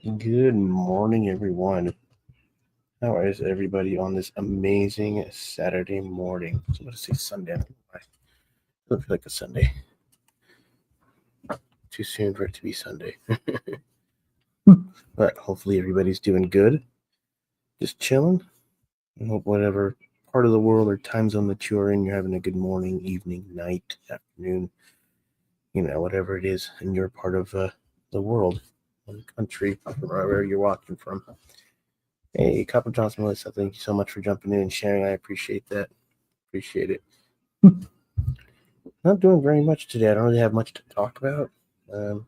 Good morning, everyone. How is everybody on this amazing Saturday morning? I was about to say Sunday. I don't know why. It doesn't feel like a Sunday. Too soon for it to be Sunday. But hopefully everybody's doing good. Just chilling. I hope whatever part of the world or time zone that you're in, you're having a good morning, evening, night, afternoon, whatever it is in your part of the world, or the country, wherever you're watching from. Hey, Copper Johnson Melissa, thank you so much for jumping in and sharing. I appreciate that. Appreciate it. Not doing very much today. I don't really have much to talk about. Not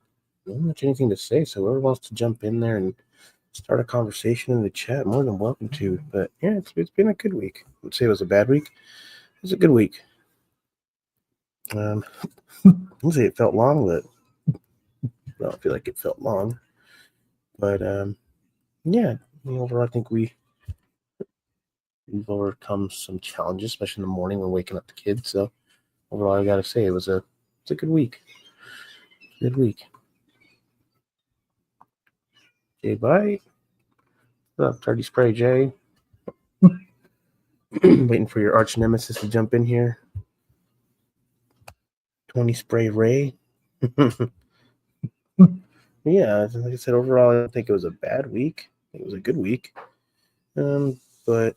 much anything to say. So whoever wants to jump in there and start a conversation in the chat, more than welcome to. But yeah, it's been a good week. I would say it was a bad week. It was a good week. I wouldn't say it felt long, but I don't feel like it felt long. But yeah, overall, I think we've overcome some challenges, especially in the morning when waking up the kids. So overall, I gotta say it's a good week. Good week. Jay, bye. What's up, Tardy Spray Jay? Waiting for your arch nemesis to jump in here. 20 Spray Ray. Yeah, like I said, overall, I don't think it was a bad week. I think it was a good week. But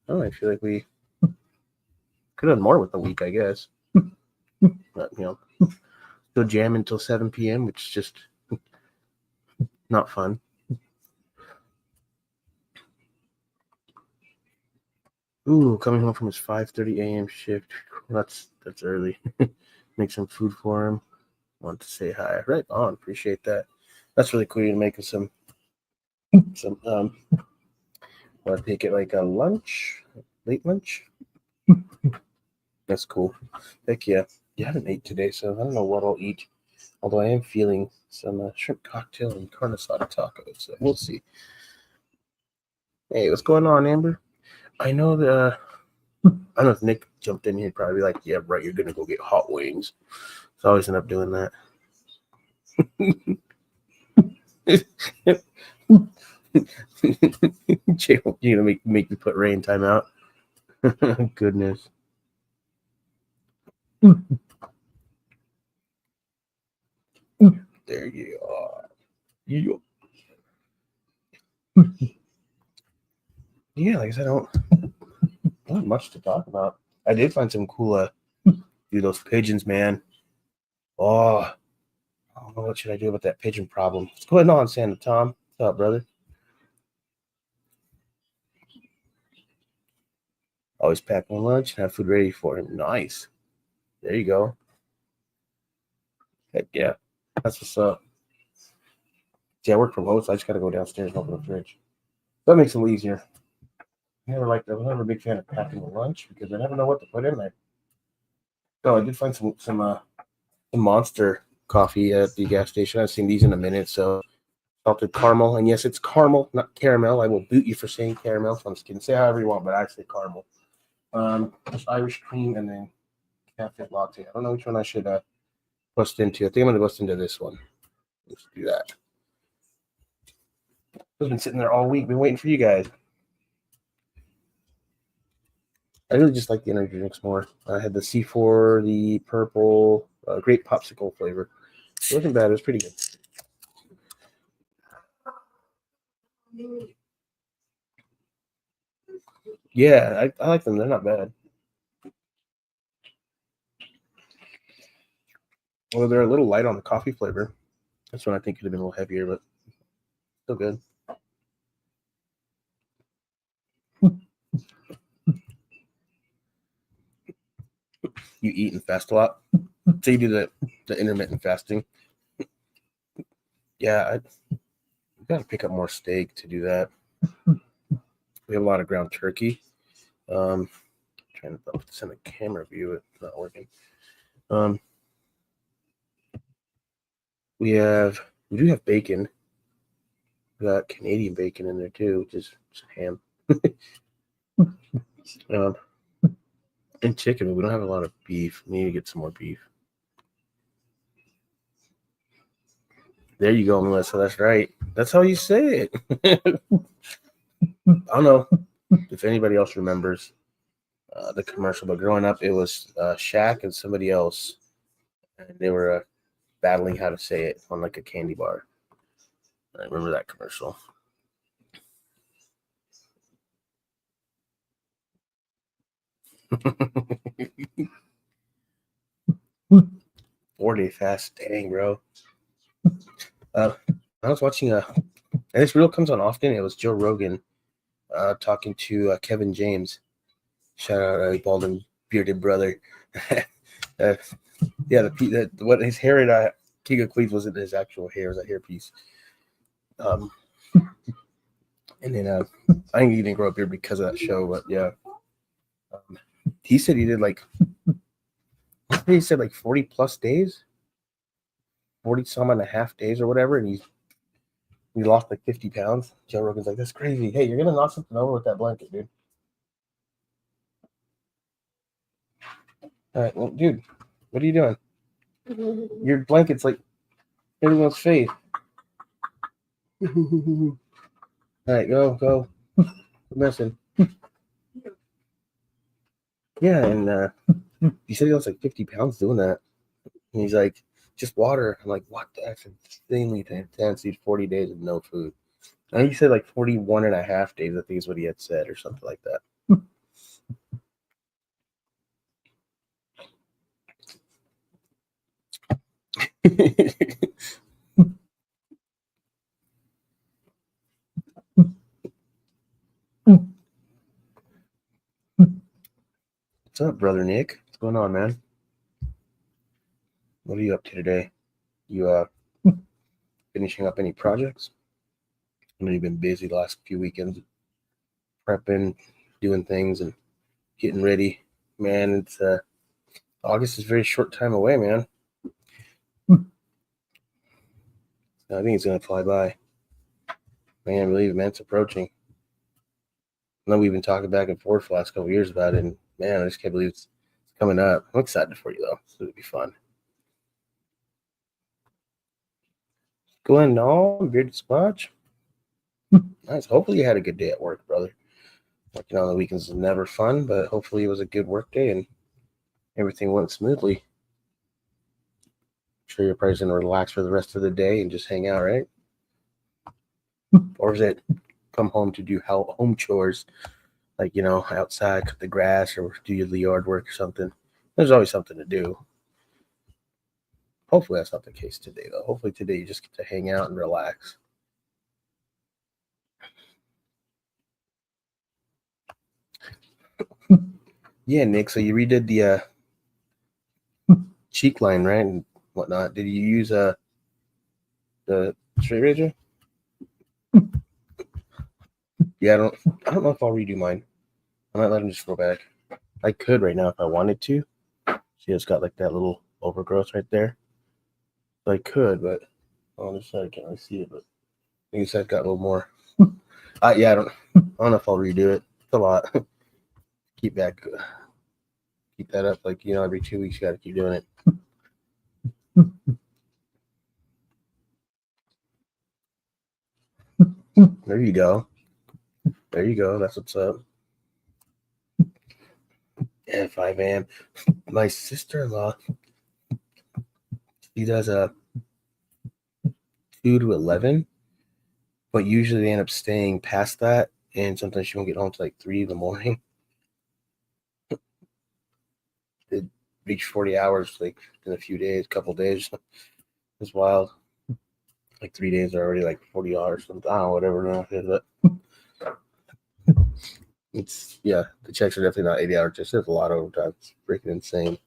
I feel like we could have done more with the week, I guess. But, still jam until 7 p.m., which is just not fun. Ooh, coming home from his 5:30 a.m. shift. That's early. Make some food for him. Want to say hi. Right on. Appreciate that. That's really cool. You're making some want to take it like a lunch, late lunch. That's cool. Heck yeah. You haven't ate today, so I don't know what I'll eat. Although I am feeling some shrimp cocktail and carne asada tacos, so we'll see. Hey, what's going on, Amber? I know that. I don't know if Nick jumped in here. Probably like, yeah, right. You're gonna go get hot wings. So I always end up doing that. Jay, you gonna make me put Ray in timeout? Goodness. There you are. Yeah, like I said, I don't have much to talk about. I did find some cool those pigeons, man. Oh, I don't know what should I do about that pigeon problem. What's going on, Santa Tom? What's up, brother? Always pack my lunch and have food ready for him. Nice. There you go. Heck yeah. That's what's up. See, I work from home, so I just got to go downstairs and open the fridge. That makes it a little easier. I was never a big fan of packing the lunch because I never know what to put in there. So I did find some Monster coffee at the gas station. I haven't seen these in a minute, so salted caramel. And yes, it's caramel, not caramel. I will boot you for saying caramel. So I'm just kidding. Say however you want, but I say caramel. Just Irish cream and then cafe latte. I don't know which one I should bust into. I think I'm gonna bust into this one. Let's do that. I've been sitting there all week, been waiting for you guys. I really just like the energy drinks more. I had the C4, the purple, grape popsicle flavor. It wasn't bad. It was pretty good. Yeah, I like them. They're not bad. Well, they're a little light on the coffee flavor. That's one I think could have been a little heavier, but still good. You eat and fast a lot. So you do the intermittent fasting. Yeah, I gotta pick up more steak to do that. We have a lot of ground turkey. Trying to send a camera view, it's not working. We do have bacon. We got Canadian bacon in there too, which is ham. And chicken, but we don't have a lot of beef. We need to get some more beef. There you go, Melissa. That's right. That's how you say it. I don't know if anybody else remembers the commercial, but growing up, it was Shaq and somebody else, and they were battling how to say it on like a candy bar. I remember that commercial. Four-day fast, dang, bro. I was watching and this reel comes on often. It was Joe Rogan talking to Kevin James. Shout out bald and bearded brother. Yeah, what his hair at King of Queens wasn't his actual hair; it was a hairpiece. And then I think he didn't grow up here because of that show, but yeah, he said he did like 40 plus days, 40 some and a half days or whatever, and he lost like 50 pounds. Joe Rogan's like, that's crazy. Hey, you're gonna knock something over with that blanket, dude. All right, well, dude, what are you doing? Your blanket's like everyone's face. All right, go. Listen. Yeah, and he said he lost like 50 pounds doing that. And he's like, just water. I'm like, what? That's insanely intense. These 40 days of no food. I think he said like 41 and a half days, I think is what he had said, or something like that. What's up, brother Nick? What's going on, man? What are you up to today? You finishing up any projects? I know you've been busy the last few weekends, prepping, doing things, and getting ready. Man, it's August is a very short time away, man. I think it's gonna fly by. Man, I believe, man, it's approaching. I know we've been talking back and forth for the last couple of years about it, and man, I just can't believe it's coming up. I'm excited for you though. It'll be fun. Going on, bearded squatch. Nice. Hopefully you had a good day at work, brother. Working on the weekends is never fun, but hopefully it was a good work day and everything went smoothly. I'm sure you're probably gonna relax for the rest of the day and just hang out, right? Or is it come home to do home chores, like outside, cut the grass, or do the yard work or something? There's always something to do. Hopefully that's not the case today, though. Hopefully today you just get to hang out and relax. Yeah, Nick. So you redid the cheek line, right, and whatnot. Did you use the straight razor? Yeah, I don't know if I'll redo mine. I might let him just grow back. I could right now if I wanted to. See, it's got like that little overgrowth right there. So I could, but on the side I can't really see it. But I think it's got a little more. Yeah, I don't know if I'll redo it. It's a lot. keep that up. Like every 2 weeks you got to keep doing it. There you go. There you go. That's what's up. Yeah, 5 a.m. My sister-in-law, she does a 2 to 11, but usually they end up staying past that, and sometimes she won't get home till like 3 in the morning. It reach 40 hours like in a couple days. It's wild. Like 3 days are already like 40 hours. I don't know, whatever now it is, but it's the checks are definitely not 80 hours. Just there's a lot of overtime. It's freaking insane.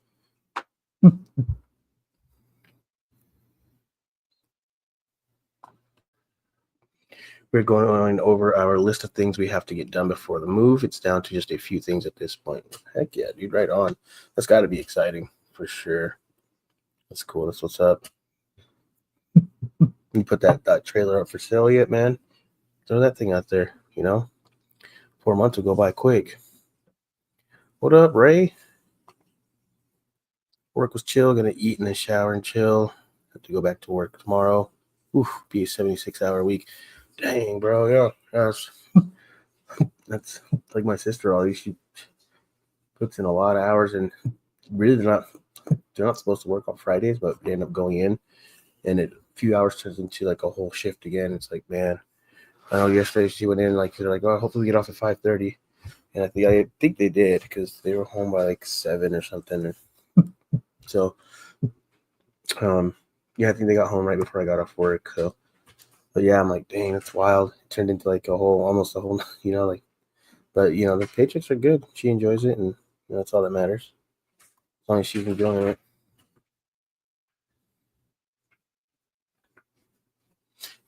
We're going over our list of things we have to get done before the move. It's down to just a few things at this point. Heck yeah, dude, right on. That's got to be exciting for sure. That's cool. That's what's up. You put that trailer up for sale yet, man? Throw that thing out there, 4 months will go by quick. What up, Ray? Work was chill. Gonna eat and then shower and chill. Have to go back to work tomorrow. be a 76-hour week. Dang, bro. Yeah. That's like my sister always. She puts in a lot of hours, and really they're not supposed to work on Fridays, but they end up going in, and a few hours turns into like a whole shift again. It's like, man, I know yesterday she went in like they're like, oh, hopefully we get off at 5:30, and I think they did because they were home by like 7 or something. So, yeah, I think they got home right before I got off work. So, but yeah, I'm like, dang, that's wild. It turned into like almost a whole, like, but the paychecks are good. She enjoys it, and that's all that matters. As long as she's enjoying it.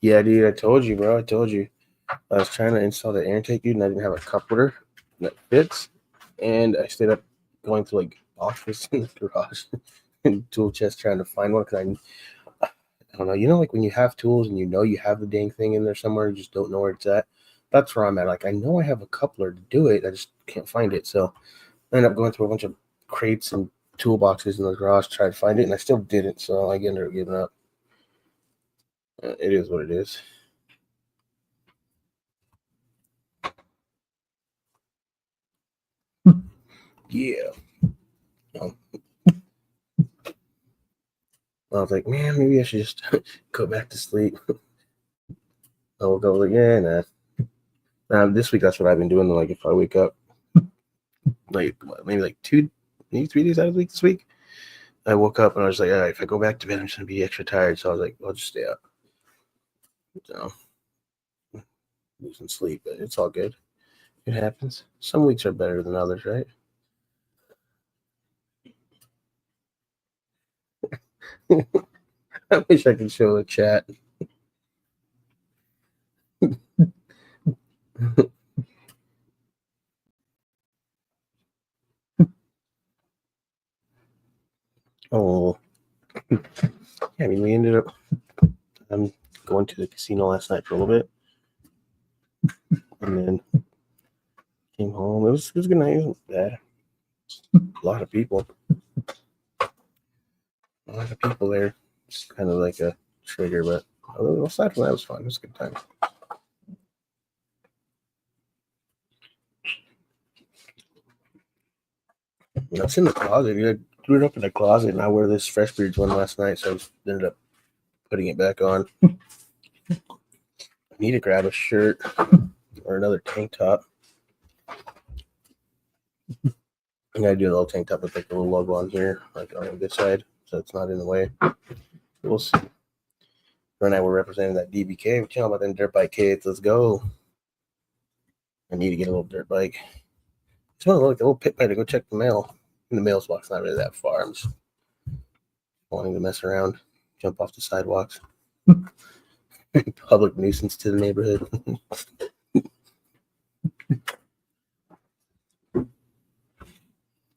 Yeah, dude, I told you, bro. I told you. I was trying to install the air intake, dude, and I didn't have a coupler that fits. And I stayed up going to like office in the garage and tool chest trying to find one because I don't know. Like when you have tools and you have the dang thing in there somewhere, you just don't know where it's at. That's where I'm at. Like I know I have a coupler to do it, I just can't find it. So I ended up going through a bunch of crates and toolboxes in the garage to try to find it, and I still didn't. So I ended up giving up. It is what it is. Yeah. I was like, man, maybe I should just go back to sleep. I woke up like, yeah, nah. This week, that's what I've been doing. Like, if I wake up, like maybe like 3 days out of the week this week, I woke up and I was like, all right, if I go back to bed, I'm just gonna be extra tired. So I was like, I'll just stay up. So losing sleep, but it's all good. It happens. Some weeks are better than others, right? I wish I could show the chat. Oh, yeah. I mean, we ended up going to the casino last night for a little bit, and then came home. It was a good night. It wasn't bad. A lot of people. A lot of people there. It's kind of like a trigger, but aside from that, it was fun. It was a good time. That's in the closet. I threw it up in the closet, and I wear this Fresh Beards one last night, so I just ended up putting it back on. I need to grab a shirt or another tank top. I gotta do a little tank top with like a little logo on here, like on this side, so it's not in the way. We'll see. Her and I were representing that DBK. What you know about them dirt bike kids? Let's go. I need to get a little dirt bike. Just want to look at the little pit bike to go check the mail. And the mail's box not really that far. I'm just wanting to mess around, jump off the sidewalks. Public nuisance to the neighborhood.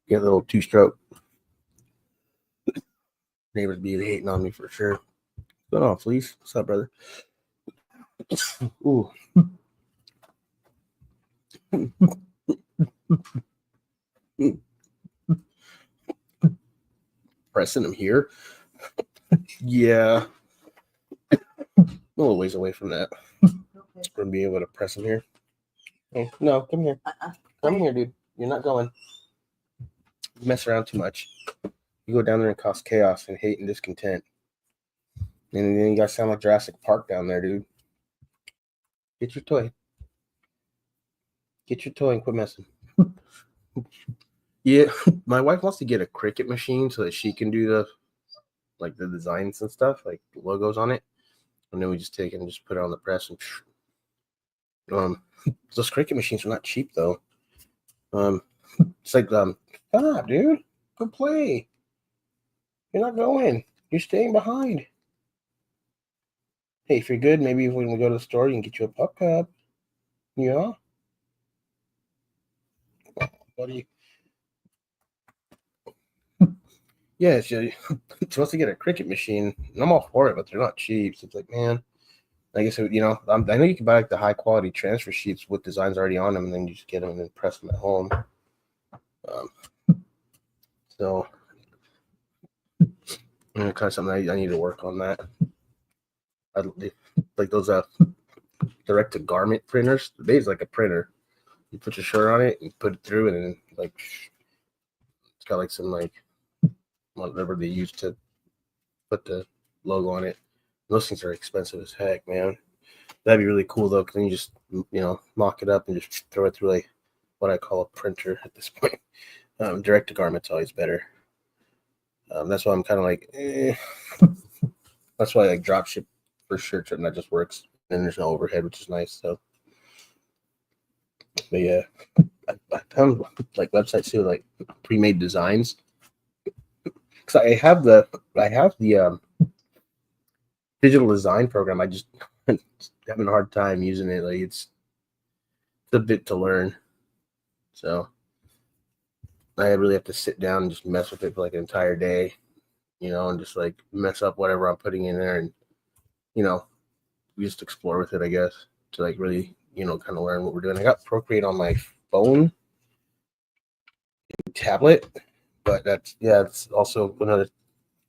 Get a little two-stroke. Neighbors be hating on me for sure. What's going on, Fleece? What's up, brother? Ooh. Pressing him here. Yeah. A little ways away from that. Okay. We're gonna be able to press him here. Hey, no, come here. Come here, dude. You're not going. You mess around too much. You go down there and cause chaos and hate and discontent. And then you guys sound like Jurassic Park down there, dude. Get your toy. Get your toy and quit messing. Yeah, my wife wants to get a Cricut machine so that she can do the designs and stuff, like logos on it. And then we just take it and just put it on the press and those Cricut machines are not cheap though. It's like stop, dude. Go play. You're not going. You're staying behind. Hey, if you're good, maybe when we go to the store, you can get you a pup cup. Yeah. Buddy. Yeah, she wants to get a Cricut machine. And I'm all for it, but they're not cheap. So it's like, man, I guess, I know you can buy like the high quality transfer sheets with designs already on them, and then you just get them and then press them at home. So, kind of something I need to work on that. like those direct to garment printers. They's like a printer. You put your shirt on it and put it through, and then like it's got like some like whatever they use to put the logo on it. Those things are expensive as heck, man. That'd be really cool though, because then you just mock it up and just throw it through like what I call a printer at this point. Direct to garment's always better. That's why I'm kind of like, that's why I like drop ship for shirts, and that just works. And there's no overhead, which is nice. So, but yeah, I found like websites too, like pre-made designs. Because I have the digital design program. I just having a hard time using it. Like it's a bit to learn. So I really have to sit down and just mess with it for like an entire day, and just like mess up whatever I'm putting in there, and just explore with it, I guess, to like really, kind of learn what we're doing. I got Procreate on my phone, tablet, but it's also another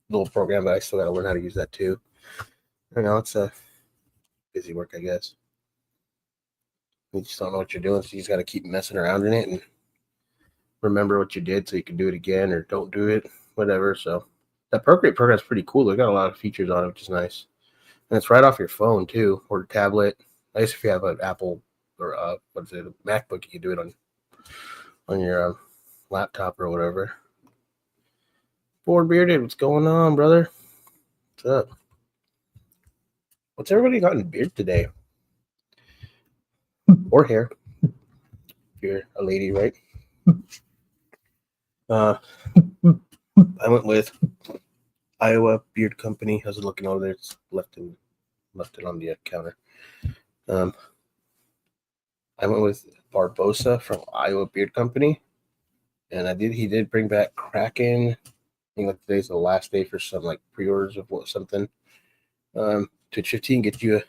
little program, but I still got to learn how to use that too. It's a busy work, I guess. You just don't know what you're doing, so you just got to keep messing around in it and remember what you did so you can do it again or don't do it, whatever. So that Procreate program is pretty cool. They got a lot of features on it, which is nice. And it's right off your phone too, or tablet. I guess if you have an Apple or a MacBook, you can do it on your laptop or whatever. Board Bearded, what's going on, brother? What's up? What's everybody got in beard today? Or hair? If you're a lady, right? I went with Iowa Beard Company. I was looking over there. It's left it on the counter. I went with Barbosa from Iowa Beard Company, and he did bring back Kraken. I think like today's the last day for some like pre-orders of something. To 15, get you a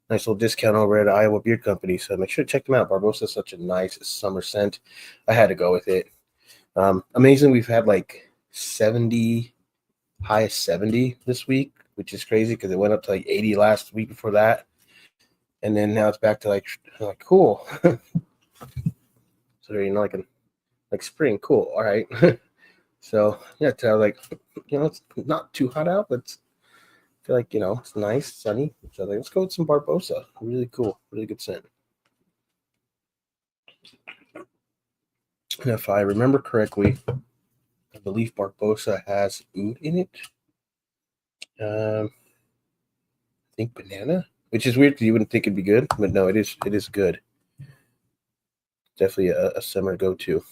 nice little discount over at Iowa Beard Company. So make sure to check them out. Barbosa is such a nice summer scent. I had to go with it. Amazing. We've had like 70, high of 70 this week, which is crazy because it went up to like 80 last week before that. And then now it's back to like cool. So like spring, cool. All right. So yeah, like it's not too hot out, but I feel like it's nice, sunny. So like, let's go with some Barbosa. Really cool, really good scent. And if I remember correctly, I believe Barbosa has oud in it. I think banana, which is weird because you wouldn't think it'd be good, but no, it is good. Definitely a summer go-to.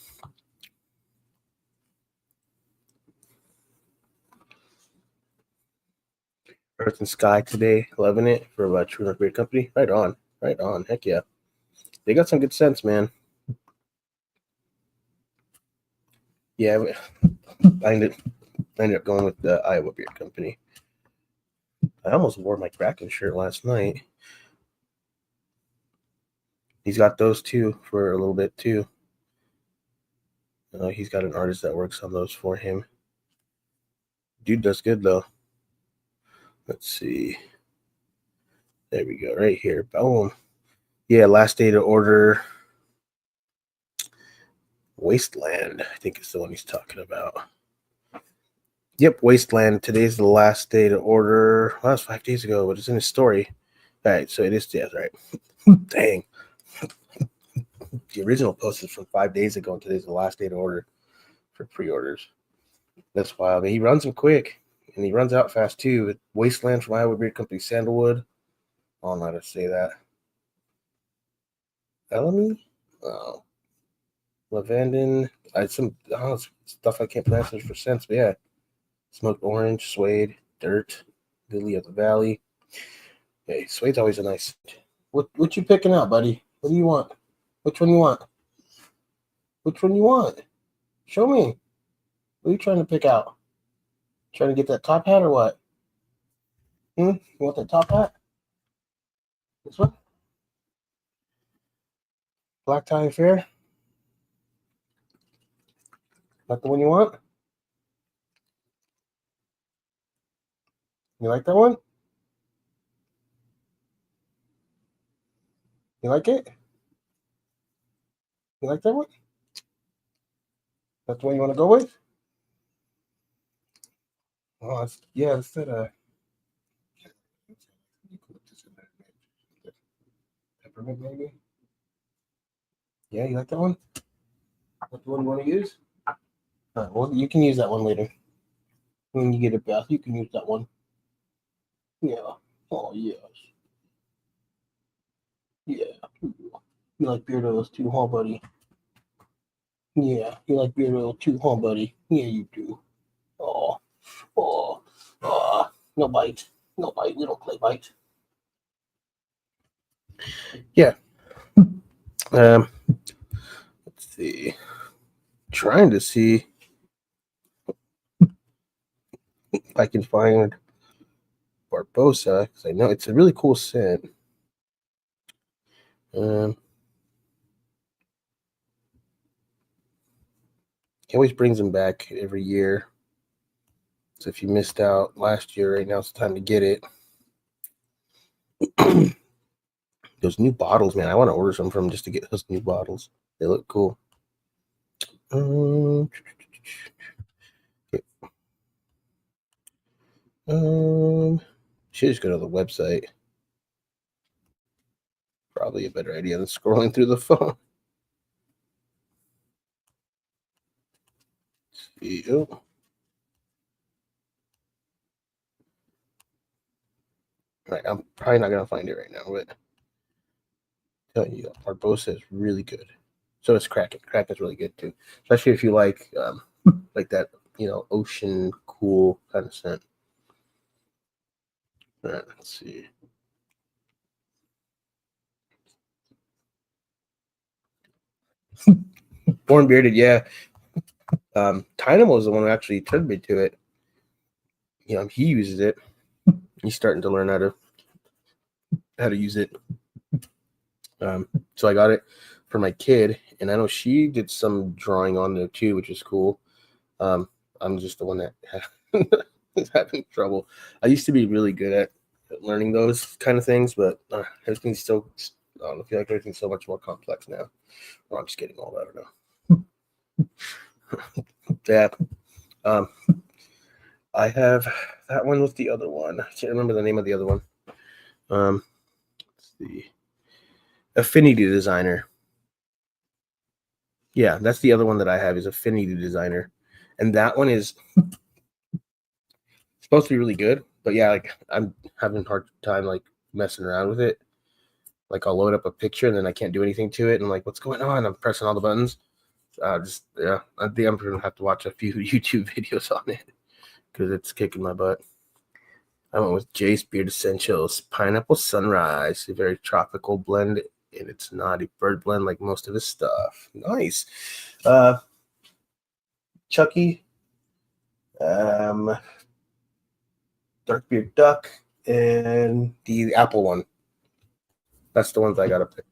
Earth and Sky today, loving it for True North Beard Company. Right on. Heck yeah, they got some good scents, man. Yeah, I ended up going with the Iowa Beard Company. I almost wore my Kraken shirt last night. He's got those too for a little bit too. He's got an artist that works on those for him. Dude does good though. Let's see. There we go, right here. Boom. Yeah, last day to order. Wasteland, I think is the one he's talking about. Yep, Wasteland. Today's the last day to order. Well, that was 5 days ago, but it's in his story. All right, so it is, yeah, right. Dang. The original post is from 5 days ago, and today's the last day to order for pre-orders. That's wild. He runs them quick, and he runs out fast too. Wasteland from Iowa Beard Company, Sandalwood. I don't know how to say that. Elamy? Oh. Lavandin. Some stuff I can't pronounce for scents, but yeah. Smoked orange, suede, dirt, lily of the valley. Hey, suede's always a nice. What you picking out, buddy? What do you want? Which one you want? Which one you want? Show me. What are you trying to pick out? Trying to get that top hat or what? You want that top hat? This one? Black tie affair? Not the one you want? You like that one? You like it? You like that one? That's the one you want to go with? Oh, yeah, instead of peppermint, maybe. Yeah, you like that one? That's the one you want to use? Well, you can use that one later. When you get a bath, you can use that one. Yeah. Oh, yes. Yeah. You like beard oils too, huh, buddy? Yeah. You like beard oil too, huh, buddy? Yeah, you do. Oh, oh, oh. No bite. No bite. We don't play bite. Yeah. Let's see. Trying to see if I can find Barbosa because I know it's a really cool scent. He always brings them back every year. So if you missed out last year, right now it's time to get it. Those new bottles, man, I want to order some from just to get those new bottles. They look cool. Okay. Should just go to the website. Probably a better idea than scrolling through the phone. Oh. Right, I'm probably not gonna find it right now, but tell you, Barbosa is really good. So is Kraken. Kraken's really good too, especially if you like that, ocean cool kind of scent. All right, let's see. Born Bearded, yeah. Dynamo is the one who actually turned me to it. He uses it. He's starting to learn how to use it. So I got it for my kid, and I know she did some drawing on there too, which is cool. I'm just the one that is having trouble. I used to be really good at learning those kind of things, but everything's still. I don't know, I feel like everything's so much more complex now. Or I'm just getting old. I don't know. Yeah. I have that one with the other one. I can't remember the name of the other one. Let's see. Affinity Designer. Yeah, that's the other one that I have is Affinity Designer. And that one is supposed to be really good. But yeah, like I'm having a hard time like messing around with it. Like I'll load up a picture and then I can't do anything to it. And I'm like, what's going on? I'm pressing all the buttons. I think I'm gonna have to watch a few YouTube videos on it because it's kicking my butt. I went with Jace Beard Essentials Pineapple Sunrise, a very tropical blend, and it's not a bird blend like most of his stuff. Nice. Chucky, Dark Beard Duck, and the Apple one. That's the ones I got up there.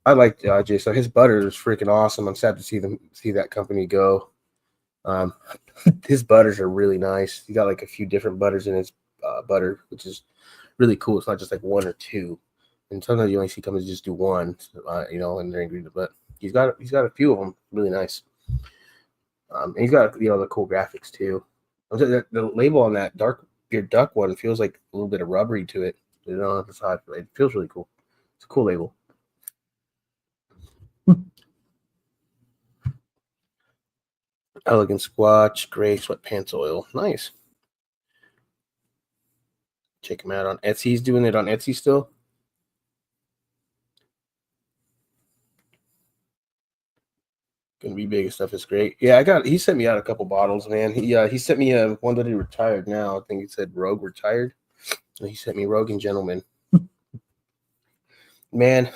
I like Jace. So his butter is freaking awesome. I'm sad to see that company go. His butters are really nice. He got like a few different butters in his butter, which is really cool. It's not just like one or two. And sometimes you only see companies just do one, in their ingredient. But he's got a few of them, really nice. And he's got the cool graphics too. The label on that Dark Beard Duck one feels like a little bit of rubbery to it. That's how it feels really cool. It's a cool label. Elegant Squatch Gray Sweatpants Oil. Nice. Check him out on Etsy. He's doing it on Etsy still. Gonna be big and stuff is great. Yeah, he sent me out a couple bottles, man. He sent me one that he retired now. I think he said Rogue retired. He sent me Rogue and Gentleman. Man,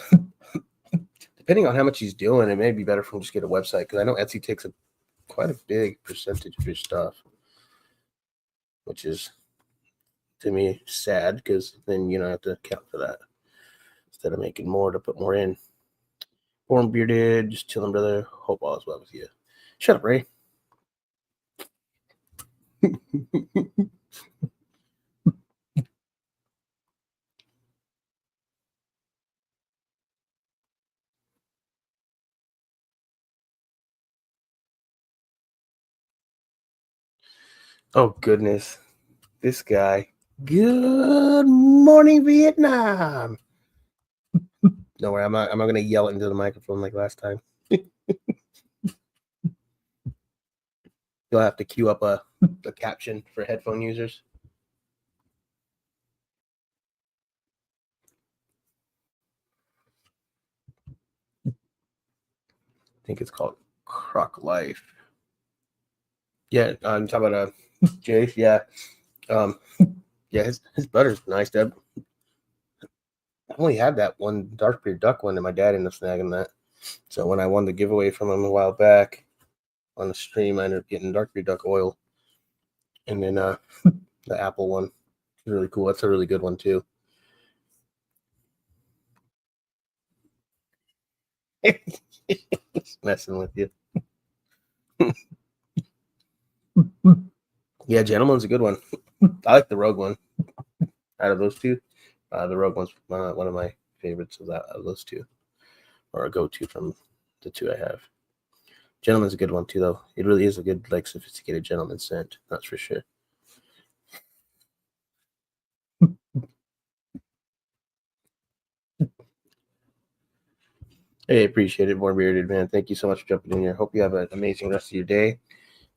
depending on how much he's doing, it may be better for him to just get a website because I know Etsy takes quite a big percentage of your stuff, which is to me sad because then I have to account for that instead of making more to put more in. Born Bearded, just chilling, brother. Hope all is well with you. Shut up, Ray. Oh goodness, this guy. Good morning, Vietnam. No worry, I'm not gonna yell it into the microphone like last time. You'll have to queue up a caption for headphone users. I think it's called Croc Life. Yeah, I'm talking about Jace. Yeah, yeah, his butter's nice. Deb. I only had that one Darkbeard duck one, and my dad ended up snagging that. So when I won the giveaway from him a while back on the stream, I ended up getting Darkbeard duck oil, and then the apple one is really cool. That's a really good one too. Just messing with you. Yeah, Gentleman's a good one. I like the Rogue one. Out of those two, the Rogue one's one of my favorites of those two, or a go-to from the two I have. Gentleman's a good one too, though. It really is a good, like, sophisticated gentleman scent. That's for sure. Hey, appreciate it, more bearded man. Thank you so much for jumping in here. Hope you have an amazing rest of your day,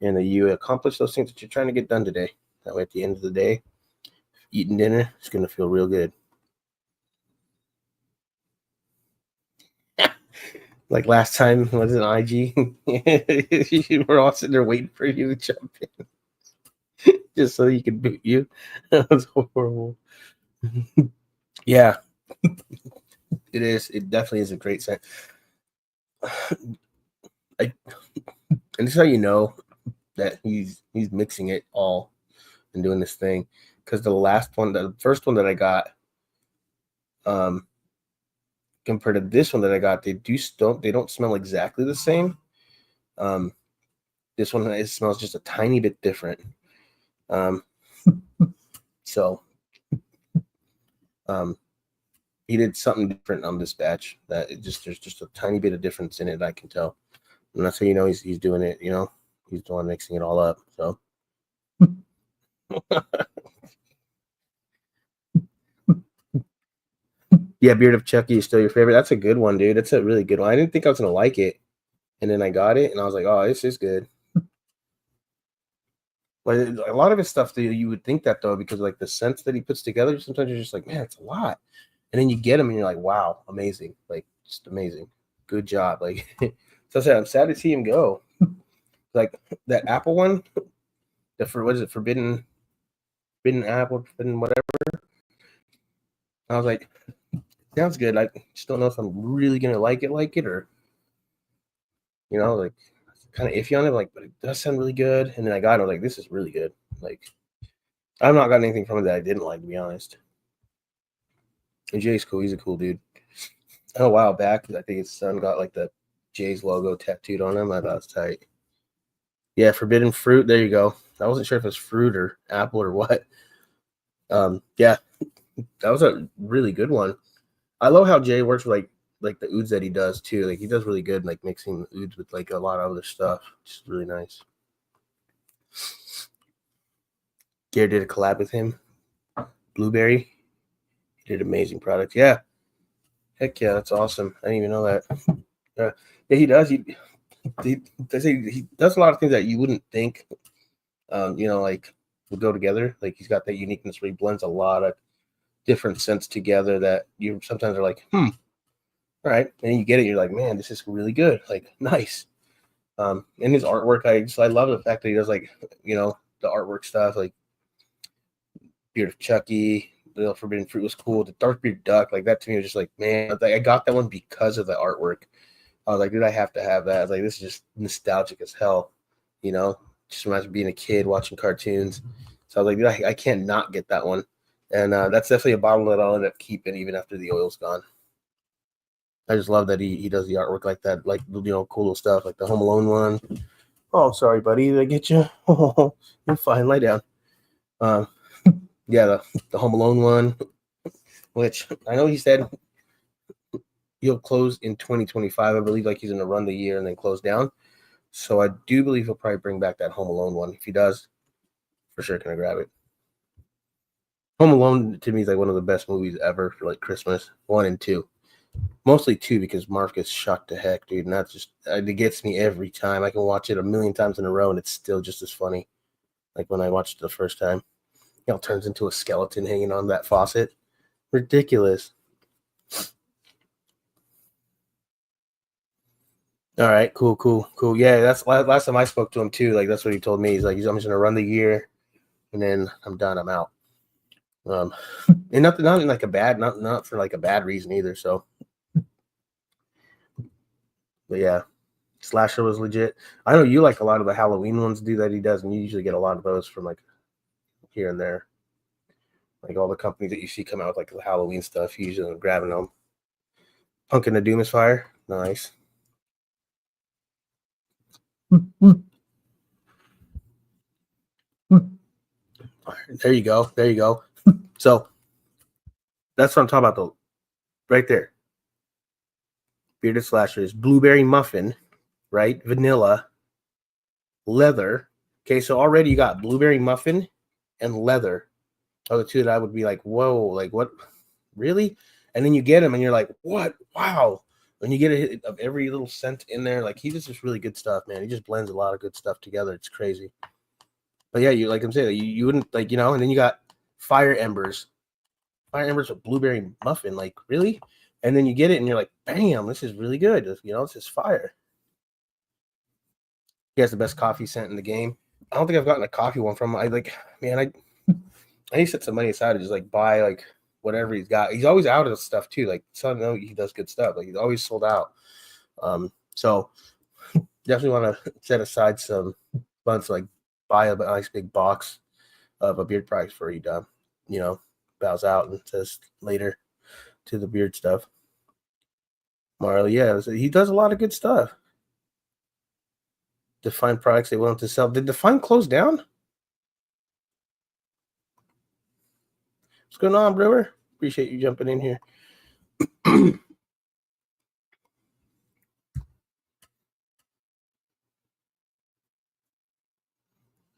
and that you accomplish those things that you're trying to get done today. That way, at the end of the day, eating dinner is going to feel real good. Like last time, was it IG? We're all sitting there waiting for you to jump in, just so he could boot you. That was horrible. Yeah, it is. It definitely is a great scent. And this is how you know that he's mixing it all and doing this thing, because the first one that I got, compared to this one that I got, they don't smell exactly the same. This one, it smells just a tiny bit different. So he did something different on this batch that there's just a tiny bit of difference in it, I can tell. And that's how you know he's doing it, he's the one mixing it all up. So yeah, Beard of Chucky is still your favorite. That's a good one, dude. That's a really good one. I didn't think I was gonna like it, and then I got it, and I was like, oh, this is good. But a lot of his stuff, you would think that though, because like the scents that he puts together, sometimes you're just like, man, it's a lot, and then you get them, and you're like, wow, amazing, like just amazing, good job. Like, so I said, I'm sad to see him go. Like that apple one, what is it, forbidden apple, forbidden whatever. I was like, sounds good. I just don't know if I'm really gonna like it, or like kind of iffy on it. Like, but it does sound really good. And then I got it. I was like, this is really good. Like, I've not gotten anything from it that I didn't like, to be honest. And Jay's cool. He's a cool dude. A while back, I think his son got like the Jay's logo tattooed on him. I thought it was tight. Yeah, forbidden fruit. There you go. I wasn't sure if it was fruit or apple or what. Yeah, that was a really good one. I love how Jay works with like the ouds that he does too. Like he does really good, like mixing ouds with like a lot of other stuff. Just really nice. Gary did a collab with him. Blueberry. He did amazing product. Yeah. Heck yeah, that's awesome. I didn't even know that. Yeah, he does. He does a lot of things that you wouldn't think, like would go together. Like he's got that uniqueness where he blends a lot of different scents together that you sometimes are like, all right. And you get it. You're like, man, this is really good. Like, nice. And his artwork, I love the fact that he does like, the artwork stuff, like Beard of Chucky, the Forbidden Fruit was cool. The Darkbeard Duck, like that to me was just like, man, I got that one because of the artwork. I was like, dude, I have to have that. I was like, this is just nostalgic as hell, just reminds me of being a kid watching cartoons. So I was like, dude, I can't not get that one. And that's definitely a bottle that I'll end up keeping even after the oil's gone. I just love that he does the artwork like that, like, cool little stuff, like the Home Alone one. Oh, sorry, buddy. Did I get you? Oh, you're fine. Lie down. Yeah, the Home Alone one, which I know he said he'll close in 2025. I believe like he's going to run the year and then close down. So I do believe he'll probably bring back that Home Alone one. If he does, for sure gonna grab it. Home Alone to me is like one of the best movies ever for like Christmas. 1 and 2, mostly 2 because Mark gets shocked to heck, dude, and that's just it gets me every time. I can watch it a million times in a row and it's still just as funny. Like when I watched it the first time, turns into a skeleton hanging on that faucet. Ridiculous. All right, cool. Yeah, that's last time I spoke to him too. Like that's what he told me. He's like, I'm just gonna run the year, and then I'm done. I'm out. And not like a bad, not for like a bad reason either. So, but yeah, Slasher was legit. I know you like a lot of the Halloween ones, that he does, and you usually get a lot of those from like here and there. Like all the companies that you see come out with like the Halloween stuff, you usually grabbing them. Pumpkin of Doom is fire. Nice. There you go. So that's what I'm talking about, though. Right there. Bearded Slashers, blueberry muffin, right? Vanilla, leather. Okay, so already you got blueberry muffin and leather. Are the two that I would be like, whoa, like what? Really? And then you get them and you're like, what? Wow. When you get a hit of every little scent in there, like he does just really good stuff, man. He just blends a lot of good stuff together. It's crazy. But yeah, you like I'm saying, you wouldn't like, and then you got Fire Embers with blueberry muffin, like really? And then you get it and you're like, bam, this is really good. This is fire. He has the best coffee scent in the game. I don't think I've gotten a coffee one from him. I need to set some money aside to just like buy like whatever he's got. He's always out of stuff too. Like so I know he does good stuff. Like he's always sold out. So definitely want to set aside some funds to like buy a nice big box of a beard price for he bows out and says later to the beard stuff. Marley, yeah, he does a lot of good stuff. Define products they want to sell. Did Define close down? What's going on, Brewer? Appreciate you jumping in here.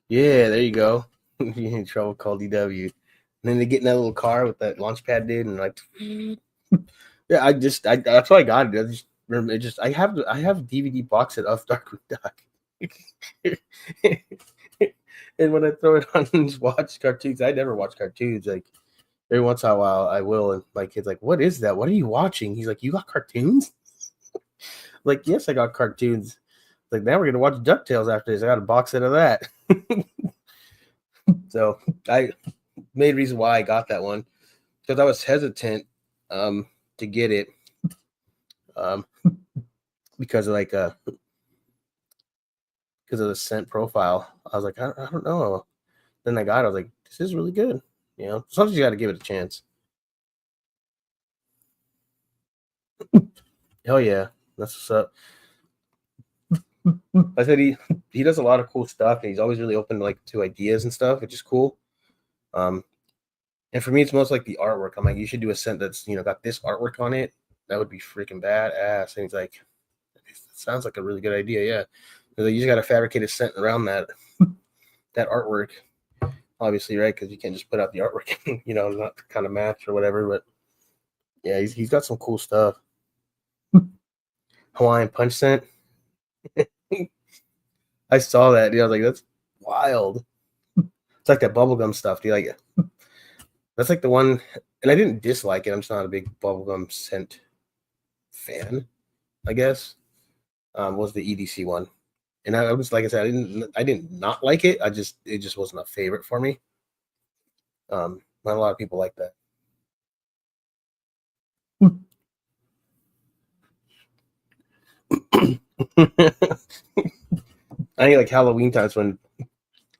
Yeah, there you go. You're in trouble, call DW. And then they get in that little car with that launch pad dude, and like, yeah, that's why I got it. I have a DVD box set of Darkwing Duck. And when I throw it on and just watch cartoons, I never watch cartoons. Like every once in a while, I will, and my kid's like, "What is that? What are you watching?" He's like, "You got cartoons?" Like, yes, I got cartoons. Like now we're gonna watch DuckTales after this. I got a box set of that. So I made reason why I got that one because I was hesitant to get it because of because of the scent profile. I was like, I don't know. Then I got it. I was like, this is really good. Sometimes you got to give it a chance. Hell yeah, that's what's up. I said he does a lot of cool stuff, and he's always really open to ideas and stuff, which is cool. And for me, it's most like the artwork. I'm like, you should do a scent that's got this artwork on it. That would be freaking badass. And he's like, it sounds like a really good idea. Yeah, you just got to fabricate a scent around that artwork, obviously, right? Because you can't just put out the artwork, not kind of match or whatever. But yeah, he's got some cool stuff. Hawaiian punch scent. I saw that, dude. I was like, that's wild. It's like that bubblegum stuff, dude. Like, that's like the one, and I didn't dislike it. I'm just not a big bubblegum scent fan, I guess. Was the EDC one. And I was, like I said, I didn't not like it. It just wasn't a favorite for me. Not a lot of people like that. I think like Halloween times when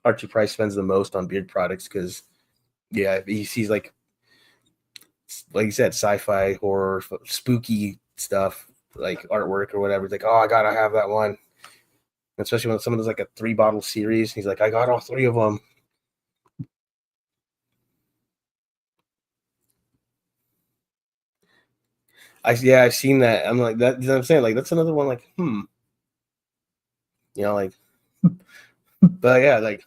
Archie Price spends the most on beard products because, yeah, he sees like you said, sci-fi, horror, spooky stuff, like artwork or whatever. He's like, oh, I gotta have that one. Especially when someone does like a 3-bottle series. He's like, I got all 3 of them. I've seen that. I'm like that. You know what I'm saying? Like that's another one. Like, like, but yeah, like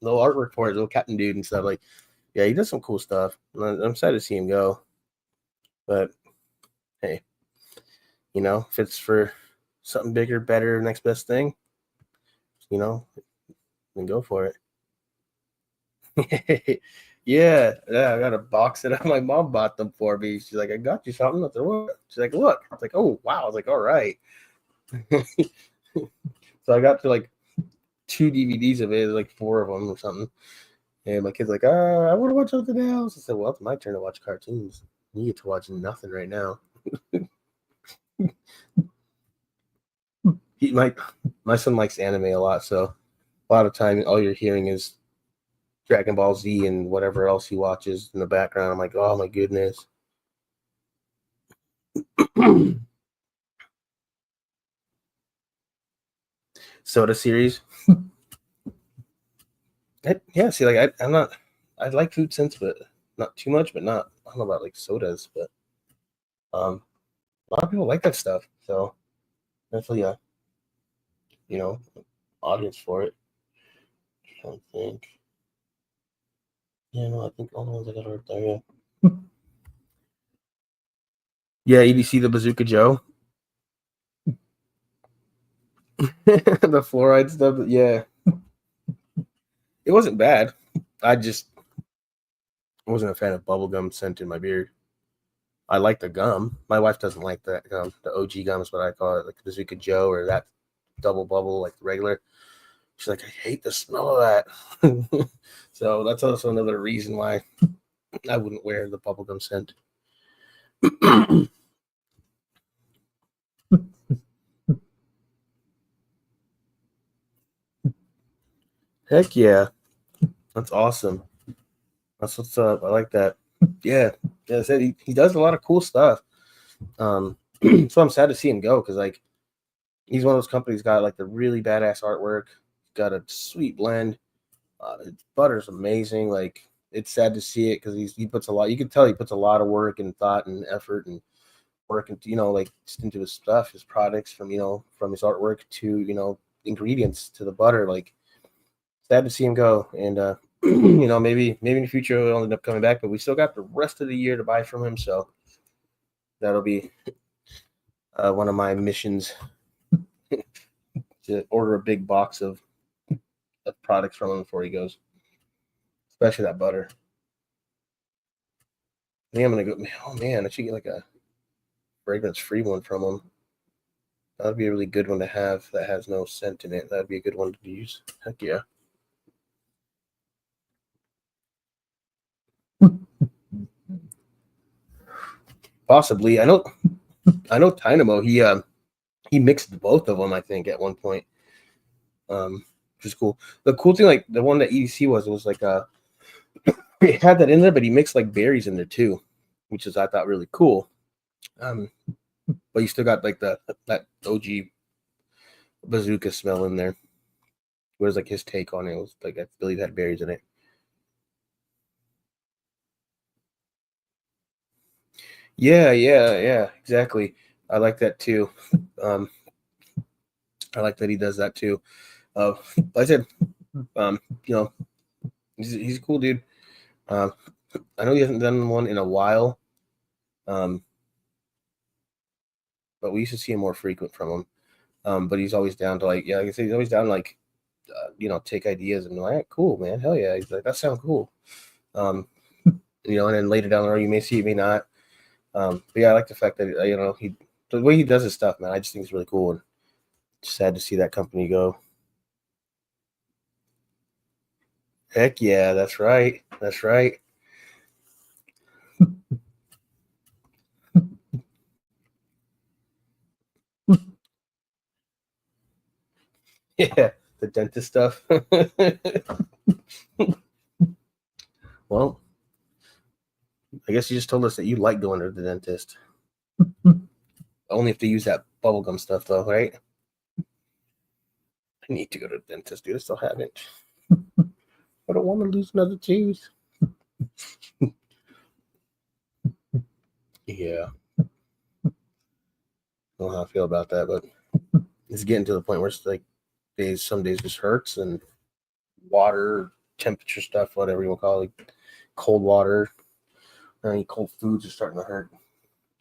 little artwork for it, little Captain Dude and stuff. Like, yeah, he does some cool stuff. I'm sad to see him go, but hey, if it's for something bigger, better, next best thing, then go for it. yeah, I got a box that my mom bought them for me. She's like, I got you something. I said, what? She's like, look. I was like, oh wow. I was like, all right. So I got to like 2 DVDs of it, like 4 of them or something. And my kid's like, I want to watch something else. I said, well, it's my turn to watch cartoons. You get to watch nothing right now. My son likes anime a lot, so a lot of time all you're hearing is Dragon Ball Z and whatever else he watches in the background. I'm like, oh my goodness. Soda series. See, like I'm not. I like food sense, but not too much. But not. I don't know about like sodas, but a lot of people like that stuff. So definitely audience for it. I think. Yeah, no, I think all the ones I got right there. Yeah. Yeah, EDC the Bazooka Joe. The fluoride stuff. Yeah, it wasn't bad. I just wasn't a fan of bubblegum scent in my beard. I like the gum. My wife doesn't like that gum. The OG gum is what I call it, like Bazooka Joe or that double bubble, like the regular. She's like, I hate the smell of that. So that's also another reason why I wouldn't wear the bubblegum scent. Heck yeah. That's awesome. That's what's up. I like that. Yeah. Yeah, I said he does a lot of cool stuff. So I'm sad to see him go because like he's one of those companies got like the really badass artwork, got a sweet blend. His butter's amazing. Like it's sad to see it because he puts a lot. You can tell he puts a lot of work and thought and effort and work into like just into his stuff, his products from from his artwork to ingredients to the butter. Like sad to see him go, and maybe in the future he'll end up coming back. But we still got the rest of the year to buy from him, so that'll be one of my missions to order a big box of products from him before he goes, especially that butter. I think I'm gonna go. Oh man, I should get like a fragrance-free one from him. That'd be a really good one to have that has no scent in it. That'd be a good one to use. Heck yeah. Possibly. I know Dynamo, he mixed both of them, I think, at one point. Which is cool. The cool thing, like the one that EDC was like it had that in there, but he mixed like berries in there too, which is I thought really cool. But you still got like that OG bazooka smell in there. Whereas like his take on it was like I believe it had berries in it. Yeah, exactly. I like that too. Um, I like that he does that too. Like I said, um, you know, he's a cool dude. I know he hasn't done one in a while, um, but we used to see him more frequent from him. But he's always down to like, like I said, he's always down to like, take ideas and like, cool, man, hell yeah. He's like, that sounds cool. And then later down the road, you may see, you may not. But yeah, I like the fact that the way he does his stuff, man. I just think it's really cool and sad to see that company go. Heck yeah, that's right. That's right. Yeah, the dentist stuff. Well, I guess you just told us that you like going to the dentist. Only if they use that bubblegum stuff, though, right? I need to go to the dentist, dude. I still haven't. I don't want to lose another tooth. Yeah. I don't know how I feel about that, but it's getting to the point where it's like some days just hurts and water temperature stuff, whatever you want to call it, like cold water or any cold foods are starting to hurt.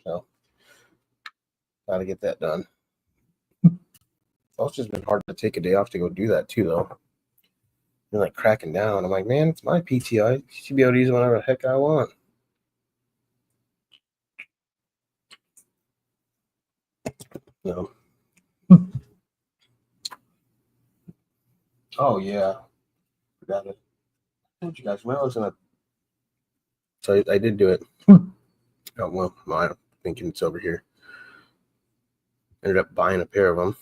So, gotta get that done. It's just been hard to take a day off to go do that too, though. Been like cracking down. I'm like, man, it's my PTO. I should be able to use it whenever the heck I want. No. Oh yeah, forgot it. I told you guys when I was in a. So I did do it. Oh well, I'm thinking it's over here. Ended up buying a pair of them.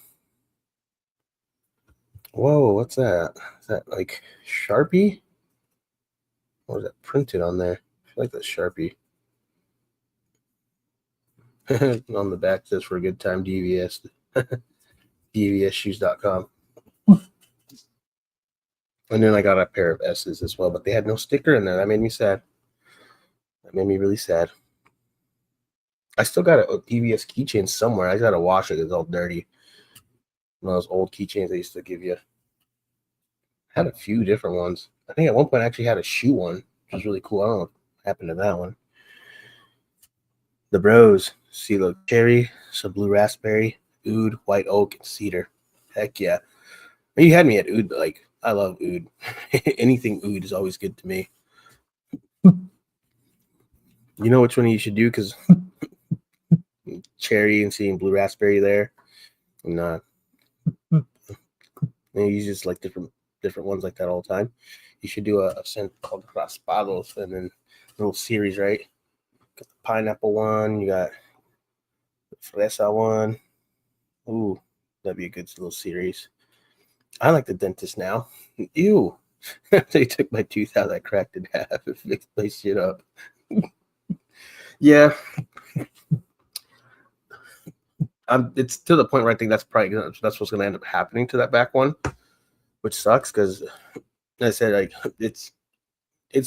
Whoa, what's that? Is that like Sharpie? Or is that printed on there? I feel like that's Sharpie. On the back says for a good time, DVS. DVSshoes.com. And then I got a pair of S's as well, but they had no sticker in there. That made me sad. That made me really sad. I still got a DVS keychain somewhere. I gotta wash it. It's all dirty. One of those old keychains they used to give you. Had a few different ones. I think at one point I actually had a shoe one, which was really cool. I don't know what happened to that one. The Bros. See, look, cherry, some blue raspberry, oud, white oak, and cedar. Heck yeah. You had me at oud, but like, I love oud. Anything oud is always good to me. You know which one you should do? Because cherry and seeing blue raspberry there. And you use just like different ones like that all the time. You should do a scent called Raspados and then a little series, right? Got the pineapple one, you got the fresa one. Ooh, that'd be a good little series. I like the dentist now. Ew. They took my tooth out, I cracked it in half and fixed my shit up. Yeah. It's to the point where I think that's what's going to end up happening to that back one, which sucks because, I said, like it's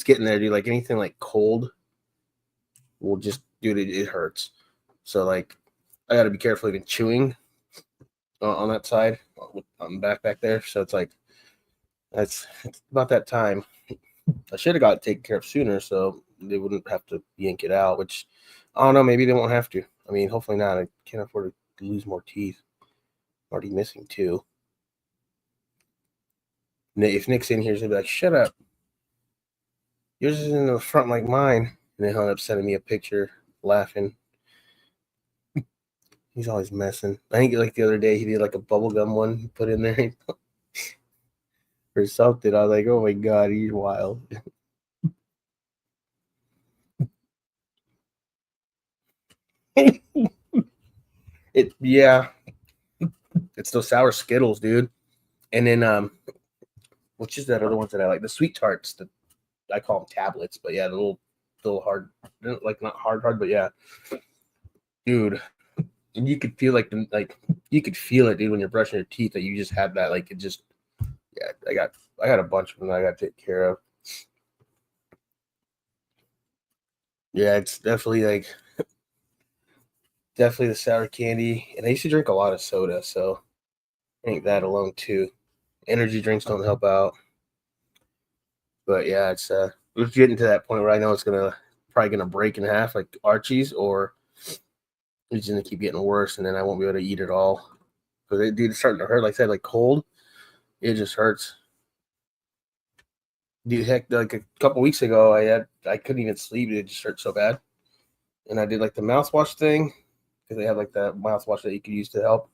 getting there, dude. Like anything like cold will just, dude, it hurts. So like I got to be careful even chewing on that side on the back there. So it's like it's about that time. I should have got it taken care of sooner, so they wouldn't have to yank it out. Which I don't know. Maybe they won't have to. I mean, hopefully not. I can't afford to lose more teeth. I'm already missing 2. If Nick's in here, he'll be like, "Shut up. Yours is in the front like mine." And then he'll end up sending me a picture, laughing. He's always messing. I think like the other day he did like a bubblegum one he put in there or something. I was like, "Oh my god, he's wild." Yeah. It's those sour Skittles, dude. And then which is that other ones that I like? The sweet tarts. I call them tablets, but yeah, the little hard, like not hard, but yeah, dude. And you could feel you could feel it, dude, when you're brushing your teeth that you just had that. Like it just, yeah. I got a bunch of them that I got to take care of. Yeah, it's definitely definitely the sour candy. And I used to drink a lot of soda, so I think that alone too. Energy drinks don't help out. But yeah, it's getting to that point where I know it's probably gonna break in half like Archie's, or it's gonna keep getting worse, and then I won't be able to eat it all. Because it's starting to hurt. Like I said, like cold, it just hurts. Dude, heck, like a couple weeks ago, I couldn't even sleep. It just hurt so bad. And I did like the mouthwash thing because they have like the mouthwash that you could use to help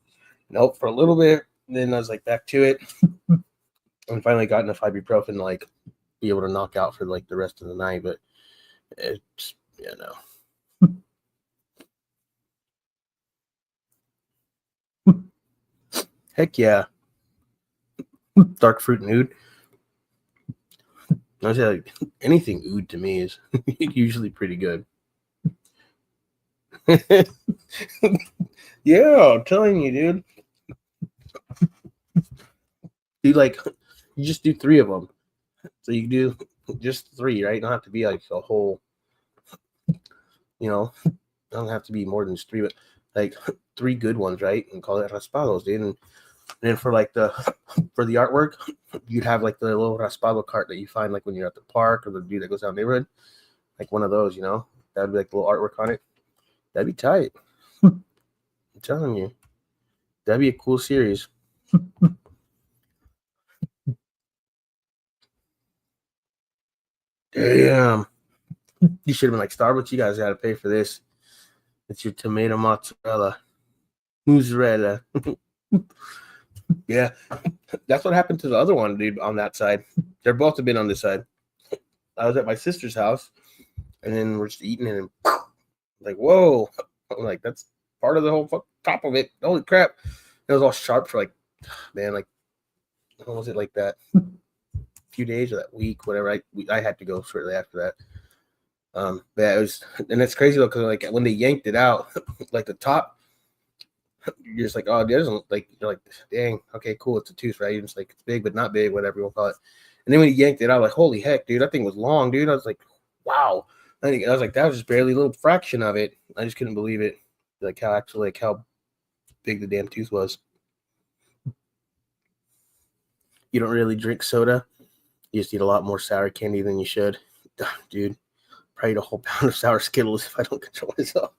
for a little bit. And then I was like back to it, and finally got enough ibuprofen to like be able to knock out for like the rest of the night. But it's heck yeah, dark fruit and oud. I was like anything oud to me is usually pretty good. Yeah, I'm telling you, dude. You just do 3 of them. So you do just 3, right? You don't have to be like a whole, don't have to be more than just 3, but like 3 good ones, right? And call it raspados, dude. And And then for like the artwork, you'd have like the little raspado cart that you find like when you're at the park, or the dude that goes down the neighborhood, like one of those, you know, that'd be like the little artwork on it. That'd be tight. I'm telling you, that'd be a cool series. Damn. You should have been like, Starbucks, you guys got to pay for this. It's your tomato mozzarella. Mozzarella. Yeah. That's what happened to the other one, dude, on that side. They're both have been on this side. I was at my sister's house, and then we're just eating it, and like, whoa. I'm like, that's part of the whole top of it. Holy crap. It was all sharp for like, man, like, how was it like that? A few days or that week, whatever. I had to go shortly after that. But yeah, it was, and it's crazy though, because like when they yanked it out, like the top, you're just like, oh, there's like, you're like, dang, okay, cool, it's a tooth, right? You're just like, it's big but not big, whatever you want to call it. And then when he yanked it out, like, holy heck, dude, that thing was long, dude. I was like, wow. I was like, that was just barely a little fraction of it. I just couldn't believe it, like how big the damn tooth was. You don't really drink soda. You just eat a lot more sour candy than you should, dude. Probably eat a whole pound of sour Skittles if I don't control myself.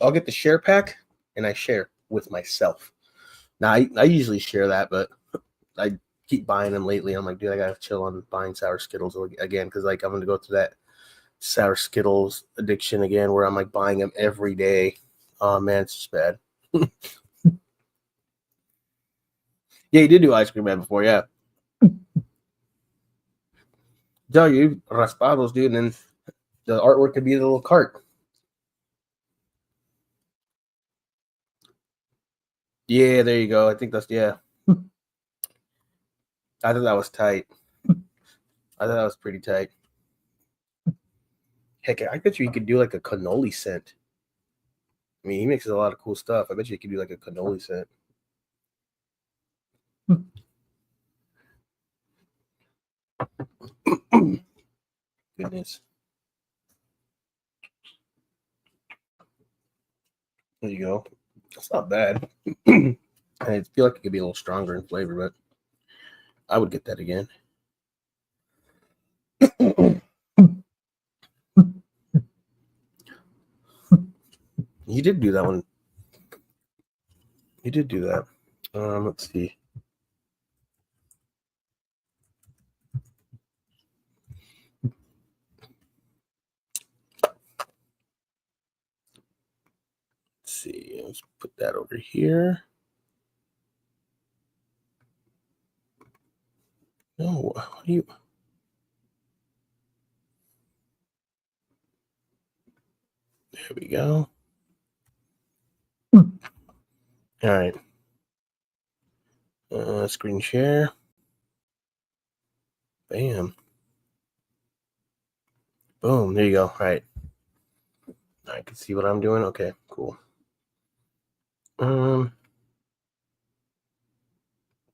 I'll get the share pack, and I share with myself. Now, I usually share that, but I keep buying them lately. I'm like, dude, I gotta chill on buying sour Skittles again, because like I'm gonna go through that sour Skittles addiction again, where I'm like buying them every day. Oh man, it's just bad. Yeah, you did do Ice Cream Man before, yeah. Tell you, raspados, dude, and then the artwork could be the little cart. Yeah, there you go. I think that's, yeah. I thought that was tight. I thought that was pretty tight. Heck, I bet you could do like a cannoli scent. I mean, he mixes a lot of cool stuff. I bet you could do like a cannoli scent. Goodness. There you go. That's not bad. I feel like it could be a little stronger in flavor, but I would get that again. You did do that one. You did do that. Let's see. Let's see. Let's put that over here. No, what do you? There we go. All right. Screen share. Bam. Boom. There you go. All right. I can see what I'm doing. Okay, cool. Trying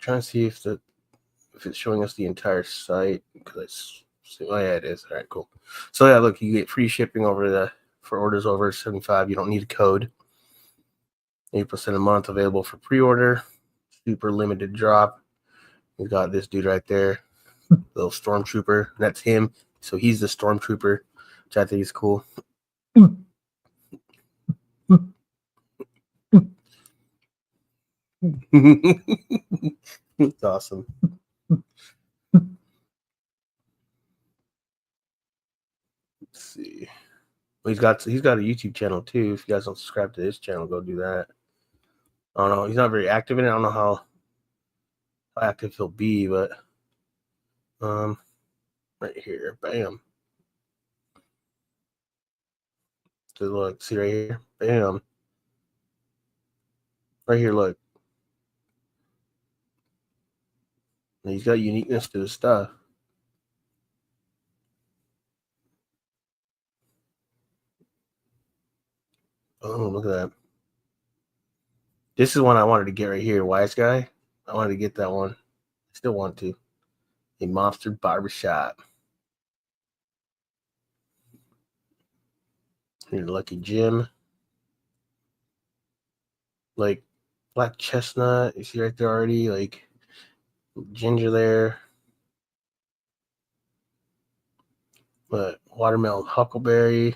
to see if it's showing us the entire site, because oh yeah, it is. All right, cool. So yeah, look, you get free shipping for orders over 75. You don't need a code. 8% a month available for pre-order. Super limited drop. We got this dude right there, little stormtrooper. That's him. So he's the stormtrooper, which I think is cool. It's awesome. Let's see. Well, he's got a YouTube channel too. If you guys don't subscribe to his channel, go do that. I don't know. He's not very active in it. I don't know how active he'll be, but right here, bam. So look, see right here, bam. Right here, look. And he's got uniqueness to his stuff. Oh, look at that. This is one I wanted to get right here, Wise Guy. I wanted to get that one. I still want to. A Monster Barbershop. Here's Lucky Jim. Like, Black chestnut. You see right there already, like ginger there. But watermelon huckleberry.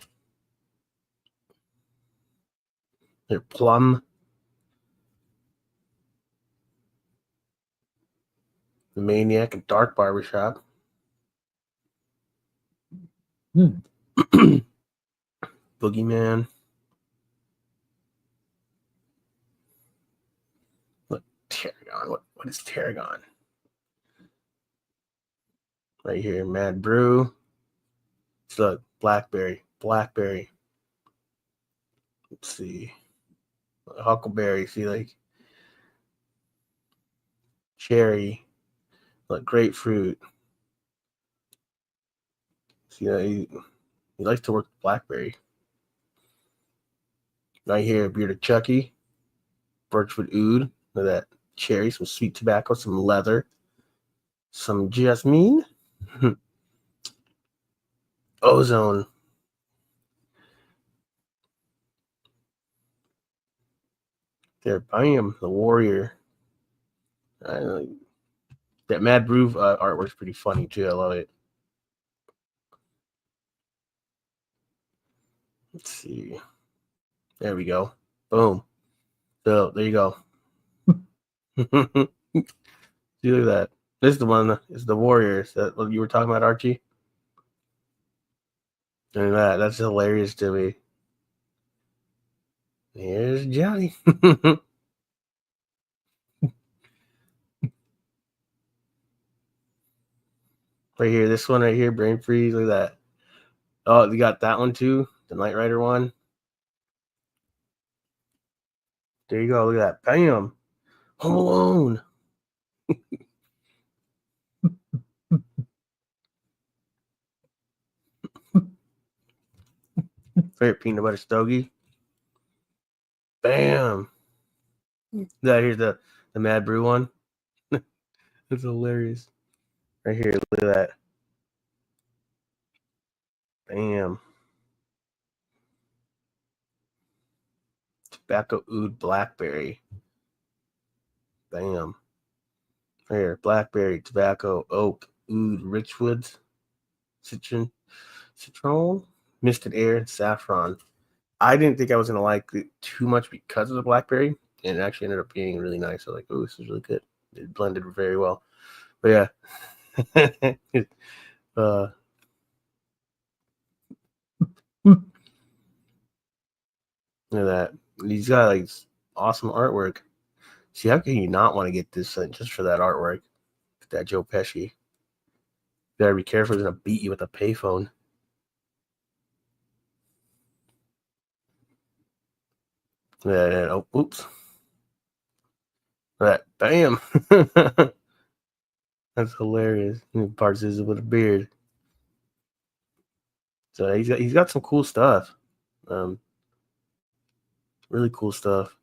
Their plum. The Maniac and Dark Barbershop. Boogeyman. Look, Tarragon. What is Tarragon? Right here, Mad Brew. It's look, blackberry. Let's see. Huckleberry. See, like cherry. Look, grapefruit. See, he likes to work with blackberry. Right here, bearded Chucky. Birchwood oud. Look at that. Cherry, some sweet tobacco, some leather, some jasmine. Ozone. There, bam, the warrior. That Mad Brew artwork's pretty funny too. I love it. Let's see. There we go. Boom. So there you go. See, look at that. This is the one. It's the Warriors that you were talking about, Archie. And that's hilarious to me. Here's Johnny. Right here, this one right here, Brain Freeze. Look at that. Oh, you got that one too, the Knight Rider one. There you go. Look at that. Bam. Home Alone. Favorite peanut butter stogie. Bam. Yeah, here's the Mad Brew one. It's hilarious. Right here, look at that. Bam. Tobacco oud blackberry. Bam. Right here, blackberry, tobacco, oak, oud, richwoods, citron, misted air, and saffron. I didn't think I was gonna like it too much because of the blackberry, and it actually ended up being really nice. I was like, oh, this is really good. It blended very well. But yeah. Look at that. He's got like awesome artwork. See, how can you not want to get this just for that artwork? That Joe Pesci. You gotta be careful, he's gonna beat you with a payphone. Yeah, oh, oops. That bam. That's hilarious. Parts is with a beard. So he's got some cool stuff. Really cool stuff.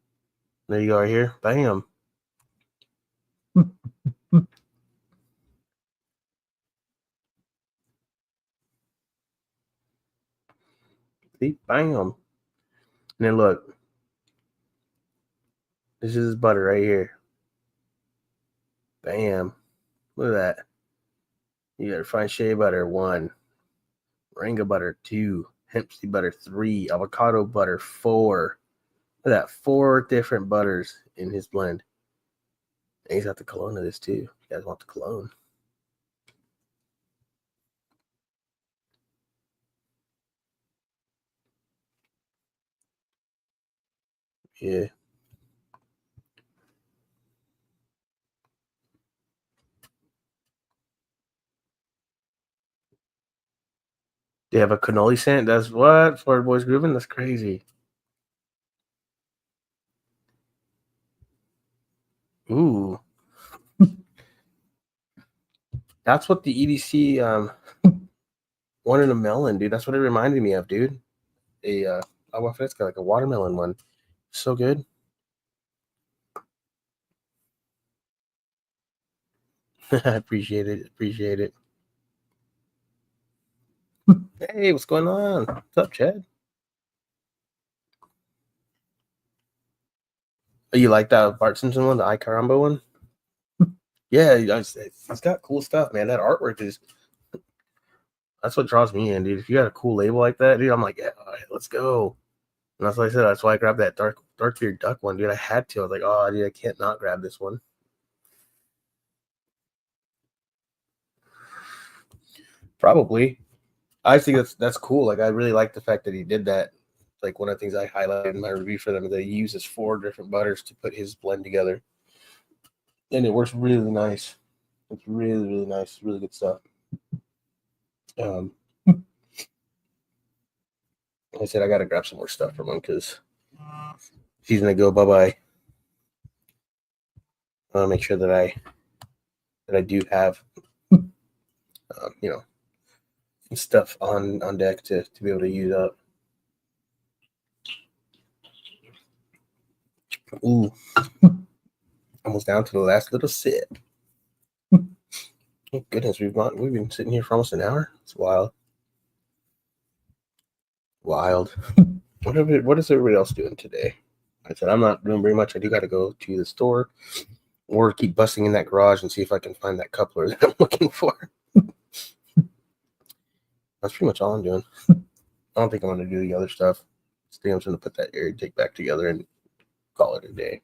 There you go right here. Bam. See, bam. And then look. This is his butter right here. Bam. Look at that. You got refined shea butter 1, moringa butter 2, hemp seed butter 3, avocado butter 4. Look at that, 4 different butters in his blend. And he's got the cologne of this too. You guys want the cologne? Yeah. They have a cannoli scent. That's what? Florida Boys Groovin'? That's crazy. Ooh. That's what the EDC one in a melon, dude. That's what it reminded me of, dude. Agua Fresca, like a watermelon one. So good. I appreciate it. Hey, what's going on? What's up, Chad? Oh, you like that Bart Simpson one, the I Caramba one? Yeah, it's got cool stuff, man. That artwork is that's what draws me in, dude. If you got a cool label like that, dude, I'm like, yeah, all right, let's go. And that's what I said. That's why I grabbed that Darkbeard Duck one, dude. I had to. I was like, oh, dude, I can't not grab this one. Probably. I think that's cool. Like, I really like the fact that he did that. Like, one of the things I highlighted in my review for them is that he uses 4 different butters to put his blend together, and it works really nice. It's really, really nice. Really good stuff. Like I said, I got to grab some more stuff from him because he's gonna go bye-bye. I want to make sure that I do have, some stuff on deck to be able to use up. Ooh, almost down to the last little sip. Oh, goodness, we've been sitting here for almost an hour. It's wild. What is everybody else doing today? I said I'm not doing very much. I do got to go to the store or keep busting in that garage and see if I can find that coupler that I'm looking for. That's pretty much all I'm doing. I don't think I'm going to do the other stuff. I think I'm just going to put that air intake back together and call it a day.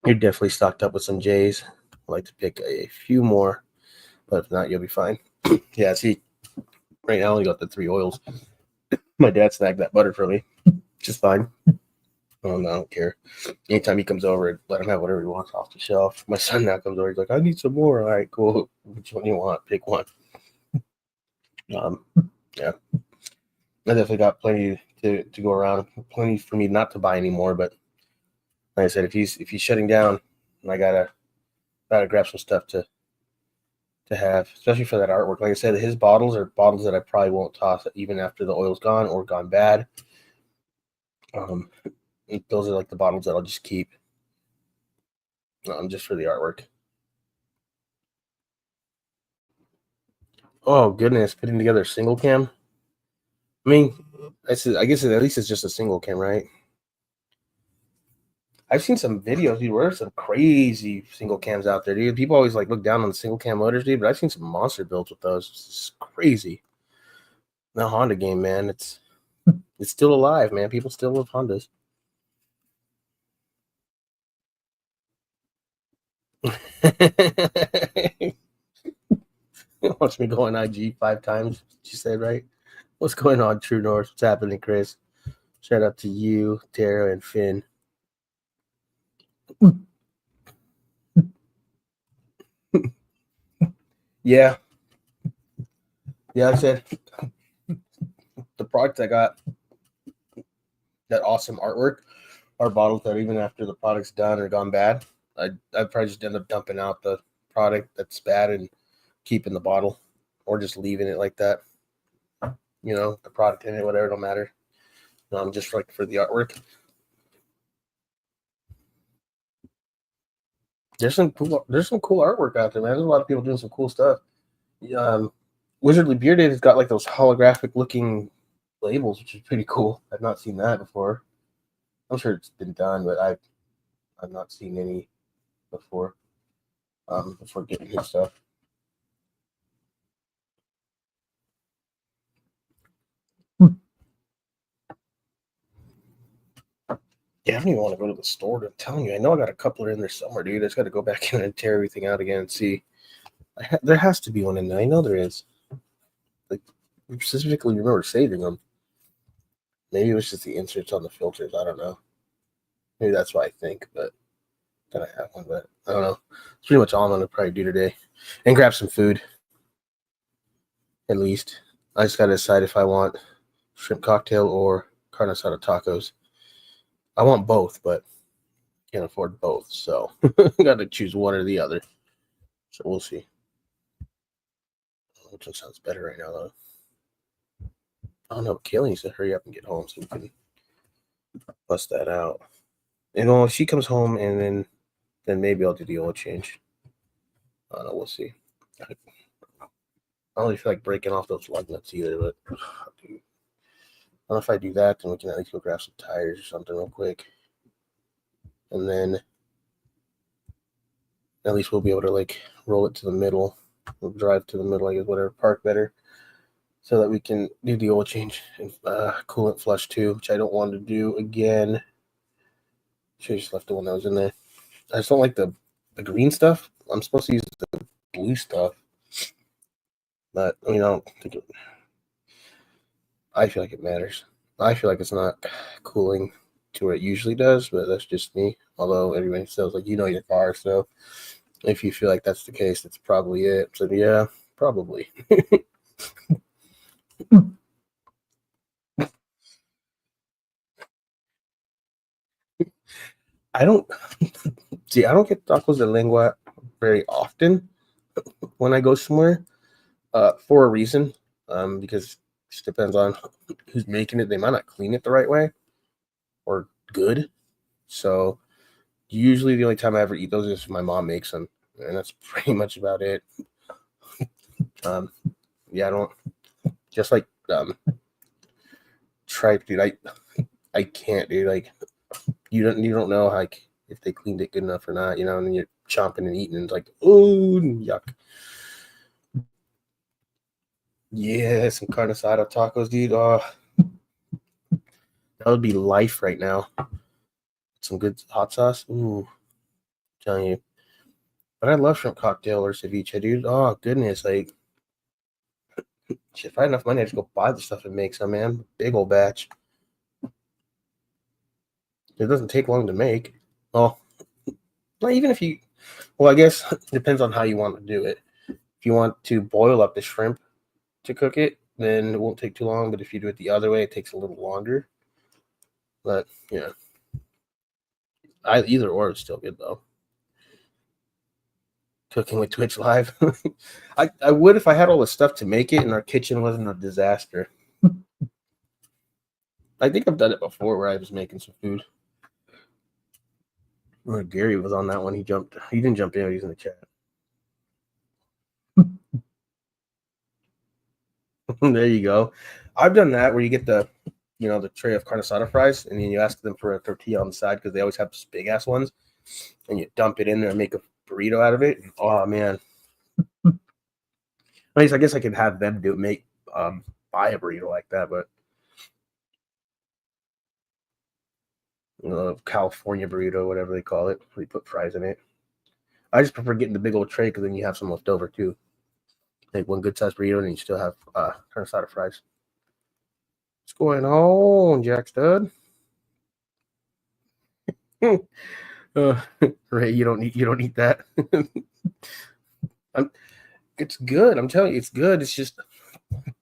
You're definitely stocked up with some J's. I'd like to pick a few more, but if not, you'll be fine. Yeah, see, right now I only got the 3 oils. My dad snagged that butter for me. Just fine. I don't care. Anytime he comes over, let him have whatever he wants off the shelf. My son now comes over. He's like, I need some more. All right, cool. Which one you want? Pick one. Yeah. I definitely got plenty to go around. Plenty for me not to buy anymore. But like I said, if he's shutting down, I gotta grab some stuff to have, especially for that artwork. Like I said, his bottles are bottles that I probably won't toss even after the oil's gone or gone bad. Those are like the bottles that I'll just keep just for the artwork. Oh goodness, putting together a single cam. I mean, I guess at least it's just a single cam, right? I've seen some videos, dude, where there's some crazy single cams out there, dude. People always like look down on the single cam motors, dude, but I've seen some monster builds with those. It's crazy. The Honda game, man, it's still alive, man. People still love Hondas. Watch me go on IG 5 times. She said, right? What's going on, True North? What's happening, Chris? Shout out to you, Tara, and Finn. Yeah. Yeah, I said the product I got, that awesome artwork, are bottles that even after the product's done or gone bad, I'd probably just end up dumping out the product that's bad and keeping the bottle or just leaving it like that. The product in it, whatever, don't matter. Just like for the artwork. There's some cool artwork out there, man. There's a lot of people doing some cool stuff. Wizardly Bearded has got like those holographic looking labels, which is pretty cool. I've not seen that before. I'm sure it's been done, but I've not seen any before. Before getting his stuff. Yeah, I don't even want to go to the store. I'm telling you, I know I got a coupler in there somewhere, dude. I just got to go back in and tear everything out again and see. There has to be one in there. I know there is. Like, I specifically remember saving them. Maybe it was just the inserts on the filters. I don't know. Maybe that's what I think, but that I have one, but I don't know. It's pretty much all I'm gonna probably do today, and grab some food. At least I just gotta decide if I want shrimp cocktail or carne asada tacos. I want both, but can't afford both, so got to choose one or the other. So we'll see. Which one sounds better right now, though? I don't know. Kaylee needs to hurry up and get home so we can bust that out. If she comes home and then maybe I'll do the oil change. I don't know. We'll see. I don't really feel like breaking off those lug nuts either, but dude, I don't know if I do that, then we can at least go grab some tires or something real quick. And then at least we'll be able to like roll it to the middle. We'll drive to the middle, I guess, whatever, park better, so that we can do the oil change and coolant flush too, which I don't want to do again. Should have just left the one that was in there. I just don't like the green stuff. I'm supposed to use the blue stuff, but I don't think it. I feel like it matters. I feel like it's not cooling to where it usually does, but that's just me. Although everybody says like your car, so if you feel like that's the case, that's probably it. So yeah, probably. I don't see. I don't get tacos de lengua very often when I go somewhere. For a reason. Because it just depends on who's making it. They might not clean it the right way or good. So usually the only time I ever eat those is if my mom makes them, and that's pretty much about it. Yeah, I don't just like tripe, dude. I can't, dude. Like you don't know like if they cleaned it good enough or not, and then you're chomping and eating and it's like, oh yuck. Yeah, some carne asada tacos, dude. Oh, that would be life right now. Some good hot sauce. Ooh, I'm telling you. But I love shrimp cocktail or ceviche, dude. Oh goodness, like if I had enough money, I'd just go buy the stuff and make some, man. Big old batch. It doesn't take long to make. Well, not even if you. Well, I guess it depends on how you want to do it. If you want to boil up the shrimp to cook it, then it won't take too long. But if you do it the other way, it takes a little longer. But yeah, either or is still good though. Cooking with Twitch Live. I would if I had all the stuff to make it and our kitchen wasn't a disaster. I think I've done it before where I was making some food. Gary was on that one. He didn't jump in, he's in the chat. There you go. I've done that where you get the tray of carne asada fries and then you ask them for a tortilla on the side because they always have these big ass ones, and you dump it in there and make a burrito out of it. Oh man. At least I guess I could have them buy a burrito like that, but California burrito, whatever they call it, they put fries in it. I just prefer getting the big old tray because then you have some left over too. Like one good sized burrito and you still have carne asada fries. What's going on, Jack Stud? Ray, you don't eat that. It's good. I'm telling you, it's good. It's just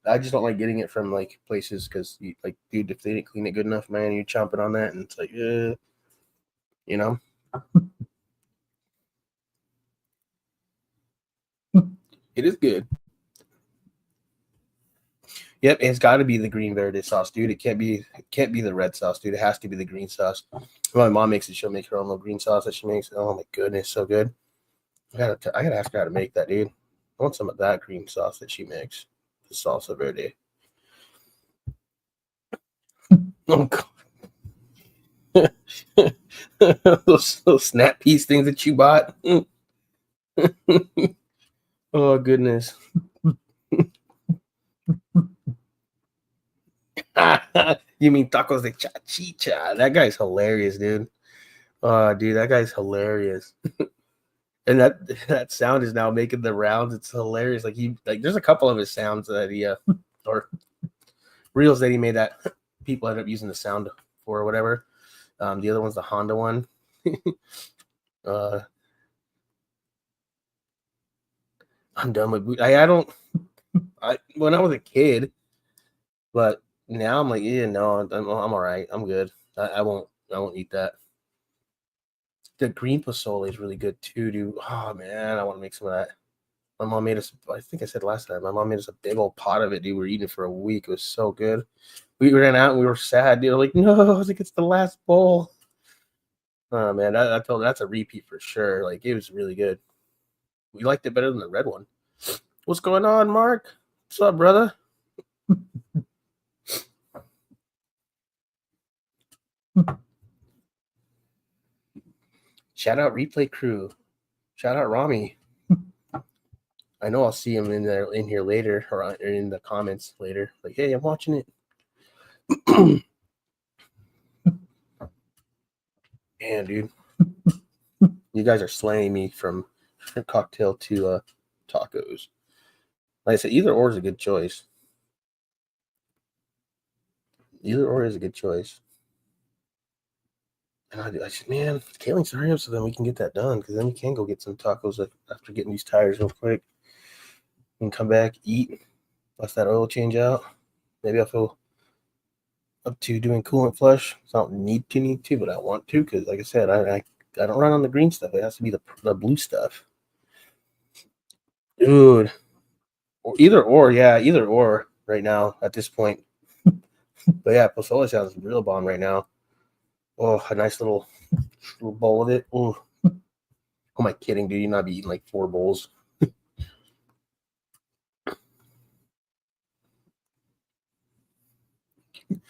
I just don't like getting it from like places because like, dude, if they didn't clean it good enough, man, you're chomping on that, and it's like, it is good. Yep, it's got to be the green verde sauce, dude. It can't be the red sauce, dude. It has to be the green sauce. When my mom makes it, she'll make her own little green sauce that she makes. Oh my goodness, so good. I gotta ask her how to make that, dude. I want some of that green sauce that she makes. The salsa verde. Oh god. those snap peas things that you bought. Oh goodness. You mean tacos de chachicha? That guy's hilarious, dude. Dude, that guy's hilarious. And that sound is now making the rounds. It's hilarious. Like there's a couple of his sounds that he or reels that he made that people ended up using the sound for or whatever. The other one's the Honda one. I'm done with. I don't. When I was a kid, but now I'm like, yeah, no, I'm all right. I'm good. I won't eat that. The green pozole is really good too, dude. Oh man, I want to make some of that. My mom made us. I think I said last time. My mom made us a big old pot of it, dude. We were eating it for a week. It was so good. We ran out and we were sad, dude. Like, no, I was like, it's the last bowl. Oh man, I told that's a repeat for sure. Like, it was really good. We liked it better than the red one. What's going on, Mark? What's up, brother? Shout out Replay Crew. Shout out Rami. I know I'll see him in here later or in the comments later. Like, hey, I'm watching it. Man, dude, you guys are slaying me from cocktail to tacos. Like I said, either or is a good choice. Either or is a good choice. And I said, man, Kaylin, hurry up so then we can get that done because then we can go get some tacos after getting these tires real quick. And come back, eat, bust that oil change out. Maybe I'll feel up to doing coolant flush. So I don't need to, but I want to because, like I said, I don't run on the green stuff. It has to be the blue stuff. Dude. Or either or right now at this point. But yeah, pozole sounds real bomb right now. Oh, a nice little bowl of it. Oh, who am I kidding, dude? You not be eating like 4 bowls. You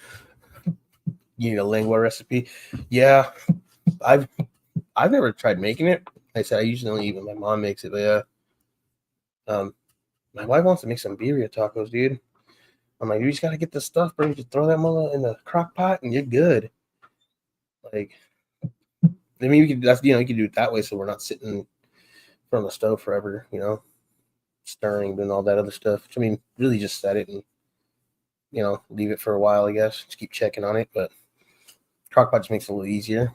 need a lengua recipe. Yeah, I've never tried making it. Like I said, I usually only eat when my mom makes it. But yeah, my wife wants to make some birria tacos, dude. I'm like, you just gotta get the stuff, bro. You just throw that mother in the crock pot and you're good. Like, I mean, you can do it that way, so we're not sitting from the stove forever, stirring and all that other stuff. I mean, really just set it and leave it for a while, I guess. Just keep checking on it, but crockpot just makes it a little easier.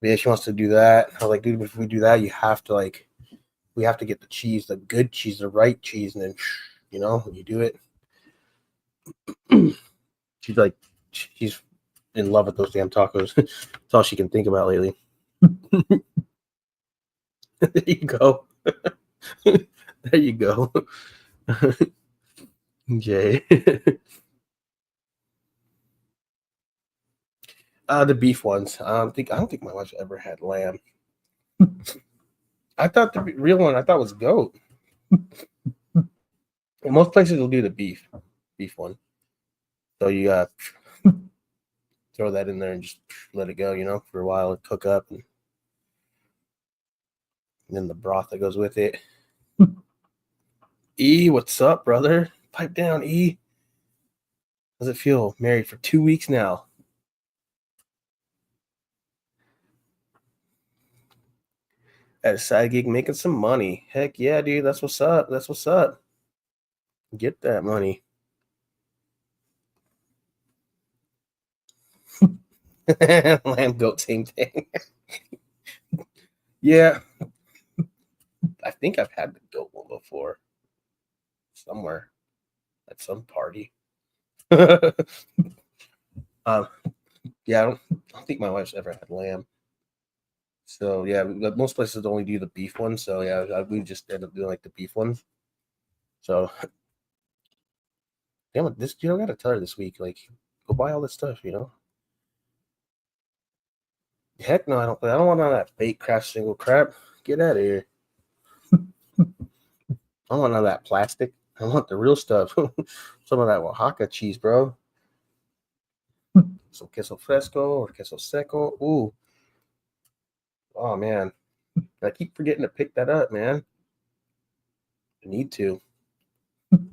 But yeah, she wants to do that. I was like, dude, if we do that, we have to get the cheese, the good cheese, the right cheese, and then when you do it. She's in love with those damn tacos. That's all she can think about lately. There you go. There you go. Jay. The beef ones. I don't think my wife's ever had lamb. I thought the real one was goat. And most places will do the beef one. So you throw that in there and just let it go, for a while, cook up, and then the broth that goes with it. E, what's up, brother? Pipe down, E. How's it feel? Married for 2 weeks now. At a side gig, making some money. Heck yeah, dude. That's what's up. That's what's up. Get that money. Lamb goat, same thing. Yeah. I think I've had the goat one before. Somewhere. At some party. Yeah, I don't think my wife's ever had lamb. So yeah, most places only do the beef one. So yeah, we just end up doing like the beef one. So damn it, I gotta tell her this week, like, go buy all this stuff, Heck no, I don't want none of that fake Kraft single crap. Get out of here. I don't want none of that plastic. I want the real stuff. Some of that Oaxaca cheese, bro. Some queso fresco or queso seco. Ooh. Oh man. I keep forgetting to pick that up, man. I need to.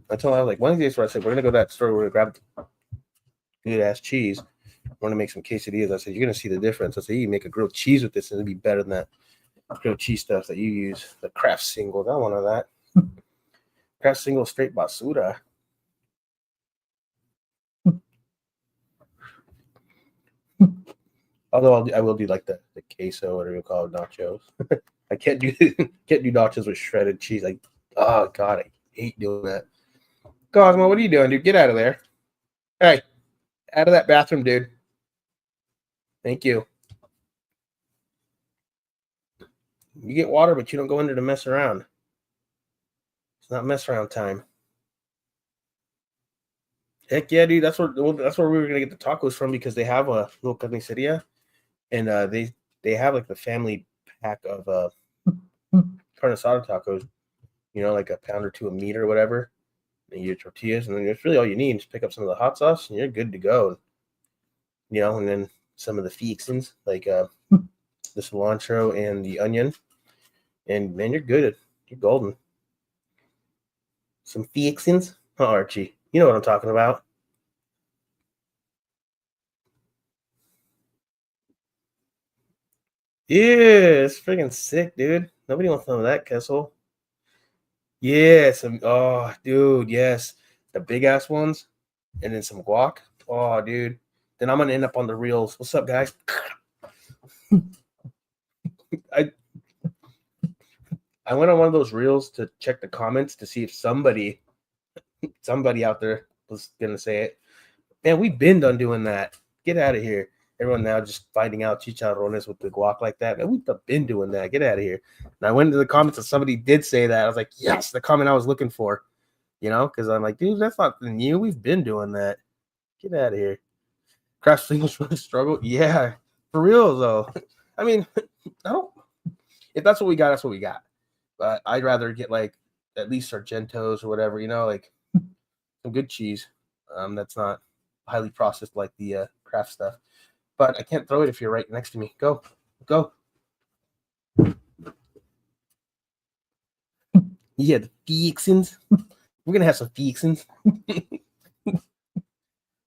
I told her, like, one of these days where I said, we're gonna go to that store, we're gonna grab good ass cheese. I want to make some quesadillas. I said, you're gonna see the difference. I said, you make a grilled cheese with this, and it'll be better than that grilled cheese stuff that you use. The Kraft single. I don't want that. Kraft single straight basura. Although I will do like the queso, whatever you call it, nachos. I can't do nachos with shredded cheese. Like, oh god, I hate doing that. Cosmo, what are you doing, dude? Get out of there. Hey, out of that bathroom, dude. Thank you. You get water, but you don't go in there to mess around. It's not mess around time. Heck yeah, dude. That's where we were gonna get the tacos from because they have a little carniceria, and they have like the family pack of carne asada tacos. Like a pound or two a meat or whatever. and your tortillas, and then that's really all you need. Just pick up some of the hot sauce, and you're good to go. You know, and then some of the fixins, like the cilantro and the onion, and man, you're good. You're golden. Some fixins, huh, Archie? You know what I'm talking about. Yeah, it's freaking sick, dude. Nobody wants some of that, Kessel. Yeah, oh, dude, yes. The big ass ones, and then some guac. Oh, dude. Then I'm gonna end up on the reels. What's up, guys? I went on one of those reels to check the comments to see if somebody out there was gonna say it. Man, we've been done doing that. Get out of here. Everyone now just finding out chicharrones with the guac like that. Man, we've been doing that. Get out of here. And I went into the comments and somebody did say that. I was like, yes, the comment I was looking for. You know, because I'm like, dude, that's not new. We've been doing that. Get out of here. Craft singles really struggle. Yeah, for real though. I mean, I don't. If that's what we got, that's what we got. But I'd rather get like at least Sargentos or whatever. You know, like some good cheese. That's not highly processed like the craft stuff. But I can't throw it if you're right next to me. Go. Yeah, the fixins. We're gonna have some fixins.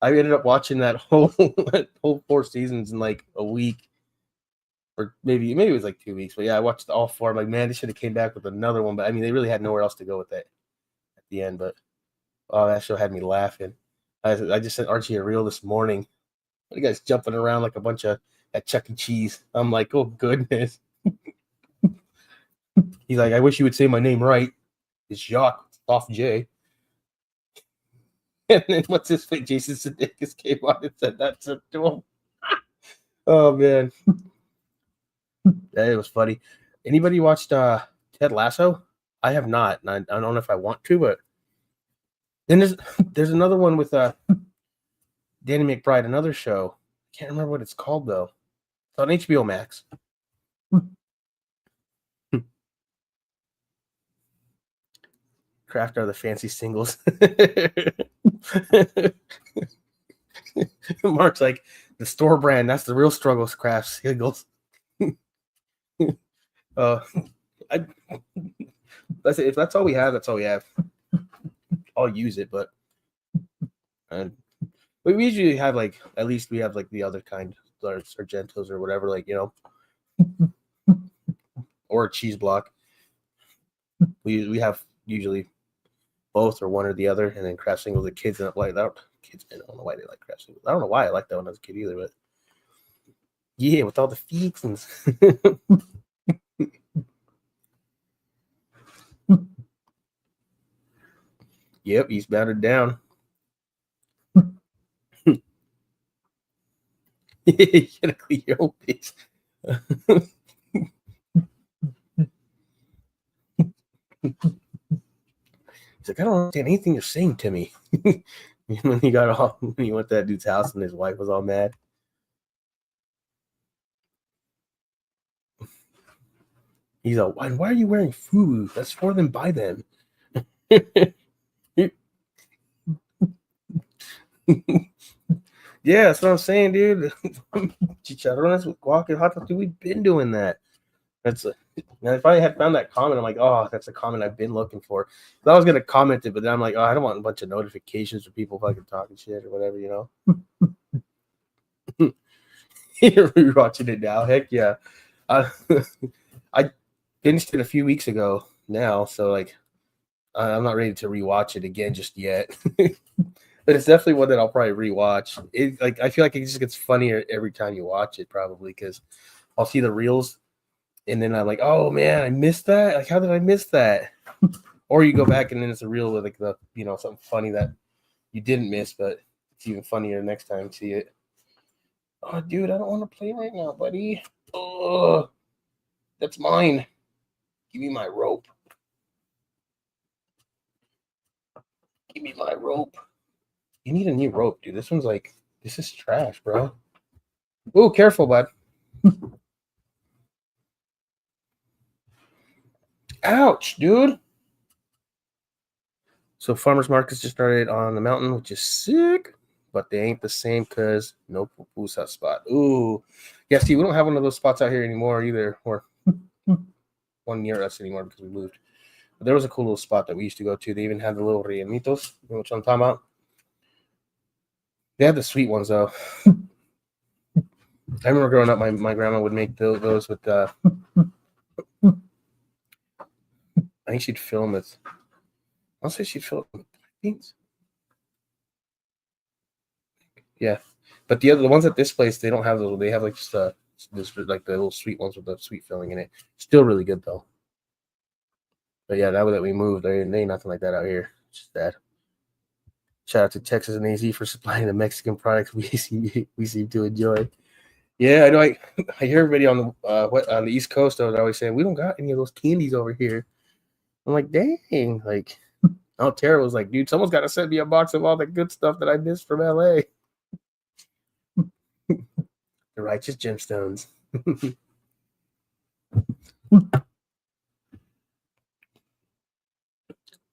I ended up watching that whole 4 seasons in like a week, or maybe it was like 2 weeks. But yeah, I watched all 4. I'm like, man, they should have came back with another one. But I mean, they really had nowhere else to go with that at the end. But oh, that show had me laughing. I just sent Archie a reel this morning. You guys jumping around like a bunch of at Chuck E. Cheese. I'm like, oh goodness. He's like, I wish you would say my name right. It's Jacques off J. And then what's his face? Jason Sudeikis came on and said that to him. Oh man, that was funny. Anybody watched Ted Lasso? I have not. And I don't know if I want to, but then there's another one with Danny McBride, another show. I can't remember what it's called though. It's on HBO Max. Craft are the fancy singles. Mark's like, the store brand, that's the real struggles, Craft singles. If that's all we have, that's all we have. I'll use it, but we usually have like, at least we have like the other kind, or Sargentos or whatever, like, you know, or a cheese block. We have usually both or one or the other, and then craft singles. The kids end up like that. Kids, I don't know why they like craft singles. I don't know why I liked that one as a kid either, but yeah, with all the fixins. Yep, he's battered down. You gotta clean your own face. He's like, I don't understand anything you're saying to me. When he went to that dude's house and his wife was all mad. He's like, why are you wearing food? That's for them, by them. Yeah, that's what I'm saying, dude. Chicharrones with guac and hot dog. Dude, we've been doing that. Now, if I had found that comment, I'm like, oh, that's a comment I've been looking for. So I was gonna comment it, but then I'm like, oh, I don't want a bunch of notifications for people fucking talking shit or whatever, you know. You're rewatching it now. Heck yeah. I finished it a few weeks ago now, so like I'm not ready to rewatch it again just yet. But it's definitely one that I'll probably rewatch. It like I feel like it just gets funnier every time you watch it, probably because I'll see the reels and then I'm like, oh man, I missed that. Like, how did I miss that? Or you go back and then it's a reel with like the, you know, something funny that you didn't miss, but it's even funnier next time you see it. Oh, dude, I don't want to play right now, buddy. Oh, that's mine. Give me my rope. Give me my rope. You need a new rope, dude. This one's like, this is trash, bro. Oh, careful, bud. Ouch, dude. So farmers markets just started on the mountain, which is sick, but they ain't the same because no pupusa spot. Ooh, yeah. See, we don't have one of those spots out here anymore either, or one near us anymore because we moved. But there was a cool little spot that we used to go to. They even had the little rellenitos, you know what I'm talking about? They had the sweet ones though. I remember growing up, my grandma would make those with. I think she'd fill them with. I'll say she'd fill them with beans. Yeah, but the ones at this place, they don't have those. They have like just this like the little sweet ones with the sweet filling in it. Still really good though. But yeah, now that we moved, there ain't nothing like that out here. It's just that. Shout out to Texas and AZ for supplying the Mexican products we seem to enjoy. Yeah, I know. I hear everybody on the East Coast. I was always saying we don't got any of those candies over here. I'm like, dang, like, oh, Tara was like, dude, someone's got to send me a box of all the good stuff that I missed from LA. The righteous gemstones.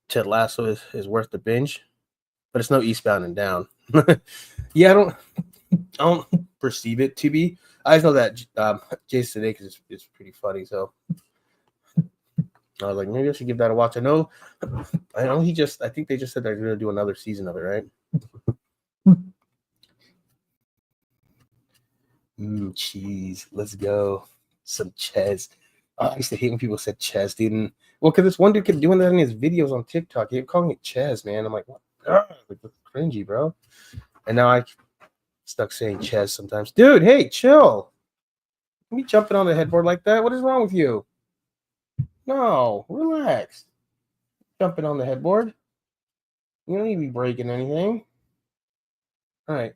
Ted Lasso is worth the binge, but it's no Eastbound and Down. Yeah, I don't perceive it to be. I just know that Jason Sudeikis is pretty funny, so I was like, maybe I should give that a watch. I know I think they just said they're gonna do another season of it, right? Cheese. Let's go. Some Ches. Oh, I used to hate when people said Ches, dude. Well, because this one dude kept doing that in his videos on TikTok. He kept calling it Ches, man. I'm like, what? Like, that's cringy, bro. And now I stuck saying Ches sometimes. Dude, hey, chill. Don't be jumping on the headboard like that. What is wrong with you? No, relax. Jumping on the headboard. You don't need to be breaking anything. All right.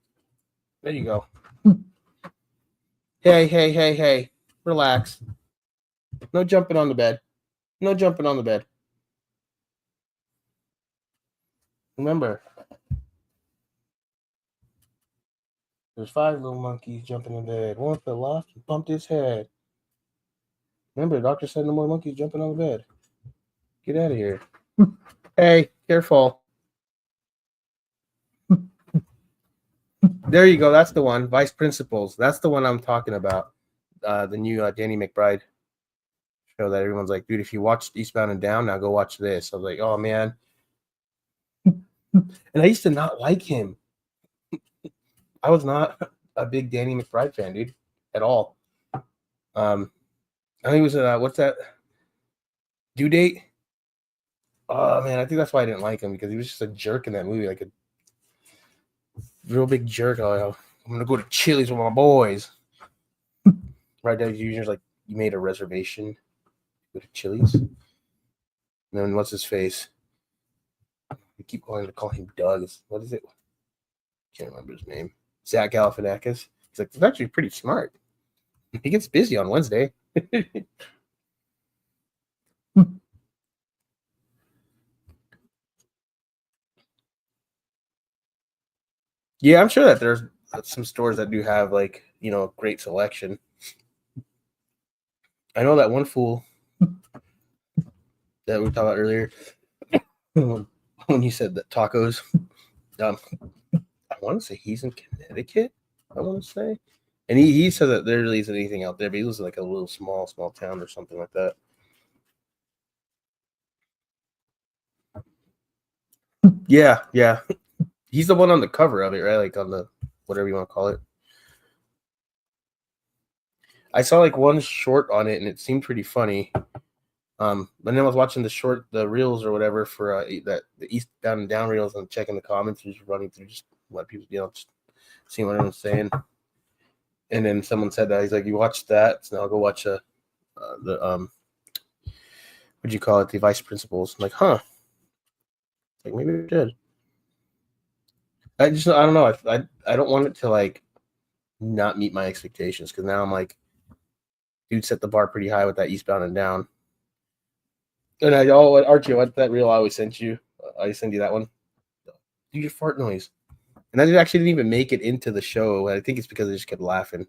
There you go. Hey. Relax. No jumping on the bed. No jumping on the bed. Remember, there's 5 little monkeys jumping in bed. One fell off and bumped his head. Remember, the doctor said no more monkeys jumping on the bed. Get out of here. Hey, careful. There you go. That's the one. Vice Principals. That's the one I'm talking about. The new Danny McBride show that everyone's like, dude, if you watched Eastbound and Down, now go watch this. I was like, oh, man. And I used to not like him. I was not a big Danny McBride fan, dude, at all. I think it was what's that? Due Date. Oh man, I think that's why I didn't like him because he was just a jerk in that movie, like a real big jerk. I'm gonna go to Chili's with my boys. Right there, you're like you made a reservation to go to Chili's. And then what's his face? We keep going to call him Doug. What is it? Can't remember his name. Zach Galifianakis. He's like, he's actually pretty smart. He gets busy on Wednesday. Yeah, I'm sure that there's some stores that do have like, great selection. I know that one fool that we talked about earlier when you said that tacos. I want to say he's in Connecticut. I want to say, and he said that there really isn't anything out there, but he lives in like a little small town or something like that. Yeah. He's the one on the cover of it, right? Like on the whatever you want to call it. I saw like one short on it, and it seemed pretty funny. But then I was watching the reels or whatever for the Eastbound and Down reels, and checking the comments, just running through just what people, just seeing what everyone's saying. And then someone said that he's like, "You watched that? So I'll go watch the what'd you call it? The Vice Principals." I'm like, huh? Like maybe it did. I don't know. I don't want it to like not meet my expectations because now I'm like, dude set the bar pretty high with that Eastbound and Down. And Archie, what that reel I always sent you? I send you that one. Do your fart noise. And that actually didn't even make it into the show. I think it's because I just kept laughing.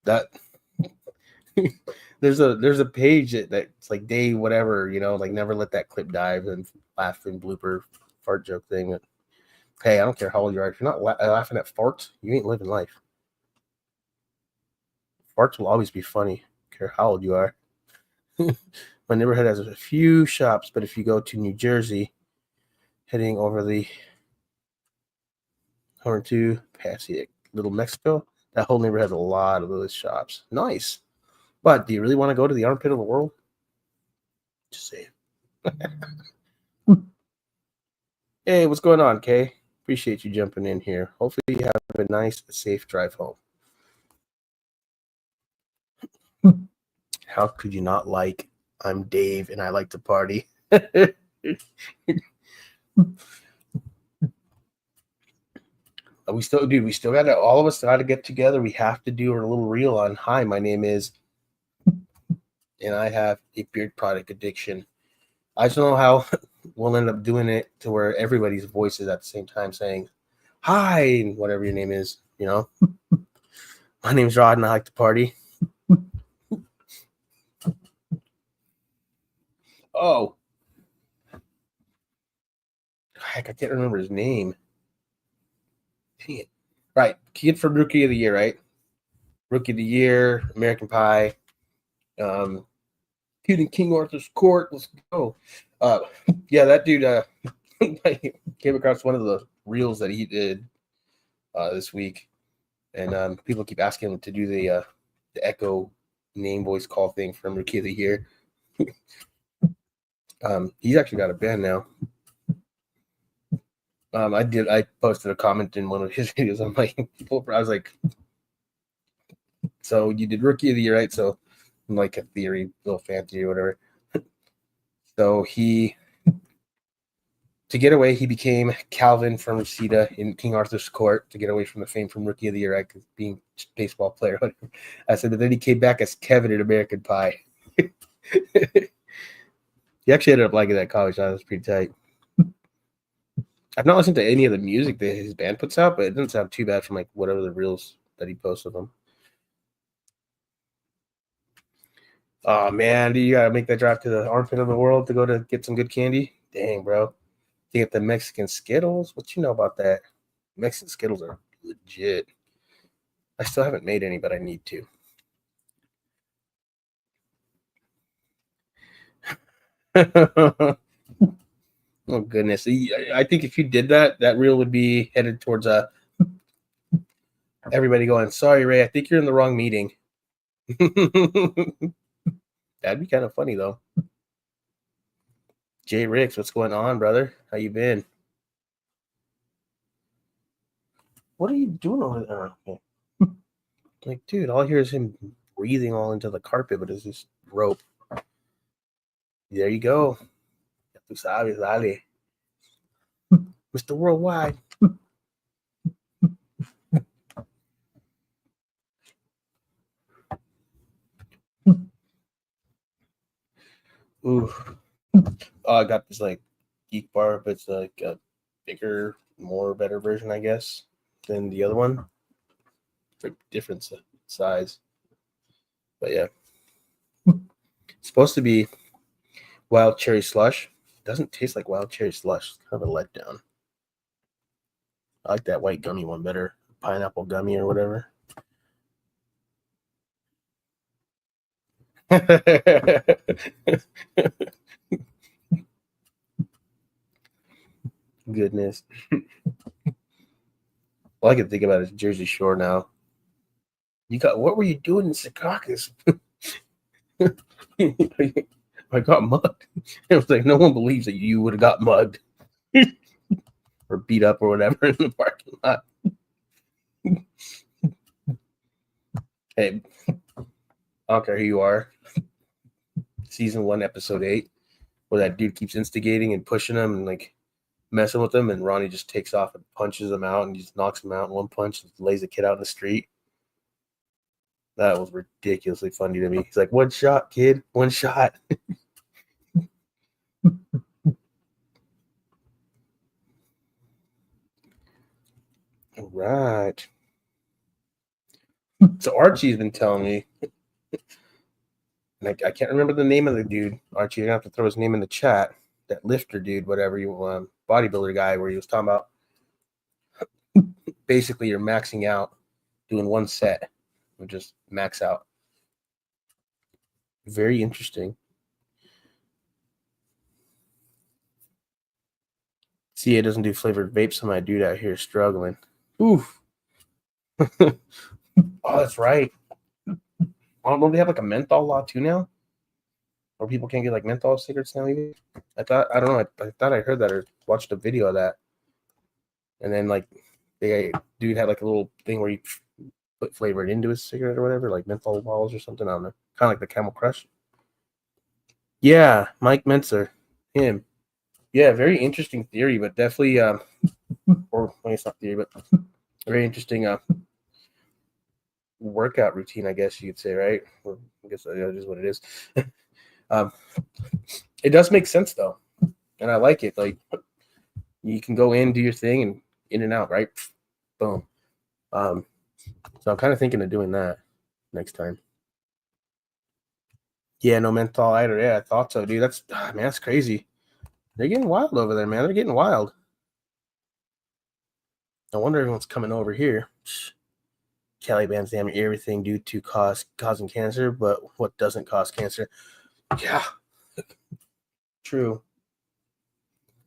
That there's a page that's like day whatever, like never let that clip dive and laughing blooper fart joke thing. Hey, I don't care how old you are. If you're not laughing at farts, you ain't living life. Farts will always be funny. I don't care how old you are. My neighborhood has a few shops, but if you go to New Jersey, heading over the Horn to past the Little Mexico, that whole neighborhood has a lot of those shops. Nice. But do you really want to go to the armpit of the world? Just say it. Hey, what's going on, Kay? Appreciate you jumping in here. Hopefully you have a nice, safe drive home. How could you not like I'm Dave and I like to party? We still got to, all of us got to get together. We have to do a little reel on, hi, my name is, and I have a beard product addiction. I just don't know how we'll end up doing it to where everybody's voice is at the same time saying, hi, whatever your name is, My name's Rod and I like to party. Oh. Heck, I can't remember his name. Dang it. Right. Kid from Rookie of the Year, right? Rookie of the Year, American Pie. Kid in King Arthur's Court. Let's go. Yeah, that dude I came across one of the reels that he did this week. And people keep asking him to do the echo name voice call thing from Rookie of the Year. He's actually got a band now. I posted a comment in one of his videos. I'm like, I was like, so you did Rookie of the Year, right? So I'm like a theory, little fan theory, whatever. So to get away, he became Calvin from Reseda in King Arthur's Court to get away from the fame from Rookie of the Year, right? Because being a baseball player, whatever. I said, but then he came back as Kevin in American Pie. He actually ended up liking that college. That was pretty tight. I've not listened to any of the music that his band puts out, but it doesn't sound too bad from like whatever the reels that he posts of them. Oh man, do you gotta make that drive to the armpit of the world to go to get some good candy? Dang, bro. To get the Mexican Skittles? What you know about that? Mexican Skittles are legit. I still haven't made any, but I need to. Oh goodness. I think if you did that, that reel would be headed towards everybody going, sorry, Ray, I think you're in the wrong meeting. That'd be kind of funny though. Jay Ricks, what's going on, brother? How you been? What are you doing over there? Okay. Like, dude, all I hear is him breathing all into the carpet, but it's just rope. There you go. Tú sabes, dale. Mr. Worldwide. Ooh. I got this like geek bar, but it's like a bigger, more better version, I guess, than the other one. For different size. But yeah. It's supposed to be wild cherry slush. It doesn't taste like wild cherry slush. It's kind of a letdown. I like that white gummy one better. Pineapple gummy or whatever. Goodness. All I can think about is Jersey Shore now. What were you doing in Secaucus? I got mugged. It was like no one believes that you would have got mugged or beat up or whatever in the parking lot. Hey, I don't care who you are. Season 1, episode 8, where that dude keeps instigating and pushing him and like messing with him, and Ronnie just takes off and punches him out and just knocks him out in one punch and lays the kid out in the street. That was ridiculously funny to me. He's like, one shot, kid, one shot. All right. So Archie's been telling me And I can't remember the name of the dude. Archie, you're gonna have to throw his name in the chat. That lifter dude, whatever you bodybuilder guy, where he was talking about basically you're maxing out doing one set, or just max out. Very interesting. CA doesn't do flavored vapes, so my dude out here struggling. Oof. Oh, that's right. Oh, don't they have like a menthol law too now? Or people can't get like menthol cigarettes now either? I don't know. I thought I heard that or watched a video of that. And then like dude had like a little thing where he put flavor into his cigarette or whatever, like menthol balls or something. I don't know. Kind of like the Camel Crush. Yeah, Mike Mentzer. Him. Yeah, very interesting theory, but definitely or well, it's not theory, but very interesting workout routine, I guess you could say, right? Well, I guess that is what it is. It does make sense though, and I like it. Like you can go in, do your thing, and in and out, right? Boom. So I'm kind of thinking of doing that next time. Yeah, no menthol either. Yeah, I thought so, dude. Man, that's crazy. They're getting wild over there, man. They're getting wild. No wonder everyone's coming over here. Caliban's damn everything due to causing cancer, but what doesn't cause cancer? Yeah, true.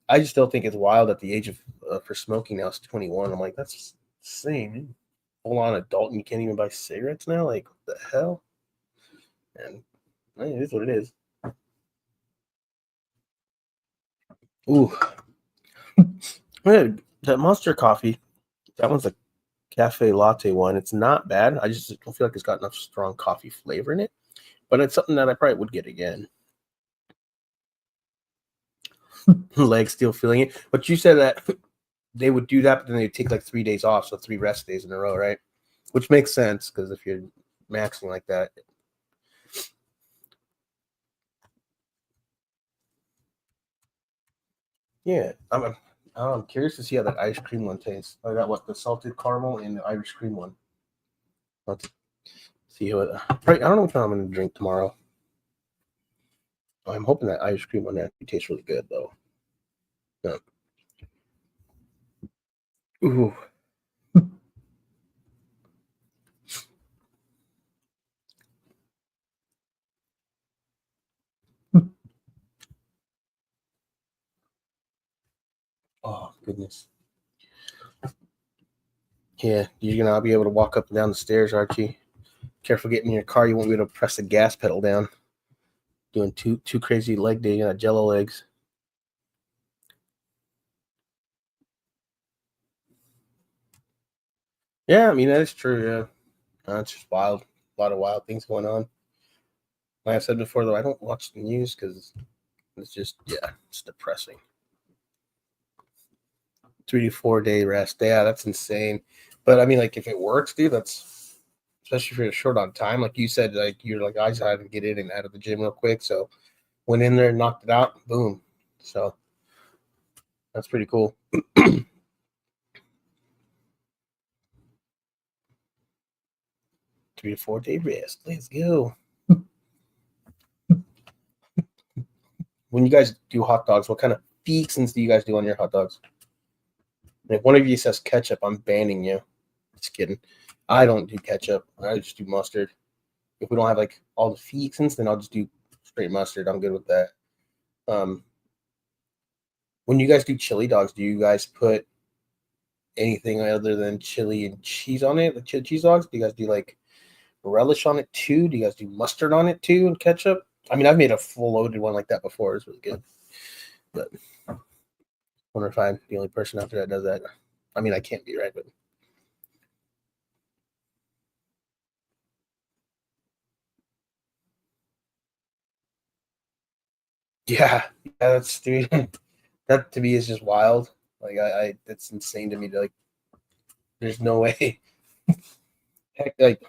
I just still think it's wild at the age of for smoking now. It's 21. I'm like, that's insane. Full on adult, and you can't even buy cigarettes now. Like, what the hell? And it is what it is. Ooh, that Monster coffee. That one's a cafe latte one. It's not bad. I just don't feel like it's got enough strong coffee flavor in it. But it's something that I probably would get again. Leg still feeling it. But you said that they would do that, but then they'd take like 3 days off, so 3 rest days in a row, right? Which makes sense because if you're maxing like that. Yeah, I'm curious to see how that ice cream one tastes. I got the salted caramel and the Irish cream one. Let's see what. Right, I don't know which one I'm going to drink tomorrow. I'm hoping that Irish cream one actually tastes really good, though. Yeah. Ooh. Oh, goodness. Yeah, you're going to be able to walk up and down the stairs, Archie. Careful getting in your car. You won't be able to press the gas pedal down. Doing two crazy leg day, jello legs. Yeah, I mean, that is true. Yeah. It's just wild. A lot of wild things going on. Like I said before, though, I don't watch the news because it's just, it's depressing. 3 to 4 day rest. Yeah, that's insane. But I mean, like, if it works, dude, that's especially if you're short on time. Like you said, like you're like, I just had to get in and out of the gym real quick. So went in there and knocked it out. Boom. So that's pretty cool. 3 to 4 day rest. Let's go. When you guys do hot dogs, what kind of fixins do you guys do on your hot dogs? And if one of you says ketchup, I'm banning you. Just kidding. I don't do ketchup. I just do mustard. If we don't have like all the fixins, then I'll just do straight mustard. I'm good with that. When you guys do chili dogs, do you guys put anything other than chili and cheese on it? Like chili cheese dogs? Do you guys do like relish on it too? Do you guys do mustard on it too and ketchup? I mean, I've made a full loaded one like that before. It's really good. But I wonder if I'm the only person out there that does that. I mean, I can't be, right? But yeah, that's dude. That to me is just wild. Like I that's insane to me. To, like, there's no way. Heck, like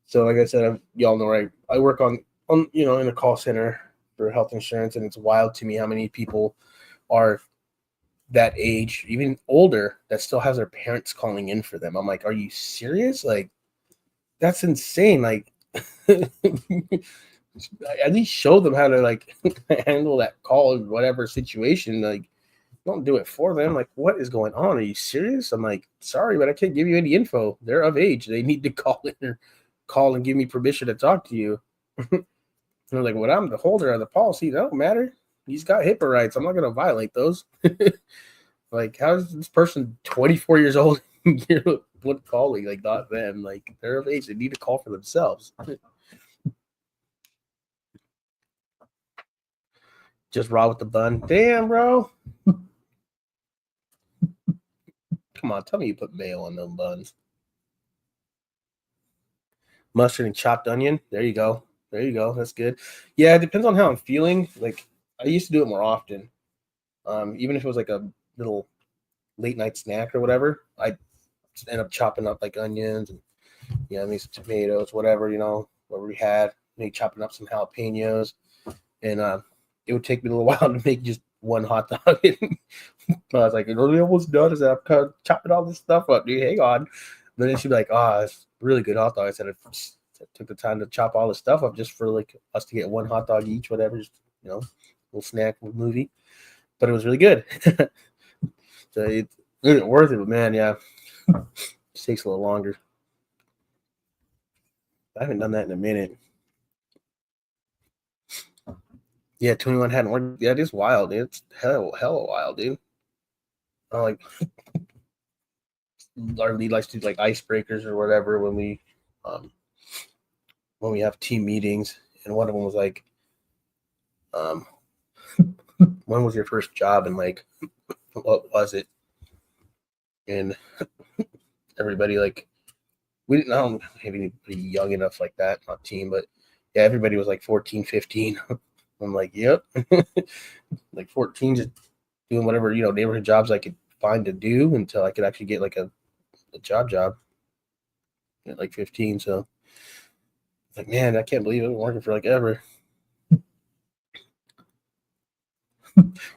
so. Like I said, y'all know, right? I work on in a call center for health insurance, and it's wild to me how many people are that age, even older, that still has their parents calling in for them. I'm like, are you serious? Like, that's insane. Like, at least show them how to like handle that call in whatever situation. Like, don't do it for them. Like, what is going on? Are you serious? I'm like, sorry, but I can't give you any info. They're of age. They need to call in or call and give me permission to talk to you. And I'm like, well, I'm the holder of the policy. That don't matter. He's got HIPAA rights. I'm not going to violate those. Like, how is this person 24 years old? What calling? Like, not them. Like, they're of age. They need to call for themselves. Just raw with the bun. Damn, bro. Come on, tell me you put mayo on them buns. Mustard and chopped onion. There you go. There you go. That's good. Yeah, it depends on how I'm feeling. Like, I used to do it more often. Even if it was like a little late night snack or whatever, I end up chopping up like onions and maybe some tomatoes, whatever, whatever we had. Maybe chopping up some jalapenos. And it would take me a little while to make just one hot dog. I was like, it really almost done. Is I'm kind of chopping all this stuff up, dude. Hang on. But then she'd be like, oh, it's really good hot dog. I said, I took the time to chop all this stuff up just for like us to get one hot dog each, whatever, just, little snack, little movie. But it was really good. So it wasn't worth it, but man, yeah, it takes a little longer. I haven't done that in a minute. Yeah, 21 hadn't worked. Yeah, it is wild. It's hella wild, dude. Like our lead likes to do like icebreakers or whatever when we have team meetings, and one of them was like, when was your first job and like what was it? And everybody like we didn't know have anybody young enough like that, not team, but yeah, everybody was like 14, 15. I'm like, yep. Like 14, just doing whatever, neighborhood jobs I could find to do until I could actually get like a job at like 15. So like, man, I can't believe I've been working for like ever.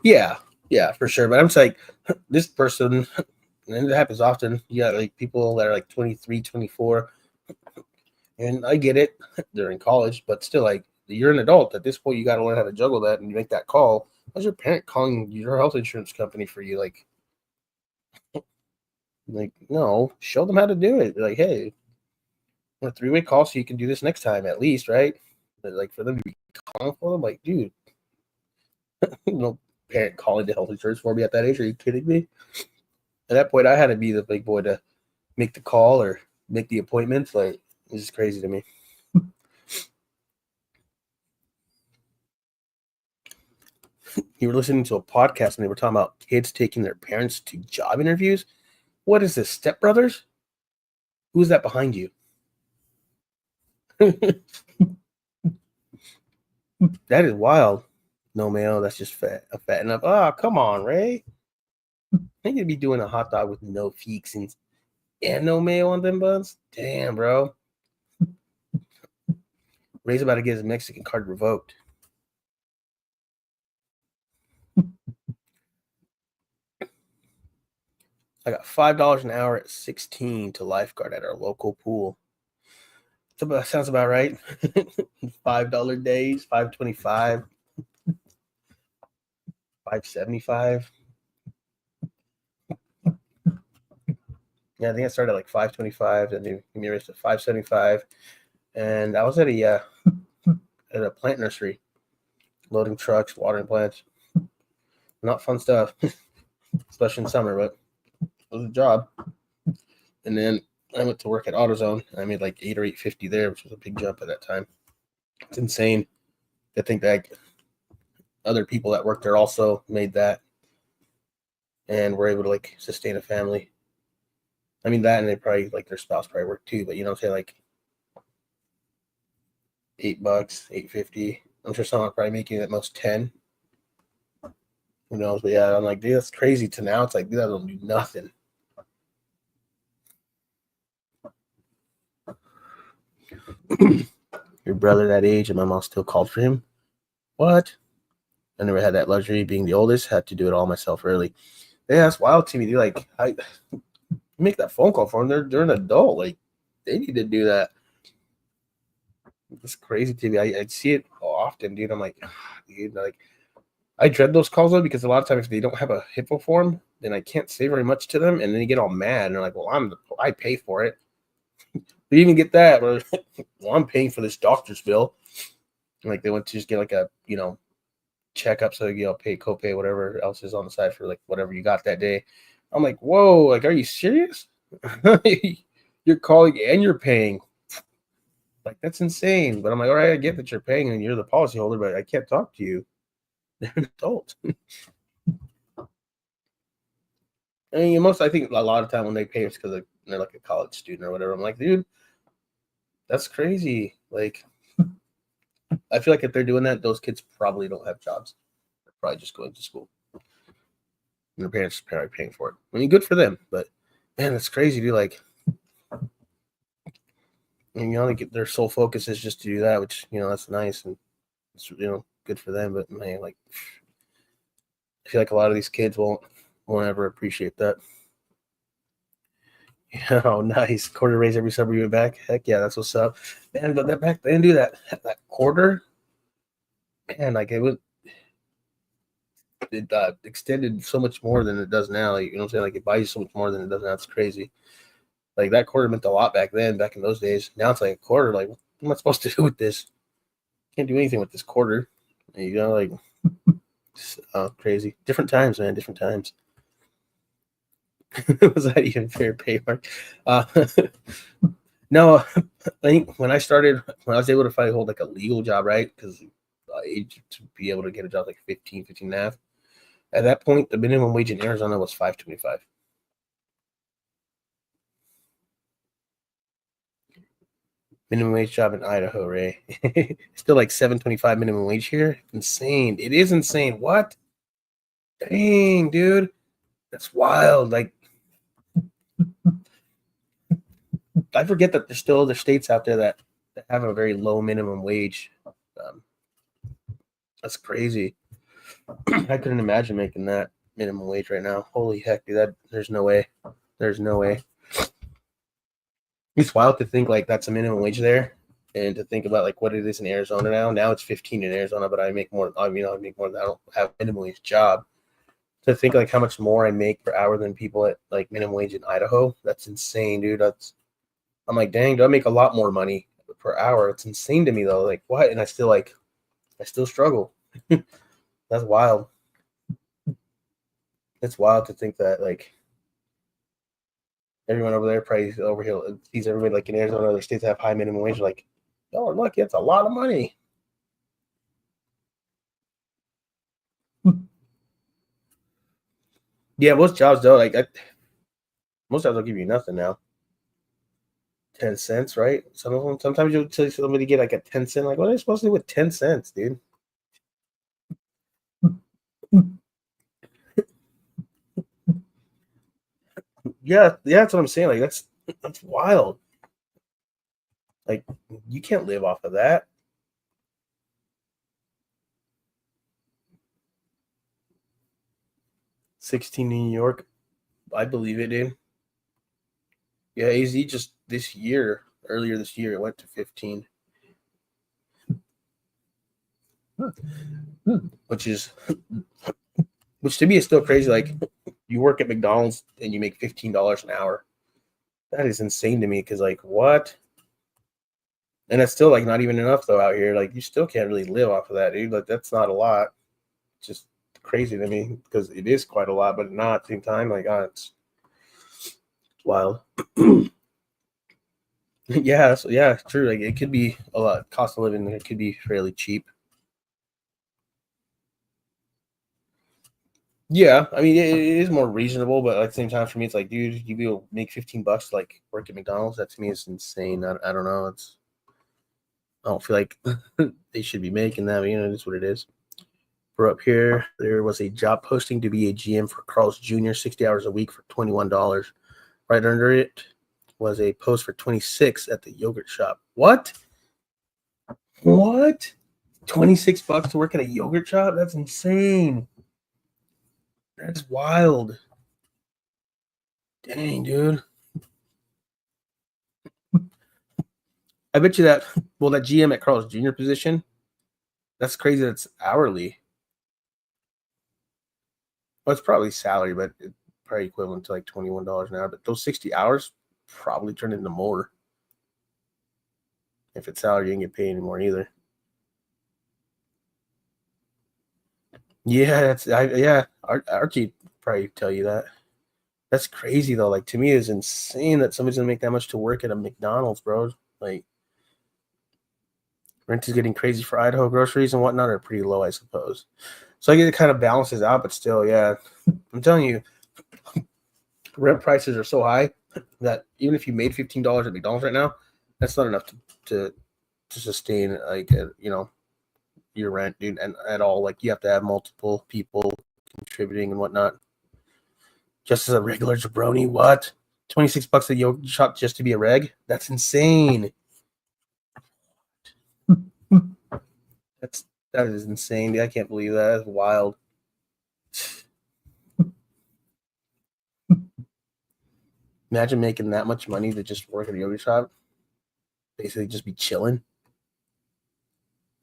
Yeah, for sure. But I'm just like, this person, and it happens often. You got like people that are like 23, 24. And I get it, they're in college, but still, like, you're an adult. At this point, you got to learn how to juggle that and you make that call. How's your parent calling your health insurance company for you? Like, no, show them how to do it. Be like, hey, we're a 3-way call, so you can do this next time at least, right? But like for them to be calling for them, like, dude, no parent calling the health insurance for me at that age. Are you kidding me? At that point, I had to be the big boy to make the call or make the appointments. Like, it's just crazy to me. You were listening to a podcast and they were talking about kids taking their parents to job interviews. What is this, Step Brothers? Who's that behind you? That is wild. No, mayo, that's just fat enough. Oh, come on, Ray. They could be doing a hot dog with no feeks and no mayo on them buns. Damn, bro. Ray's about to get his Mexican card revoked. I got $5 an hour at 16 to lifeguard at our local pool. That sounds about right. $5 days, $5.25, $5.75. Yeah, I think I started at like $5.25, then they gave me a raise to $5.75, and I was at a plant nursery, loading trucks, watering plants. Not fun stuff, especially in summer, but it was a job. And then I went to work at AutoZone. I made like $8 or $8.50 there, which was a big jump at that time. It's insane to think that other people that worked there also made that and were able to like sustain a family. I mean that, and they probably like their spouse probably worked too, but say like $8, $8.50. I'm sure someone probably making at most 10. Who knows? But yeah, I'm like, dude, that's crazy. To now, it's like, dude, that don't do nothing. Your brother that age, and my mom still called for him. What? I never had that luxury. Being the oldest, had to do it all myself early. Yeah, that's wild to me. Dude. Like, I make that phone call for them. They're an adult. Like, they need to do that. It's crazy to me. I see it often, dude. I'm like, dude, like I dread those calls though because a lot of times if they don't have a HIPAA form, then I can't say very much to them, and then they get all mad and they're like, "Well, I pay for it." We even get that. Well, I'm paying for this doctor's bill. Like they went to just get like a checkup, so pay copay whatever else is on the side for like whatever you got that day. I'm like, whoa, like are you serious? You're calling and you're paying. Like that's insane. But I'm like, all right, I get that you're paying and you're the policyholder, but I can't talk to you. They're an adult. I mean, I think a lot of time when they pay it's because they're like a college student or whatever. I'm like, dude, that's crazy. Like, I feel like if they're doing that, those kids probably don't have jobs. They're probably just going to school. And their parents are probably paying for it. I mean, good for them, but man, that's crazy, dude. Like, and, like their sole focus is just to do that, which that's nice and it's good for them. But man, like, I feel like a lot of these kids won't ever appreciate that. Oh, nice. Quarter raise every summer you went back. Heck yeah, that's what's up. Man, but that back then, do that quarter, man, like it extended so much more than it does now. Like, you know what I'm saying? Like it buys you so much more than it does now. It's crazy. Like that quarter meant a lot back then, back in those days. Now it's like a quarter. Like, what am I supposed to do with this? Can't do anything with this quarter. Like crazy. Different times, man. Different times. Was that even fair pay, Mark? No, I think when I was able to finally hold like a legal job, right? Because to be able to get a job like 15 and a half. At that point, the minimum wage in Arizona was $5.25. Minimum wage job in Idaho, Ray. Still like $7.25 minimum wage here. Insane. It is insane. What? Dang, dude. That's wild. Like, I forget that there's still other states out there that have a very low minimum wage. Um, that's crazy. I couldn't imagine making that minimum wage right now. Holy heck, dude. There's no way. There's no way. It's wild to think like that's a minimum wage there, and to think about like what it is in Arizona now. Now it's 15 in Arizona, but I make more. I make more than I don't have a minimum wage job. To think like how much more I make per hour than people at like minimum wage in Idaho. That's insane, dude. I'm like, dang, do I make a lot more money per hour? It's insane to me though. Like what? And I still struggle. That's wild. It's wild to think that like everyone over there probably over here sees everybody like in Arizona, other states have high minimum wage. Like, y'all are lucky. That's a lot of money. Yeah, most jobs though, most jobs will give you nothing now. 10 cents, right? Some of them. Sometimes you'll tell somebody get like a 10 cent. Like, what are they supposed to do with 10 cents, dude? Yeah, that's what I'm saying. Like, that's wild. Like, you can't live off of that. 16 in New York, I believe it, dude. Yeah, AZ just earlier this year, it went to 15, which is which to me is still crazy. Like, you work at McDonald's and you make $15 an hour. That is insane to me because like what? And it's still like not even enough though out here. Like you still can't really live off of that, dude. Like that's not a lot. It's just crazy to me because it is quite a lot, but not at the same time. Like it's wild. Yeah, true. Like it could be a lot. Cost of living it could be fairly cheap. Yeah, I mean it is more reasonable, but at the same time for me, it's like, dude, you will make $15 to like work at McDonald's. That to me is insane. I don't know. I don't feel like they should be making that. But, it's what it is. For up here, there was a job posting to be a GM for Carl's Jr. 60 hours a week for $21. Right under it was a post for 26 at the yogurt shop. What? What? $26 to work at a yogurt shop? That's insane. That's wild. Dang, dude. I bet you that, well, that GM at Carl's Jr. position, that's crazy. That's hourly. Well, it's probably salary, but it's probably equivalent to like $21 an hour. But those 60 hours probably turn into more. If it's salary, you ain't get paid anymore either. Yeah, Archie probably tell you that. That's crazy though. Like to me, it's insane that somebody's gonna make that much to work at a McDonald's, bro. Like rent is getting crazy for Idaho. Groceries and whatnot are pretty low, I suppose. So I guess it kind of balances out, but still, yeah. I'm telling you, rent prices are so high that even if you made $15 at McDonald's right now, that's not enough to sustain like your rent, dude, and at all. Like you have to have multiple people contributing and whatnot. Just as a regular jabroni, what? $26 a yogurt shop just to be a reg? That's insane. That is insane. Dude. I can't believe that. That's wild. Imagine making that much money to just work at a yogurt shop. Basically, just be chilling.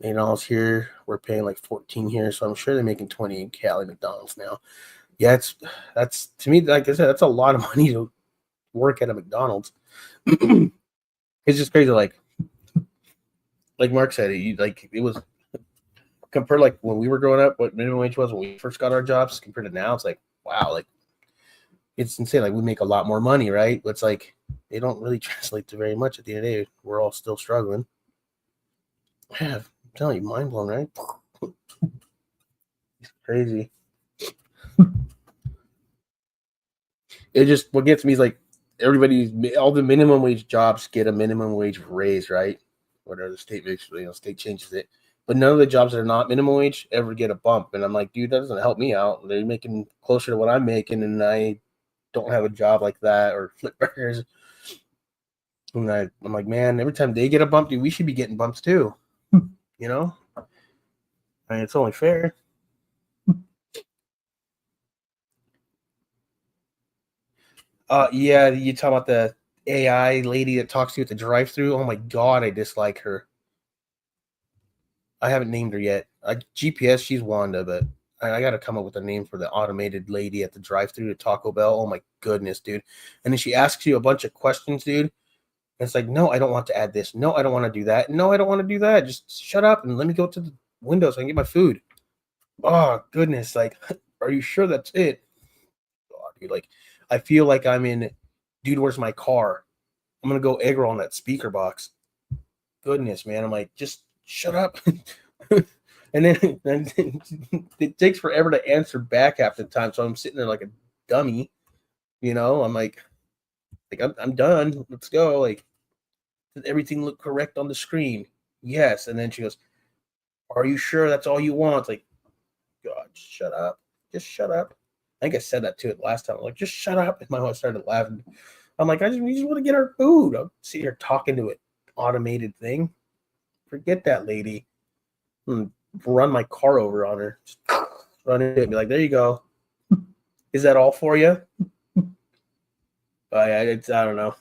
$8 here. We're paying like 14 here, so I'm sure they're making 20 in Cali McDonald's now. Yeah, that's to me, like I said, that's a lot of money to work at a McDonald's. It's just crazy. Like Mark said, it was compared like when we were growing up, what minimum wage was when we first got our jobs compared to now. It's like wow, like it's insane. Like we make a lot more money, right? But it's like they don't really translate to very much at the end of the day. We're all still struggling. Man, I'm telling you, mind blown, right? It's crazy. It just what gets me is like all the minimum wage jobs get a minimum wage raise, right? Whatever the state makes, state changes it. But none of the jobs that are not minimum wage ever get a bump. And I'm like, dude, that doesn't help me out. They're making closer to what I'm making, and I don't have a job like that or flip burgers. And I'm like, man, every time they get a bump, dude, we should be getting bumps too. You know? I mean, it's only fair. Yeah, you talk about the AI lady that talks to you at the drive-thru. Oh my god, I dislike her. I haven't named her yet. GPS, she's Wanda, but I got to come up with a name for the automated lady at the drive-thru at Taco Bell. Oh my goodness, dude! And then she asks you a bunch of questions, dude. And it's like, no, I don't want to add this. No, I don't want to do that. No, I don't want to do that. Just shut up and let me go to the window so I can get my food. Oh goodness, like, are you sure that's it? Oh, dude, like, I feel like I'm in. Dude, where's my car? I'm gonna go egg roll on that speaker box. Goodness, man. I'm like, just shut up. and then it takes forever to answer back half the time. So I'm sitting there like a dummy. I'm like I'm done. Let's go. Like, does everything look correct on the screen? Yes. And then she goes, are you sure that's all you want? Like, God, shut up. Just shut up. I think I said that to it last time. I'm like, just shut up. And my wife started laughing. I'm like, we just want to get our food. I'm sitting here talking to it automated thing. Forget that lady. Run my car over on her. Just run into it and be like, there you go. Is that all for you? I don't know.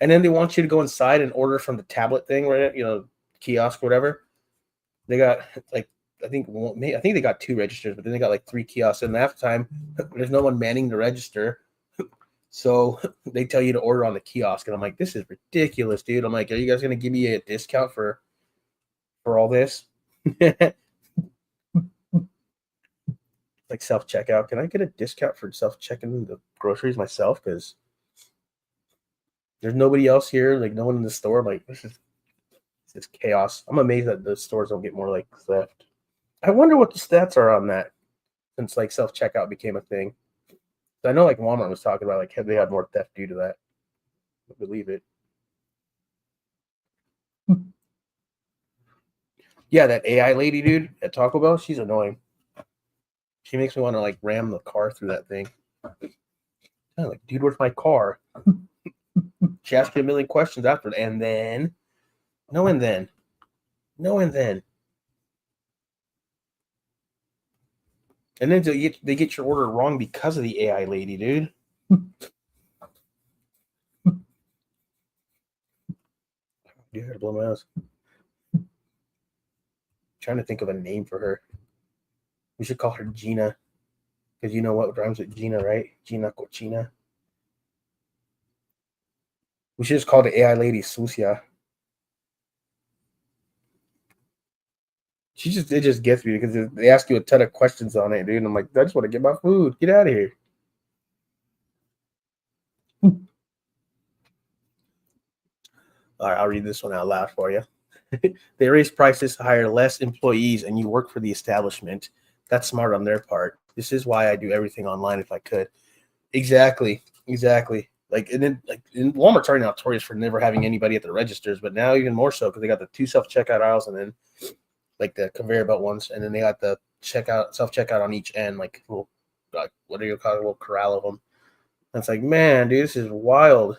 And then they want you to go inside and order from the tablet thing, right? Kiosk or whatever. They got like I think they got 2 registers, but then they got like 3 kiosks. And half the time, there's no one manning the register. So they tell you to order on the kiosk, and I'm like, this is ridiculous, dude. I'm like, are you guys gonna give me a discount for all this? Like self-checkout. Can I get a discount for self-checking the groceries myself? Because there's nobody else here, like no one in the store. I'm like, this is chaos. I'm amazed that the stores don't get more like theft. I wonder what the stats are on that since like self-checkout became a thing. I know like Walmart was talking about like they had more theft due to that. I believe it. Yeah, that AI lady, dude, at Taco Bell, she's annoying. She makes me want to like ram the car through that thing. I'm like, dude, where's my car? She asked me a million questions after, and then, no, and then. And then they get your order wrong because of the AI lady, dude. You had to blow my nose. Trying to think of a name for her. We should call her Gina. Because you know what rhymes with Gina, right? Gina Cochina. We should just call the AI lady Sucia. It just gets me because they ask you a ton of questions on it, dude. And I'm like, I just want to get my food. Get out of here. All right, I'll read this one out loud for you. They raise prices to hire less employees and you work for the establishment. That's smart on their part. This is why I do everything online if I could. Exactly. Like, and then like Walmart's already notorious for never having anybody at the registers, but now even more so because they got the 2 self-checkout aisles and then like the conveyor belt ones, and then they got the self-checkout on each end, like little, like, what do you call it, a little corral of them. And it's like, man, dude, this is wild.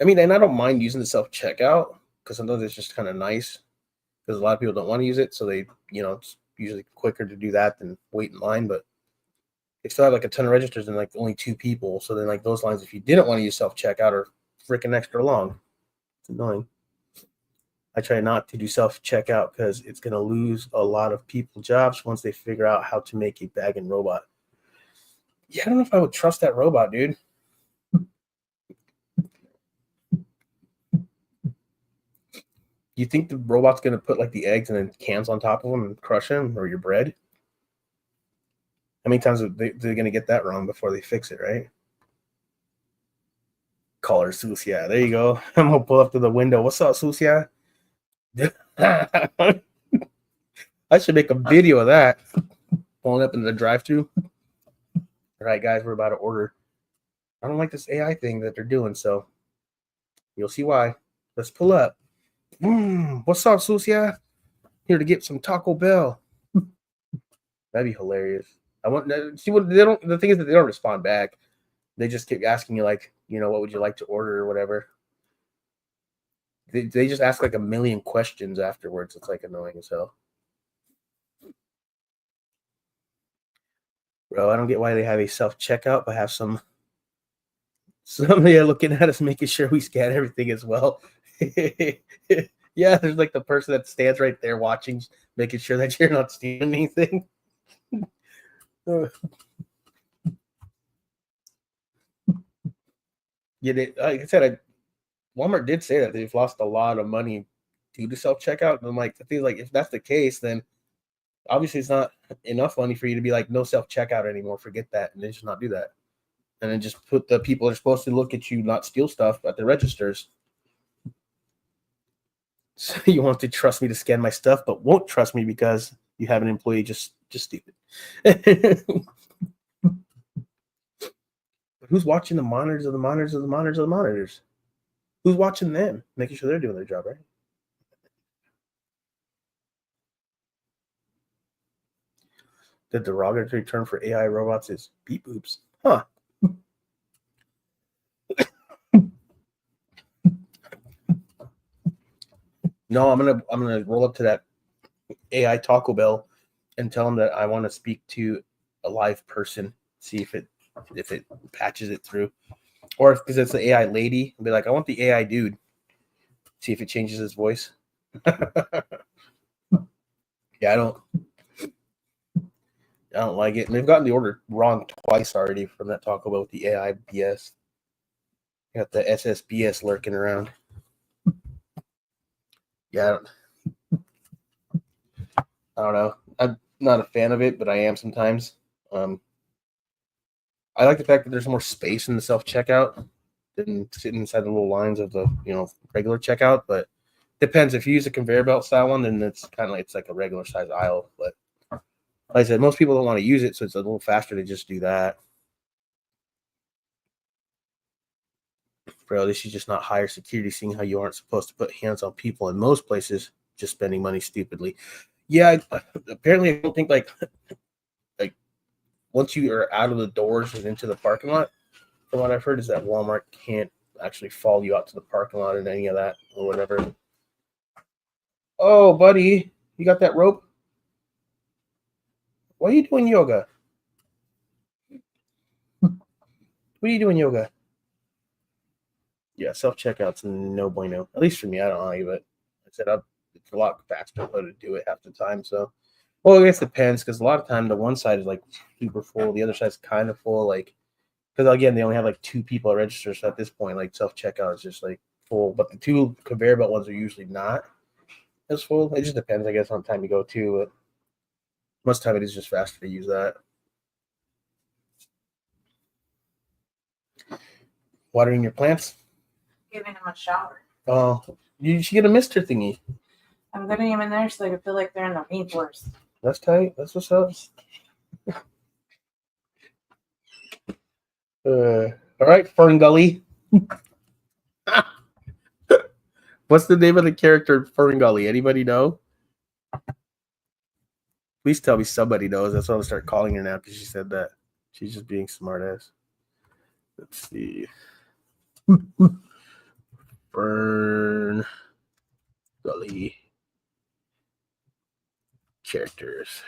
I mean, and I don't mind using the self-checkout because sometimes it's just kind of nice because a lot of people don't want to use it. So they, it's usually quicker to do that than wait in line. But they still have like a ton of registers and like only 2 people. So then like those lines, if you didn't want to use self-checkout, are freaking extra long. It's annoying. I try not to do self-checkout because it's going to lose a lot of people jobs once they figure out how to make a bag-in robot. Yeah, I don't know if I would trust that robot, dude. You think the robot's going to put like the eggs and then cans on top of them and crush them, or your bread? How many times are they're going to get that wrong before they fix it, right? Call her Sucia. There you go. I'm going to pull up to the window. What's up, Sucia? I should make a video of that. Pulling up in the drive-thru. All right, guys, we're about to order. I don't like this AI thing that they're doing, so you'll see why. Let's pull up. What's up, Sucia? Here to get some Taco Bell. That'd be hilarious. I want see what they don't. The thing is that they don't respond back. They just keep asking you like, what would you like to order or whatever. They just ask like a million questions afterwards. It's like annoying as hell. Bro, I don't get why they have a self-checkout, but have somebody looking at us, making sure we scan everything as well. Yeah, there's like the person that stands right there watching, making sure that you're not stealing anything. Yeah, like I said, Walmart did say that they've lost a lot of money due to self-checkout. And I'm like, the thing, like, if that's the case, then obviously it's not enough money for you to be like, no self-checkout anymore. Forget that. And then just not do that. And then just put the people that are supposed to look at you, not steal stuff at the registers. So you want to trust me to scan my stuff, but won't trust me because you have an employee just stupid. But who's watching the monitors of the monitors of the monitors of the monitors? Who's watching them, making sure they're doing their job, right? The derogatory term for AI robots is beep boops. Huh. No, I'm gonna roll up to that AI Taco Bell and tell them that I want to speak to a live person, see if it patches it through, or because it's the AI lady, I'll be like, I want the AI dude. See if it changes his voice. Yeah, I don't like it. And they've gotten the order wrong twice already from that Taco Bell with the AI BS. Got the SSBS lurking around. Yeah, I don't know. I'm not a fan of it, but I am sometimes. I like the fact that there's more space in the self checkout than sitting inside the little lines of the regular checkout. But depends. If you use a conveyor belt style one, then it's kind of like it's like a regular size aisle. But like I said, most people don't want to use it, so it's a little faster to just do that. Bro, they should just not hire security, seeing how you aren't supposed to put hands on people in most places, just spending money stupidly. Yeah, apparently I don't think like once you are out of the doors and into the parking lot, from what I've heard is that Walmart can't actually follow you out to the parking lot and any of that or whatever. Oh, buddy, you got that rope? Why are you doing yoga? What are you doing yoga? Yeah, self-checkout's no bueno. At least for me, I don't like it. I said it's a lot faster to do it half the time. So, well, I guess it depends because a lot of time the one side is like super full, the other side's kind of full. Like, because again, they only have like 2 people at register, so at this point, like self-checkout is just like full. But the 2 conveyor belt ones are usually not as full. It just depends, I guess, on time you go to. But most of the time, it is just faster to use that. Watering your plants. Giving him a shower. Oh, you should get a mister thingy. I'm putting him in there so they can feel like they're in the rainforest. That's tight. That's what's up. All right, Fern Gully. What's the name of the character Fern Gully? Anybody know? Please tell me somebody knows. That's what I'm gonna start calling her now because she said that. She's just being smart ass. Let's see. Fern Gully characters.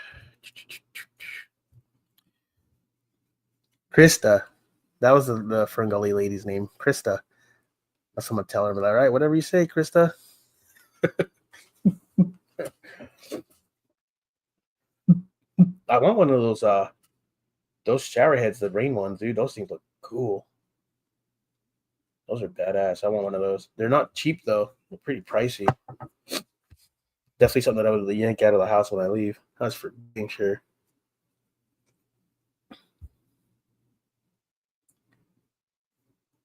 Krista. That was the Fern Gully lady's name. Krista. That's what I'm gonna tell her. But all right, whatever you say, Krista. I want one of those shower heads, the rain ones, dude. Those things look cool. Those are badass. I want one of those. They're not cheap though. They're pretty pricey. Definitely something that I would yank out of the house when I leave. That's for being sure.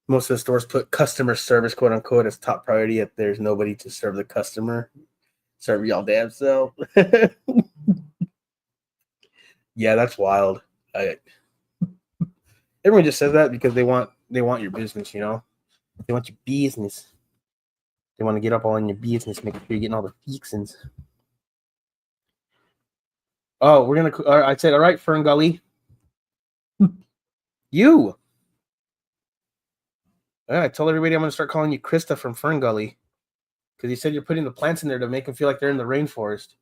Most of the stores put customer service, quote unquote, as top priority if there's nobody to serve the customer. Serve y'all damn self. Yeah, that's wild. Everyone just says that because they want your business, you know? They want your business. They want to get up all in your business, making sure you're getting all the fixins. Oh, we're gonna. I said, all right, Fern Gully. You. I told everybody I'm gonna start calling you Krista from Fern Gully because you said you're putting the plants in there to make them feel like they're in the rainforest.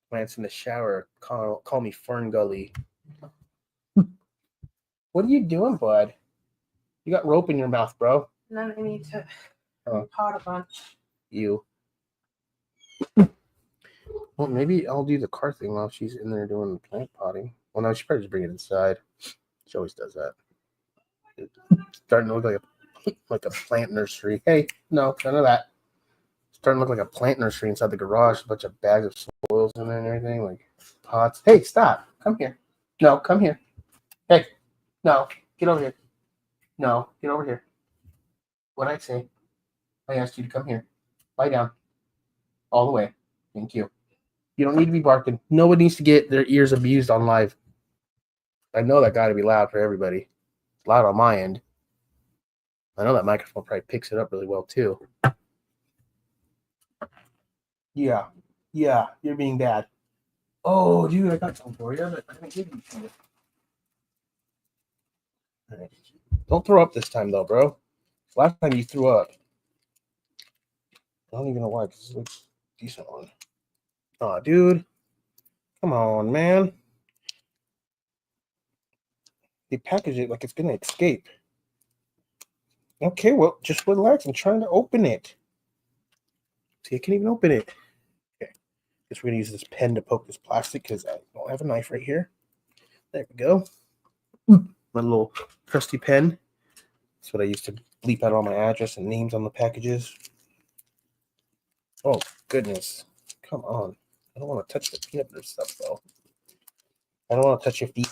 Plants in the shower. Call me Fern Gully. What are you doing, bud? You got rope in your mouth, bro. And then I need to pot a bunch. You. Well, maybe I'll do the car thing while she's in there doing the plant potting. Well, no, she probably just bring it inside. She always does that. It's starting to look like a plant nursery. Hey, no, none of that. Starting to look like a plant nursery inside the garage. A bunch of bags of soils in there and everything, like pots. Hey, stop! Come here. No, come here. Hey, no, get over here. No, get over here. What'd I say? I asked you to come here. Lie down. All the way. Thank you. You don't need to be barking. Nobody needs to get their ears abused on live. I know that got to be loud for everybody. It's loud on my end. I know that microphone probably picks it up really well too. Yeah, you're being bad. Oh, dude, I got something for you. But I didn't give you to you. Right. Don't throw up this time though, bro. Last time you threw up. I don't even know why, because it looks decent on. Aw, dude. Come on, man. They package it like it's gonna escape. Okay, well, just relax. I'm trying to open it. See, I can't even open it. Okay. Guess we're gonna use this pen to poke this plastic because I don't have a knife right here. There we go. My little trusty pen. That's what I used to bleep out all my address and names on the packages. Oh, goodness. Come on. I don't want to touch the peanut butter stuff, though. I don't want to touch your feet.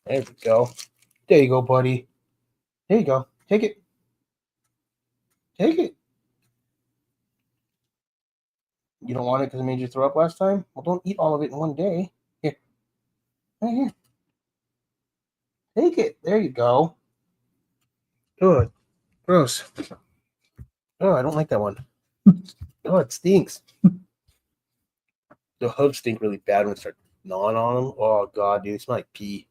There we go. There you go, buddy. There you go. Take it. Take it. You don't want it because it made you throw up last time? Well, don't eat all of it in one day. Here. Right here. Take it. There you go. Good. Gross. Oh, I don't like that one. Oh, it stinks. The hooves stink really bad when it starts gnawing on them. Oh, God, dude. It smells like pee.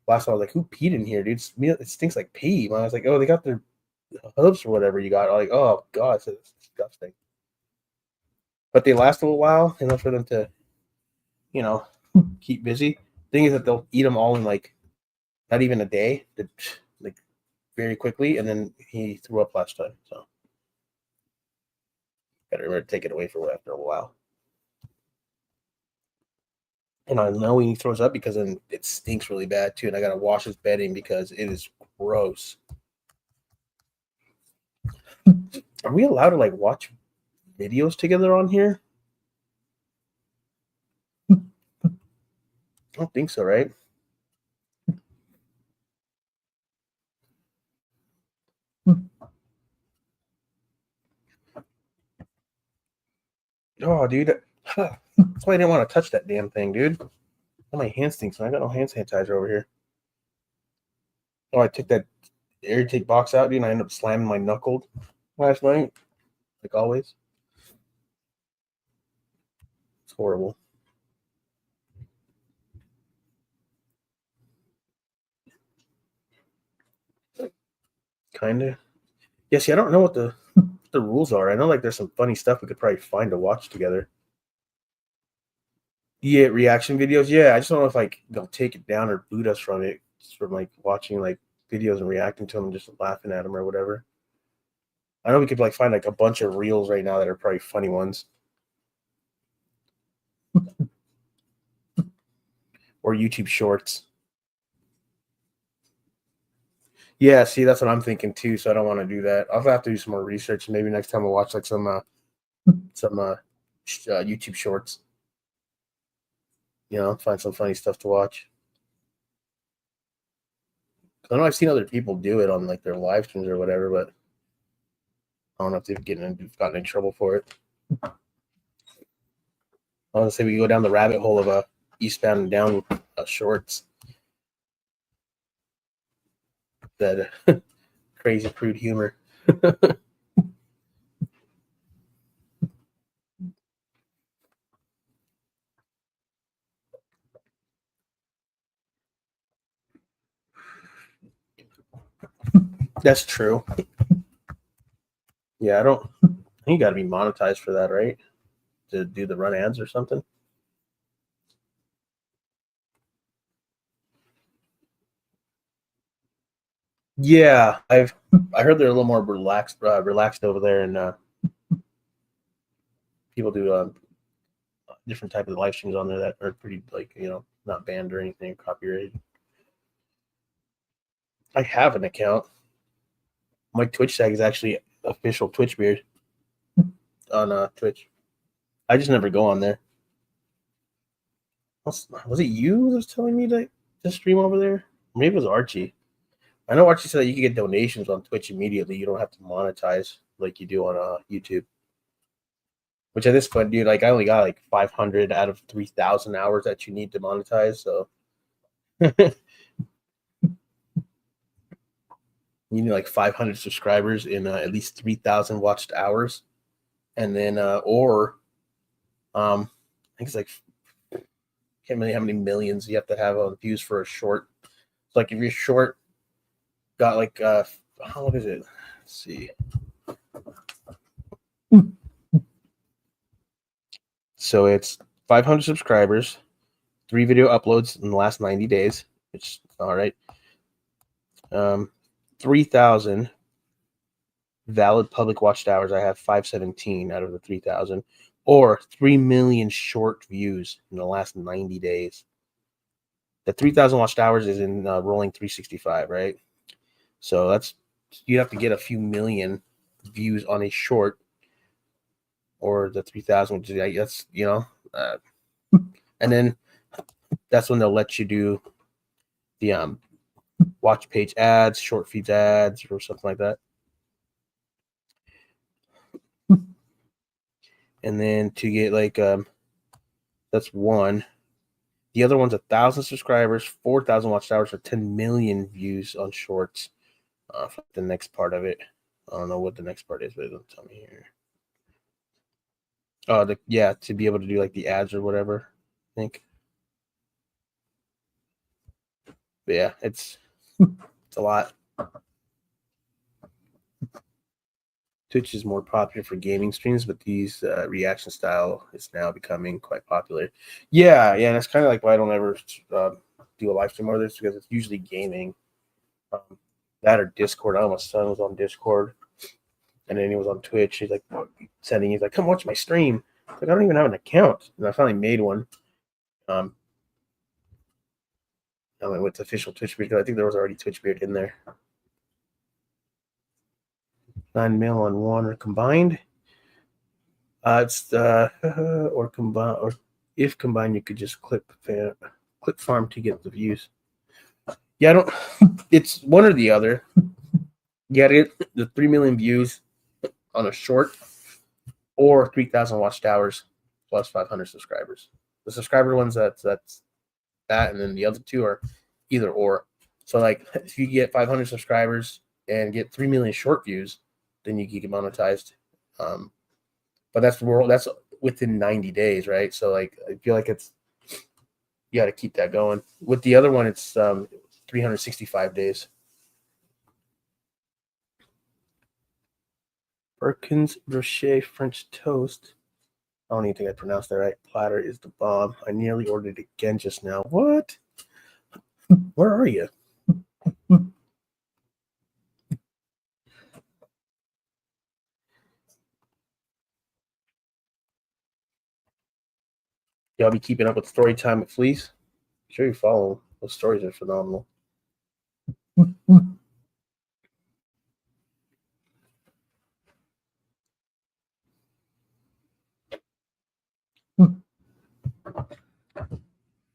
Last time I was like, who peed in here, dude? It stinks like pee. When I was like, oh, they got their hooves or whatever you got. I'm like, oh, God, it's disgusting. But they last a little while, enough for them to keep busy. Thing is that they'll eat them all in like not even a day, like very quickly. And then he threw up last time, so gotta remember to take it away for after a while. And I know when he throws up because then it stinks really bad too, and I gotta wash his bedding because it is gross. Are we allowed to like watch videos together on here? I don't think so, right? Oh, dude. That's why I didn't want to touch that damn thing, dude. My hand stinks, and I got no hand sanitizer over here. Oh, I took that air take box out, dude, and I ended up slamming my knuckle last night, like always. It's horrible. Kind of. Yeah, see, I don't know what the rules are. I know like there's some funny stuff we could probably find to watch together. Yeah, reaction videos. Yeah, I just don't know if like they'll take it down or boot us from it, just from like watching like videos and reacting to them and just laughing at them or whatever. I know we could like find like a bunch of reels right now that are probably funny ones. Or YouTube shorts. Yeah, see, that's what I'm thinking too. So I don't want to do that. I'll have to do some more research. Maybe next time I'll watch like some YouTube shorts. Find some funny stuff to watch. I know I've seen other people do it on like their live streams or whatever, but I don't know if they've gotten in trouble for it. I want to say we go down the rabbit hole of Eastbound and Down shorts. That crazy crude humor. That's true. Yeah, I think you got to be monetized for that, right? To do the run ads or something. Yeah, I heard they're a little more relaxed over there, and people do different type of live streams on there that are pretty like not banned or anything, copyrighted. I have an account. My Twitch tag is actually official Twitch beard on Twitch. I just never go on there. Was it you that was telling me to stream over there? Maybe it was Archie. I know Archie said that you can get donations on Twitch immediately. You don't have to monetize like you do on YouTube. Which at this point, dude, like I only got like 500 out of 3,000 hours that you need to monetize. So you need like 500 subscribers in at least 3,000 watched hours, and then I think it's like can't remember how many millions you have to have on views for a short. So like if your short got like what is it? Let's see. So it's 500 subscribers, 3 video uploads in the last 90 days, which is all right. 3,000 valid public watched hours. I have 517 out of the 3,000, or 3 million short views in the last 90 days. The 3,000 watched hours is in rolling 365, right? So you have to get a few million views on a short, or the 3,000, which is, that's and then that's when they'll let you do the watch page ads, short feeds ads, or something like that. And then to get like that's one. The other one's 1,000 subscribers, 4,000 watch hours, or 10 million views on shorts. For the next part of it, I don't know what the next part is, but it'll tell me here. To be able to do like the ads or whatever, I think. But yeah, it's a lot. Twitch is more popular for gaming streams, but these reaction style is now becoming quite popular. Yeah, that's kind of like why I don't ever do a live stream or this, because it's usually gaming. That or Discord. I know my son was on Discord, and then he was on Twitch. He's like he's like, come watch my stream. Like, I don't even have an account, and I finally made one. I went with official Twitch Beard because I think there was already Twitch Beard in there. 9 mil on one or combined. It's or combine, or if combined, you could just click farm to get the views. Yeah, I don't. It's one or the other. You gotta get the 3 million views on a short, or 3,000 watched hours plus 500 subscribers. The subscriber ones, that's that, and then the other two are either or. So like, if you get 500 subscribers and get 3 million short views, then you can get monetized. But that's within 90 days, right? So like, I feel like you got to keep that going. With the other one, it's 365 days. Perkins Brochet French toast. I don't even think I pronounced that right. Platter is the bomb. I nearly ordered it again just now. What? Where are you? Y'all be keeping up with story time at Fleece? Be sure you follow. Those stories are phenomenal.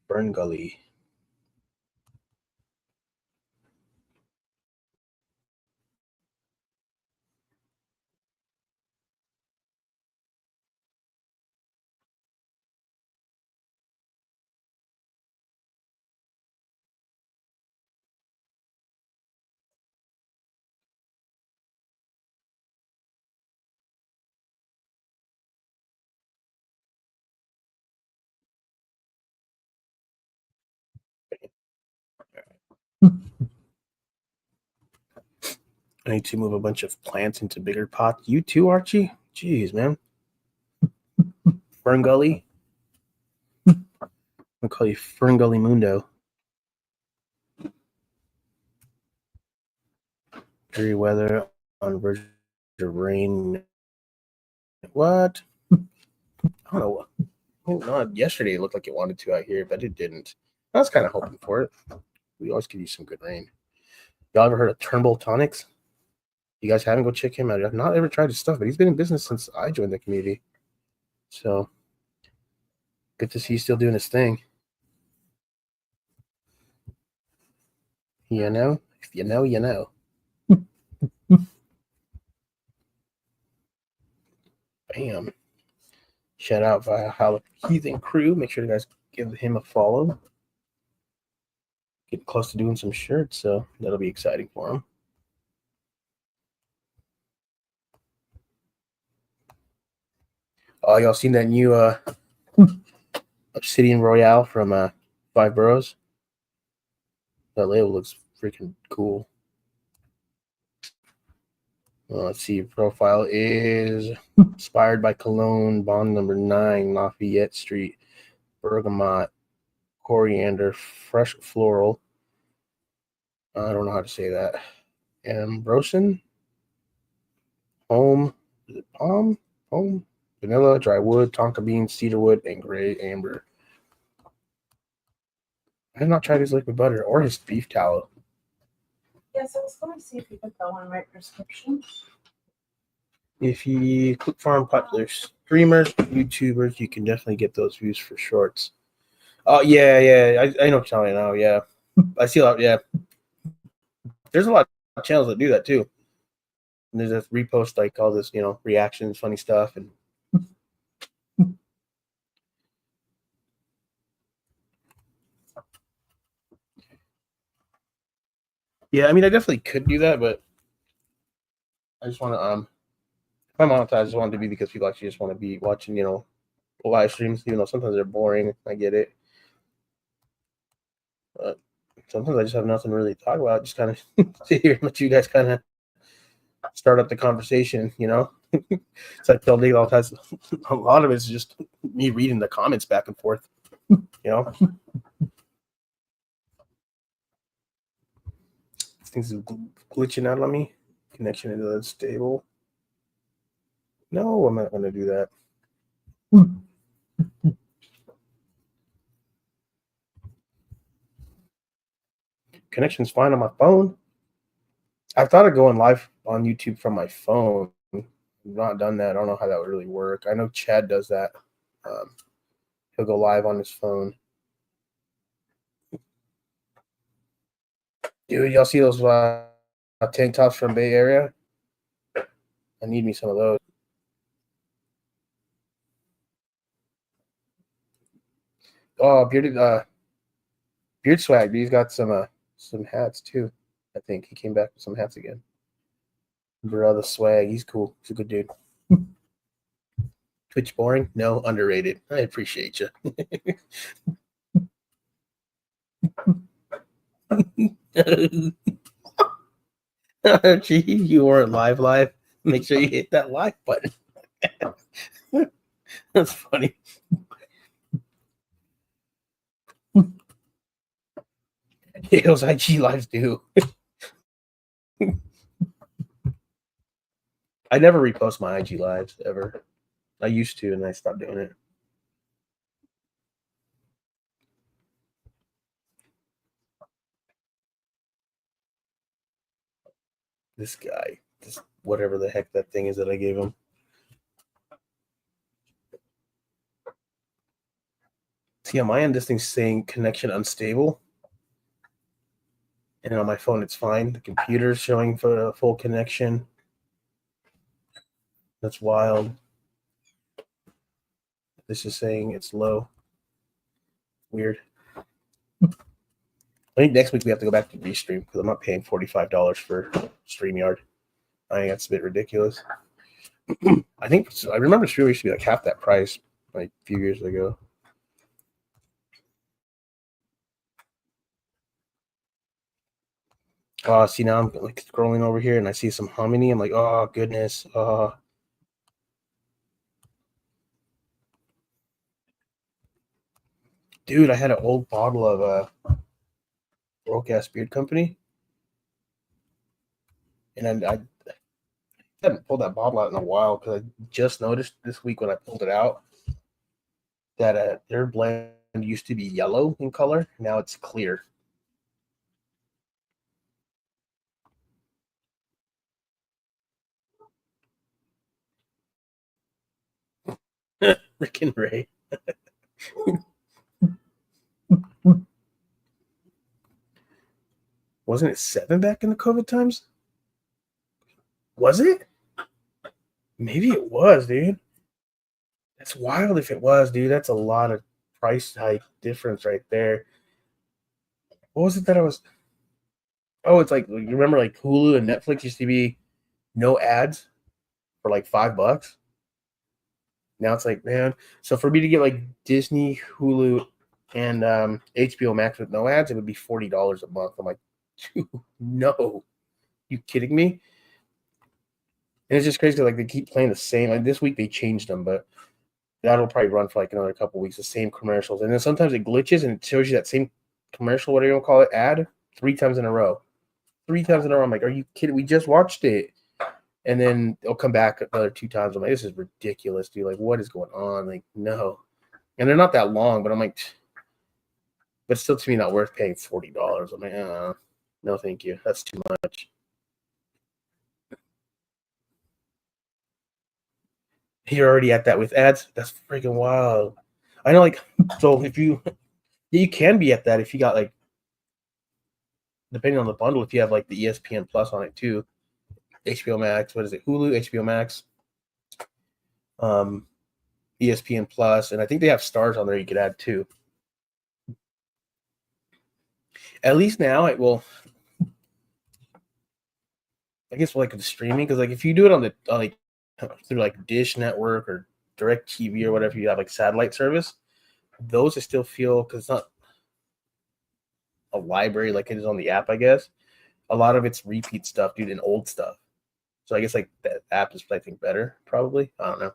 Burn Gully. I need to move a bunch of plants into bigger pots. You too, Archie? Jeez, man. Fern Gully? I'll call you Fern Gully Mundo. Dreary weather on verge of rain. What? I don't know. Not yesterday it looked like it wanted to out here, but it didn't. I was kind of hoping for it. We always could use some good rain. Y'all ever heard of Turnbull Tonics? You guys haven't? Go check him out. I've not ever tried his stuff, but he's been in business since I joined the community. So good to see he's still doing his thing. You know? If you know, you know. Bam. Shout out Valhalla Heathen Crew. Make sure you guys give him a follow. Getting close to doing some shirts, so that'll be exciting for him. Oh, y'all seen that new Obsidian Royale from Five Boroughs? That label looks freaking cool. Let's see. Profile is inspired by Cologne, Bond number 9, Lafayette Street, bergamot, coriander, fresh floral. I don't know how to say that. Ambrosin, home, is it palm? Home, vanilla, dry wood, tonka bean, cedar wood, and gray amber. I have not tried his liquid butter or his beef tallow. Yes, I was going to see if you could go and write prescription. If you click farm popular streamers, YouTubers, you can definitely get those views for shorts. Oh, yeah. I know what you're talking about now. Yeah. I see a lot. Yeah. There's a lot of channels that do that too. And there's just repost like all this, reactions, funny stuff. And yeah, I mean, I definitely could do that, but I just want to, if I monetize, I just want it to be because people actually just want to be watching, live streams, even though sometimes they're boring. I get it. But sometimes I just have nothing really to talk about. Just kind of sit here and let you guys kind of start up the conversation, you know. So I tell Dave all the time, a lot of it's just me reading the comments back and forth, you know. Things are glitching out on me. Connection is unstable. No, I'm not going to do that. Connection's fine on my phone. I thought of going live on YouTube from my phone. I've not done that. I don't know how that would really work. I know Chad does that. He'll go live on his phone. Dude, y'all see those tank tops from Bay Area? I need me some of those. Oh, Beard Swag. He's got some hats too. I think he came back with some hats again. Brother Swag, he's cool. He's a good dude. Twitch boring? No, underrated. I appreciate you. Gee, you weren't live. Make sure you hit that like button. That's funny. Yeah, those IG lives do. I never repost my IG lives ever. I used to, and I stopped doing it. This guy, this whatever the heck that thing is that I gave him. See, on my end, this thing's saying connection unstable. And on my phone, it's fine. The computer's showing for a full connection. That's wild. This is saying it's low. Weird. I think next week we have to go back to Restream because I'm not paying $45 for StreamYard. I think that's a bit ridiculous. I remember Stream used to be like half that price like a few years ago. See, now I'm like scrolling over here and I see some Hominy. I'm like, oh goodness. Dude, I had an old bottle of Broke Ass Beard Company, and I haven't pulled that bottle out in a while because I just noticed this week when I pulled it out that their blend used to be yellow in color. Now it's clear. Rick and Ray. Wasn't it 7 back in the COVID times? Was it? Maybe it was, dude. That's wild if it was, dude. That's a lot of price hike difference right there. What was it that I was? Oh, it's like, you remember like Hulu and Netflix used to be no ads for like $5. Now it's like, man. So for me to get like Disney, Hulu, and HBO Max with no ads, it would be $40 a month. I'm like, dude, no. You kidding me? And it's just crazy. Like they keep playing the same. Like this week they changed them, but that'll probably run for like another couple weeks. The same commercials, and then sometimes it glitches and it shows you that same commercial, whatever you want to call it, ad 3 times in a row. 3 times in a row. I'm like, are you kidding? We just watched it, and then it'll come back another 2 times. I'm like, this is ridiculous, dude. Like, what is going on? Like, no. And they're not that long, but I'm like, but still to me not worth paying $40. I'm like, no, thank you. That's too much. You're already at that with ads. That's freaking wild. I know, like, so if you can be at that if you got like, depending on the bundle, if you have like the ESPN Plus on it too, HBO Max, what is it? Hulu, HBO Max, ESPN Plus, and I think they have Stars on there you could add too. At least now it will. I guess like the streaming, because like if you do it on the like through like Dish Network or Direct TV or whatever, you have like satellite service, those I still feel, because it's not a library like it is on the app, I guess. A lot of it's repeat stuff, dude, and old stuff. So I guess like that app is I think better probably. I don't know.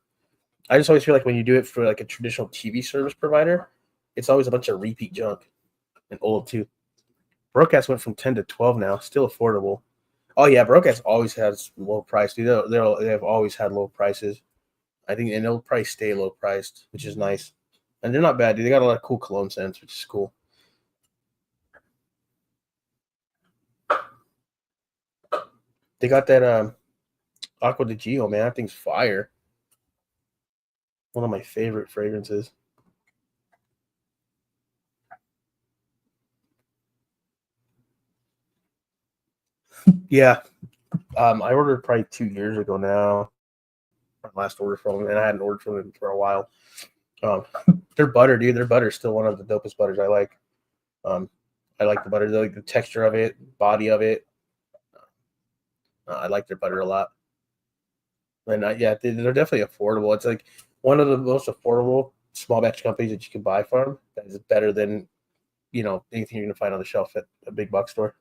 I just always feel like when you do it for like a traditional TV service provider, it's always a bunch of repeat junk and old too. Broadcast went from 10 to 12 now, still affordable. Oh yeah, Broadcast always has low price, dude. They have always had low prices. I think, and they'll probably stay low priced, which is nice. And they're not bad, dude. They got a lot of cool cologne scents, which is cool. They got that Aqua di Gio, man. That thing's fire. One of my favorite fragrances. Yeah. I ordered probably 2 years ago now. My last order from them, and I hadn't ordered from them for a while. Their butter, dude. Their butter is still one of the dopest butters I like. I like the butter, like the texture of it, body of it. I like their butter a lot. And yeah, they're definitely affordable. It's like one of the most affordable small batch companies that you can buy from. That is better than anything you're gonna find on the shelf at a big box store.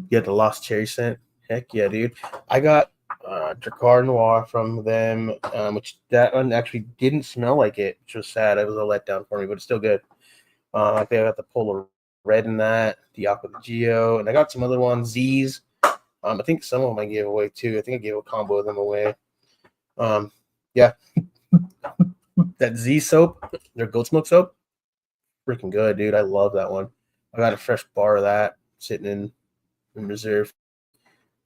Yeah, the Lost Cherry scent. Heck yeah, dude. I got Drakkar Noir from them, which that one actually didn't smell like it, which was sad. It was a letdown for me, but it's still good. I think I got the Polar Red in that, the Aqua di Gio, and I got some other ones, Z's. I think some of them I gave away too. I think I gave a combo of them away. Yeah. That Z soap, their goat's milk soap, freaking good, dude. I love that one. I got a fresh bar of that sitting in reserve.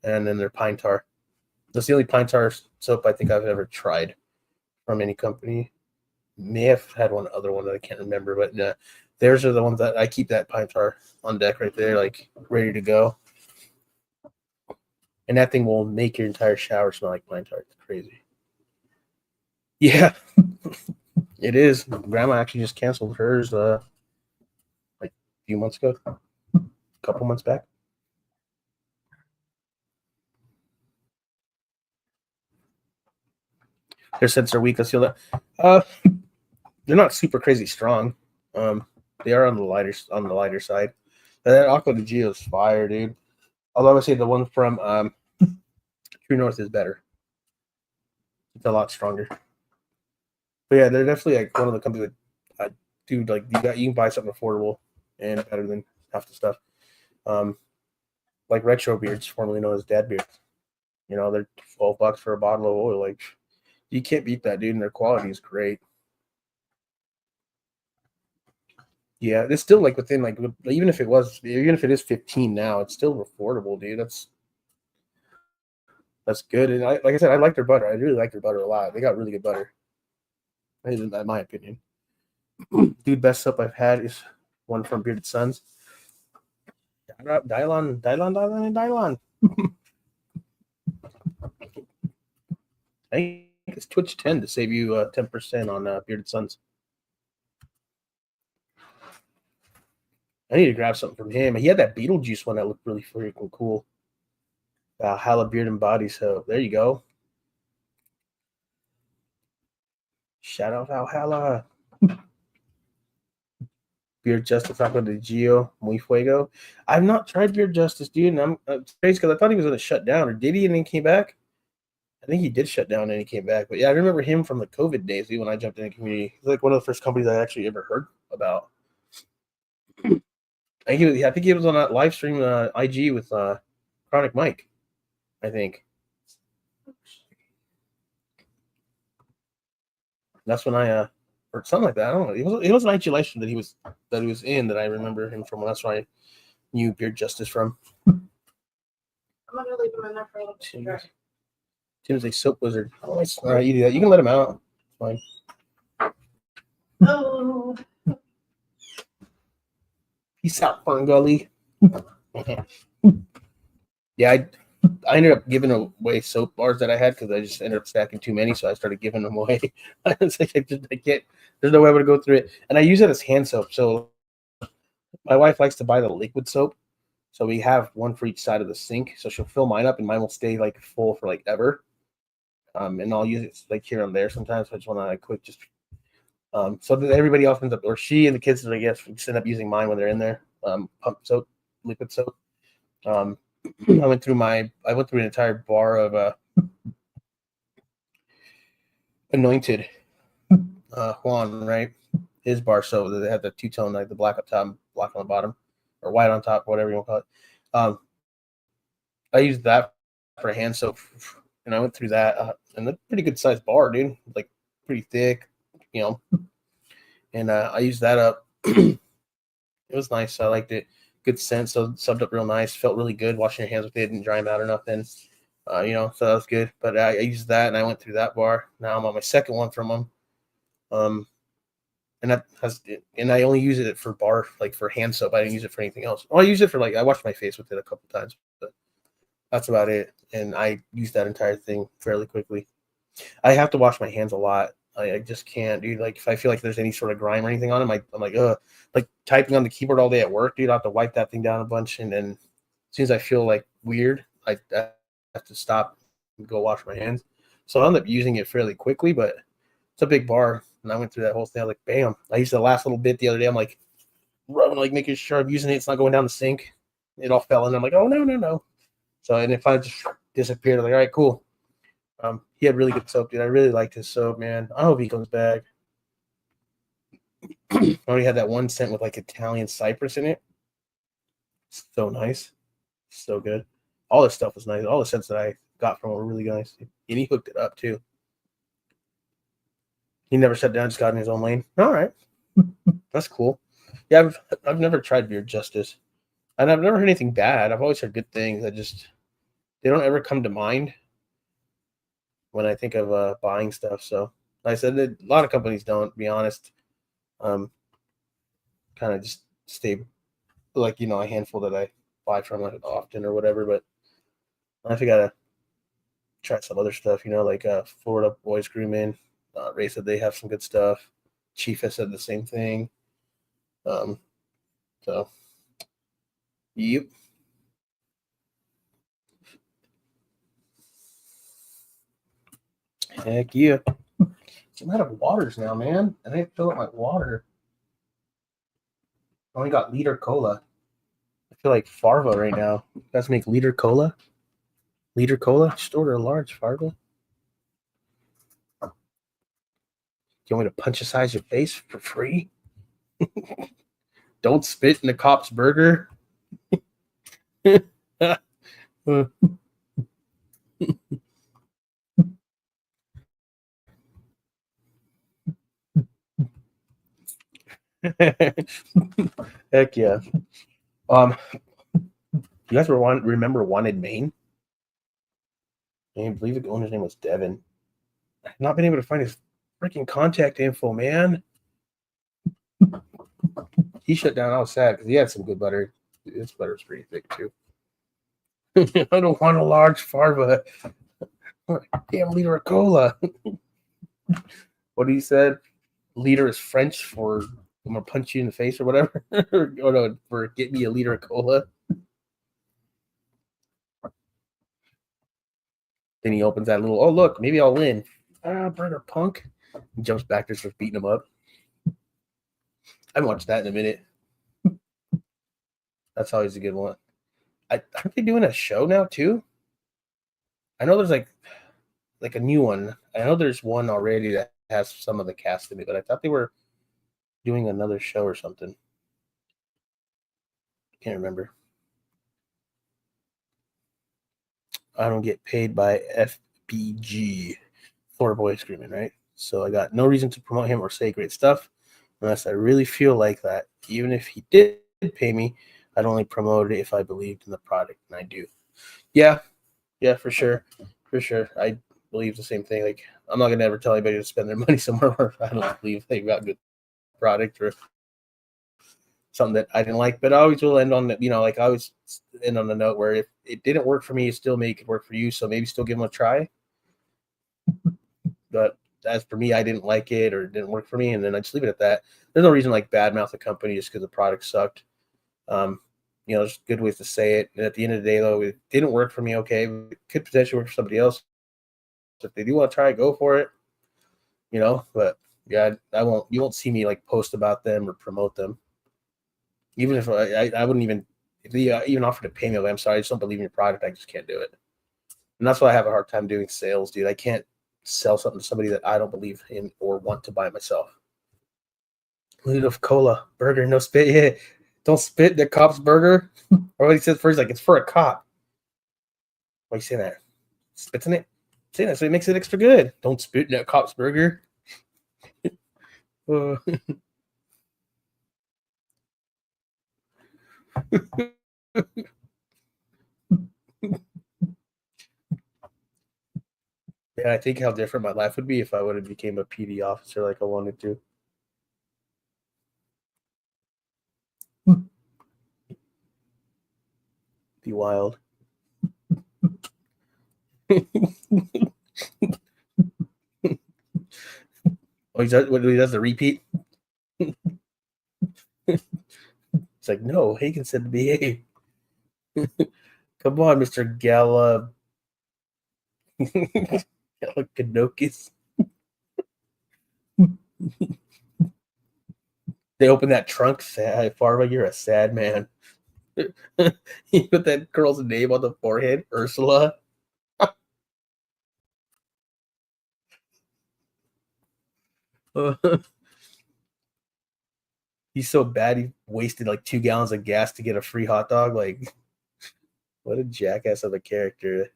And then their pine tar. That's the only pine tar soap I think I've ever tried from any company. May have had one other one that I can't remember, but theirs are the ones that I keep that pine tar on deck right there, like ready to go. And that thing will make your entire shower smell like pine tar. It's crazy. Yeah, it is. Grandma actually just canceled hers like a few months ago, a couple months back. Their scents are weak. Let's feel that. They're not super crazy strong. They are on the lighter side. But that Aqua di Gio is fire, dude. Although I would say the one from True North is better. It's a lot stronger. But yeah, they're definitely like one of the companies that dude, like you can buy something affordable and better than half the stuff. Like Retro Beards, formerly known as Dad Beards. They're $12 for a bottle of oil. Like you can't beat that, dude, and their quality is great. Yeah, it's still like within like even if it is 15 now, it's still affordable, dude. That's good. And like I said, I like their butter. I really like their butter a lot. They got really good butter. In my opinion. Dude, best soap I've had is one from Bearded Sons. Dylon. I think it's Twitch 10 to save you 10% on Bearded Sons. I need to grab something from him. He had that Beetlejuice one that looked really freaking cool. Valhalla Beard and Body Soap. There you go. Shout out Valhalla. Beard Justice, Aqua di Gio, Muy Fuego. I've not tried Beard Justice, dude, and I'm crazy because I thought he was going to shut down, or did he? And then came back. I think he did shut down and he came back. But yeah, I remember him from the COVID days, dude, when I jumped in the community. He's like one of the first companies I actually ever heard about. I think he was on that live stream IG with Chronic Mike, I think. That's when I or something like that. I don't know. It was an IG live stream that he was in that I remember him from. That's where I knew Beard Justice from. I'm gonna leave him in there for a little bit. Tim's a soap wizard. Oh, all right, you do that. You can let him out. It's fine. Oh. Peace out, Fern Gully. Yeah, I ended up giving away soap bars that I had because I just ended up stacking too many, so I started giving them away. I was like, I can't. There's no way I'm gonna go through it, and I use it as hand soap. So my wife likes to buy the liquid soap, so we have one for each side of the sink. So she'll fill mine up, and mine will stay like full for like ever. And I'll use it like here and there sometimes. So I just want to like quick just. So that everybody else ends up, or she and the kids, I guess, just end up using mine when they're in there. Pump soap, liquid soap. I went through an entire bar of Anointed Juan, right? His bar, so they had the two-tone, like the black up top, black on the bottom, or white on top, whatever you want to call it. I used that for hand soap, and I went through that, and a pretty good sized bar, dude, like pretty thick, you know. And I used that up. It was nice. I liked it. Good scent, so subbed up real nice. Felt really good washing your hands with it, didn't dry them out or nothing. You know, so that was good. But I used that, and I went through that bar. Now I'm on my second one from them. And I only use it for bar, like for hand soap. I didn't use it for anything else. Oh, I use it for I washed my face with it a couple times, but that's about it. And I use that entire thing fairly quickly. I have to wash my hands a lot. I just can't, dude. Like if I feel like there's any sort of grime or anything on them, I'm like, ugh. Like typing on the keyboard all day at work, dude. I have to wipe that thing down a bunch, and then as soon as I feel like weird, I have to stop and go wash my hands. So I end up using it fairly quickly, but it's a big bar, and I went through that whole thing. I was like, bam. I used the last little bit the other day. I'm like rubbing, like making sure I'm using it. It's not going down the sink. It all fell in. I'm like, oh no. So and if I just disappeared, I'm like, all right, cool. He had really good soap, dude. I really liked his soap, man. I hope he comes back. I only had that one scent with like Italian cypress in it. So nice. So good. All this stuff was nice. All the scents that I got from him were really nice. And he hooked it up too. He never sat down, just got in his own lane. All right. That's cool. Yeah, I've never tried Beard Justice. And I've never heard anything bad. I've always heard good things. They don't ever come to mind when I think of buying stuff. So like I said, a lot of companies don't, to be honest. Kind of just stay like, a handful that I buy from often or whatever. But I think I gotta try some other stuff, like Florida Boys Grooming. Ray said they have some good stuff. Chief has said the same thing. So yep. Heck yeah. I'm out of waters now, man. I didn't fill up my water. I only got liter cola. I feel like Farva right now. You guys make liter cola? Liter cola? Just order a large, Farva. Do you want me to punch size your face for free? Don't spit in the cop's burger. Heck yeah. You guys remember Wanted Maine? I believe the owner's name was Devin. I've not been able to find his freaking contact info, man. He shut down. I was sad because he had some good butter. His butter's pretty thick too. I don't want a large Farva. Damn liter of cola. What he said? Liter is French for I'm gonna punch you in the face or whatever. Oh no, for get me a liter of cola. Then he opens that little, oh look, maybe I'll win. Burger punk. He jumps back there, starts beating him up. I haven't watched that in a minute. That's always a good one. Aren't they doing a show now too? I know there's like a new one. I know there's one already that has some of the cast in it, but I thought they were doing another show or something. Can't remember. I don't get paid by FBG, Florida Boys Grooming, right? So I got no reason to promote him or say great stuff unless I really feel like that. Even if he did pay me, I'd only promote it if I believed in the product, and I do. Yeah, for sure. I believe the same thing. Like, I'm not going to ever tell anybody to spend their money somewhere where I don't believe they've got good product or something that I didn't like. But I always will end on that, like I always end on the note where if it didn't work for me, it still make it work for you. So maybe still give them a try. But as for me, I didn't like it or it didn't work for me, and then I just leave it at that. There's no reason like badmouth a company just because the product sucked. There's good ways to say it. And at the end of the day, though, it didn't work for me. Okay, it could potentially work for somebody else. If they do want to try it, go for it. But yeah, I won't. You won't see me like post about them or promote them. Even if I wouldn't even if they even offered to pay me, I'm sorry, I just don't believe in your product. I just can't do it. And that's why I have a hard time doing sales, dude. I can't sell something to somebody that I don't believe in or want to buy myself. Lid of cola burger, no spit. Yeah, don't spit the cop's burger. Or what he says first, like it's for a cop. Why you say that? Spits in it. Say that so it makes it extra good. Don't spit in that cop's burger. Uh, yeah, I think how different my life would be if I would have became a PD officer like I wanted to. Be wild. Oh, he does the repeat. It's like, no, Hagen said to behave. Come on, Mr. Gala. Galakadokis. They open that trunk. Sad, Farva, you're a sad man. He put that girl's name on the forehead, Ursula. He's so bad he wasted like 2 gallons of gas to get a free hot dog. Like, what a jackass of a character.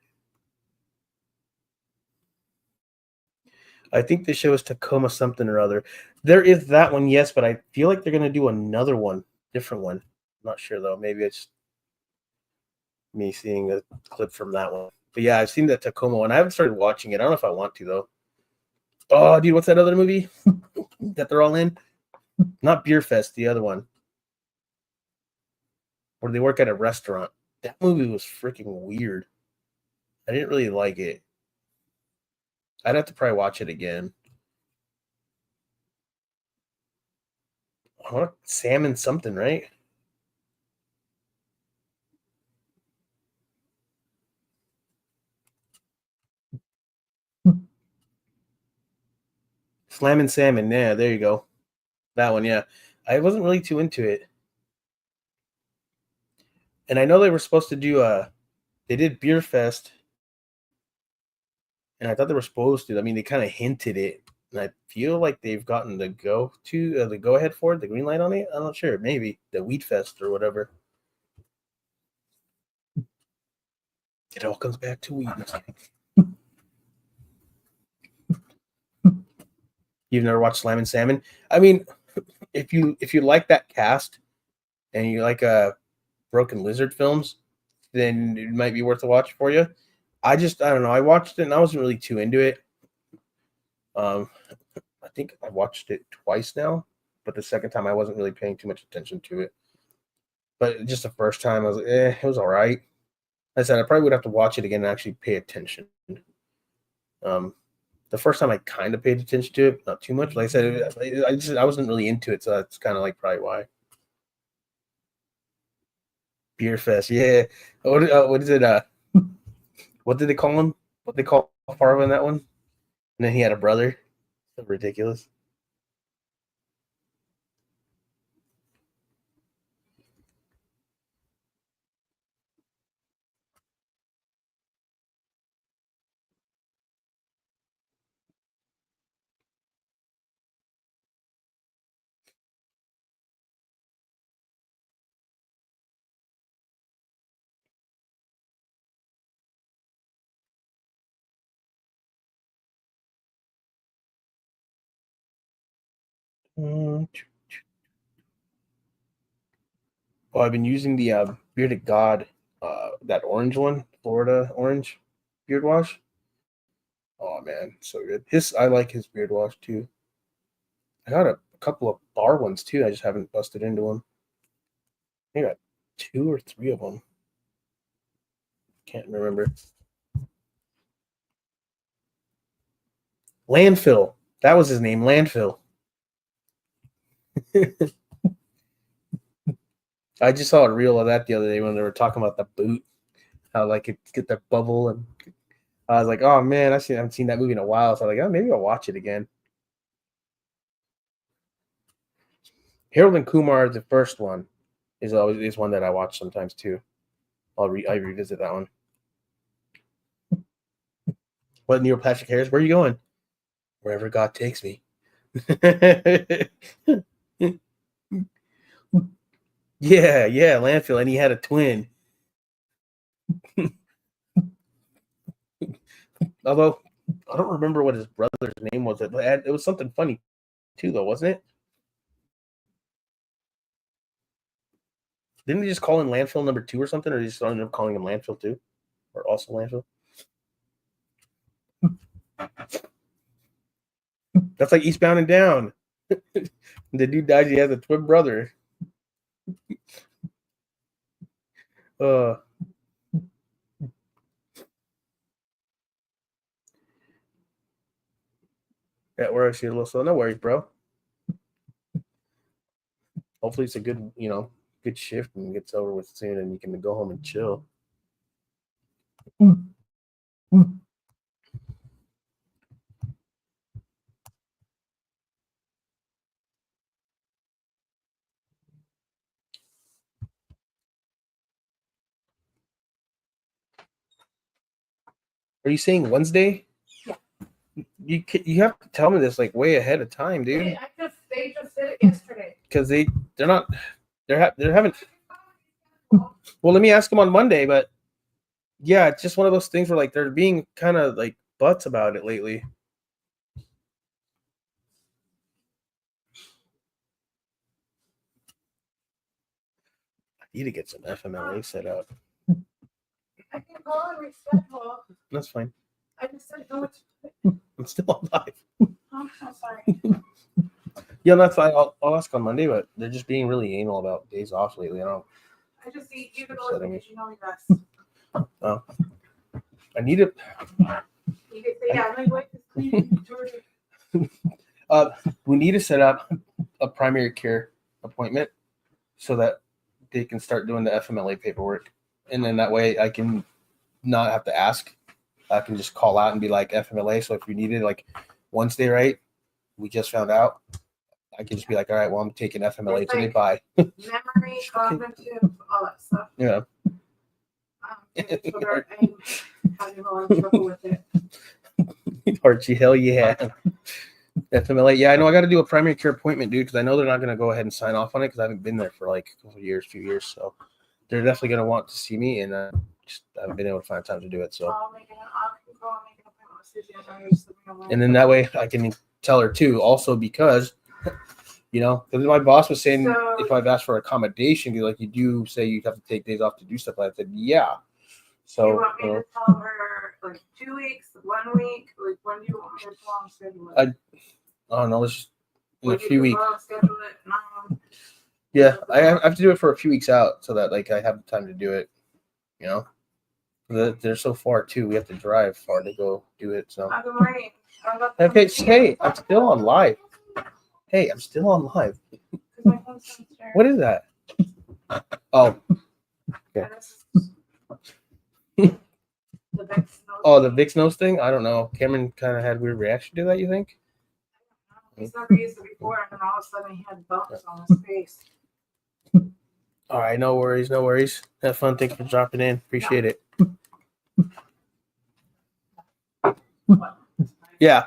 I think the show is Tacoma something or other. There is that one, yes, but I feel like they're gonna do another one, different one. I'm not sure though. Maybe it's me seeing a clip from that one. But yeah, I've seen that Tacoma one. I haven't started watching it. I don't know if I want to though. Oh, dude, what's that other movie that they're all in? Not Beer Fest, the other one. Where they work at a restaurant. That movie was freaking weird. I didn't really like it. I'd have to probably watch it again. I want salmon something, right? Slammin' Salmon. Yeah, there you go. That one, yeah. I wasn't really too into it. And I know they were supposed to do they did Beer Fest. And I thought they were supposed to. I mean, they kind of hinted it. And I feel like they've gotten the go ahead for it, the green light on it. I'm not sure. Maybe the Wheat Fest or whatever. It all comes back to weed. You've never watched Slam and Salmon? I mean, if you like that cast and you like Broken Lizard films, then it might be worth a watch for you. I don't know. I watched it and I wasn't really too into it. I think I watched it twice now, but the second time I wasn't really paying too much attention to it. But just the first time I was like, it was all right. Like I said I probably would have to watch it again and actually pay attention. The first time I kind of paid attention to it, not too much. Like I said, I wasn't really into it, so that's kind of like probably why. Beer Fest, yeah. What is it? What did they call him? What they call Farva in that one? And then he had a brother. So ridiculous. Oh, I've been using the Bearded God, that orange one, Florida orange beard wash. Oh man, so good. I like his beard wash too. I got a couple of bar ones too. I just haven't busted into them. I got 2 or 3 of them. Can't remember. Landfill. That was his name, Landfill. I just saw a reel of that the other day when they were talking about the boot, how like it get that bubble, and I was like, oh man, I haven't seen that movie in a while, so I'm like, oh, maybe I'll watch it again. Harold and Kumar, the first one, is one that I watch sometimes too. I revisit that one. What, Neil Patrick Harris? Where are you going? Wherever God takes me. Yeah, landfill, and he had a twin. Although I don't remember what his brother's name was. It was something funny too, though, wasn't it? Didn't he just call him landfill number 2 or something, or he just ended up calling him landfill 2, or also landfill? That's like Eastbound and Down. The dude dies. He has a twin brother. Yeah, we're actually a little slow. No worries, bro. Hopefully it's a good, good shift and gets over with soon, and you can go home and chill. Are you saying Wednesday? Yeah. You have to tell me this like way ahead of time, dude. They just did it yesterday. Because they're having. Well, let me ask them on Monday, but yeah, it's just one of those things where like they're being kind of like butts about it lately. I need to get some FMLA set up. I can call and reschedule. That's fine. I just said no. I'm still alive. I'm so sorry. Yeah, that's fine. I'll ask on Monday, but they're just being really anal about days off lately. I just need you to go because you know me best. Oh, I need it. You can say, yeah, my wife is cleaning Georgia. We need to set up a primary care appointment so that they can start doing the FMLA paperwork, and then that way I can not have to ask. I can just call out and be like FMLA. So if you needed like Wednesday, right? We just found out. I can just be like, all right, well, I'm taking FMLA today. Bye. Memory, cognitive, all that stuff. Yeah. So I'm having a lot of trouble with it. Archie, hell yeah. FMLA. Yeah, I know I got to do a primary care appointment, dude, because I know they're not going to go ahead and sign off on it because I haven't been there for like a few years. So they're definitely going to want to see me, and just haven't been able to find time to do it. So. I'll make an appointment with Susie. And then that way I can tell her too, also because, because my boss was saying if I've asked for accommodation, like you do say you have to take days off to do stuff. I said, yeah. So you want me to tell her like 2 weeks, 1 week? Like when do you want me to long schedule it? I don't know. Let's just in a few weeks. Schedule it now. Yeah, I have to do it for a few weeks out so that like I have time to do it. They're so far too. We have to drive far to go do it. So. Good morning. Okay, hey, I'm still on live. Hey, I'm still on live. What is that? Oh. Okay. The Vicks nose thing? I don't know. Cameron kind of had a weird reaction to that, you think? He's never used it before, and then all of a sudden he had bumps on his face. All right, no worries. Have fun. Thanks for dropping in. Appreciate it. Yeah.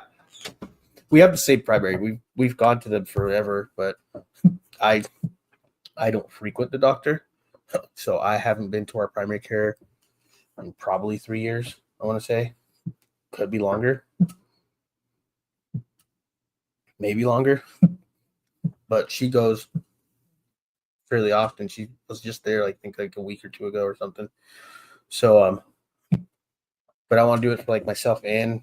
We have to say primary. We've gone to them forever, but I don't frequent the doctor, so I haven't been to our primary care in probably 3 years. I want to say, could be longer, maybe longer, but she goes fairly often. She was just there, I think, like a week or two ago or something. So, but I want to do it for like myself and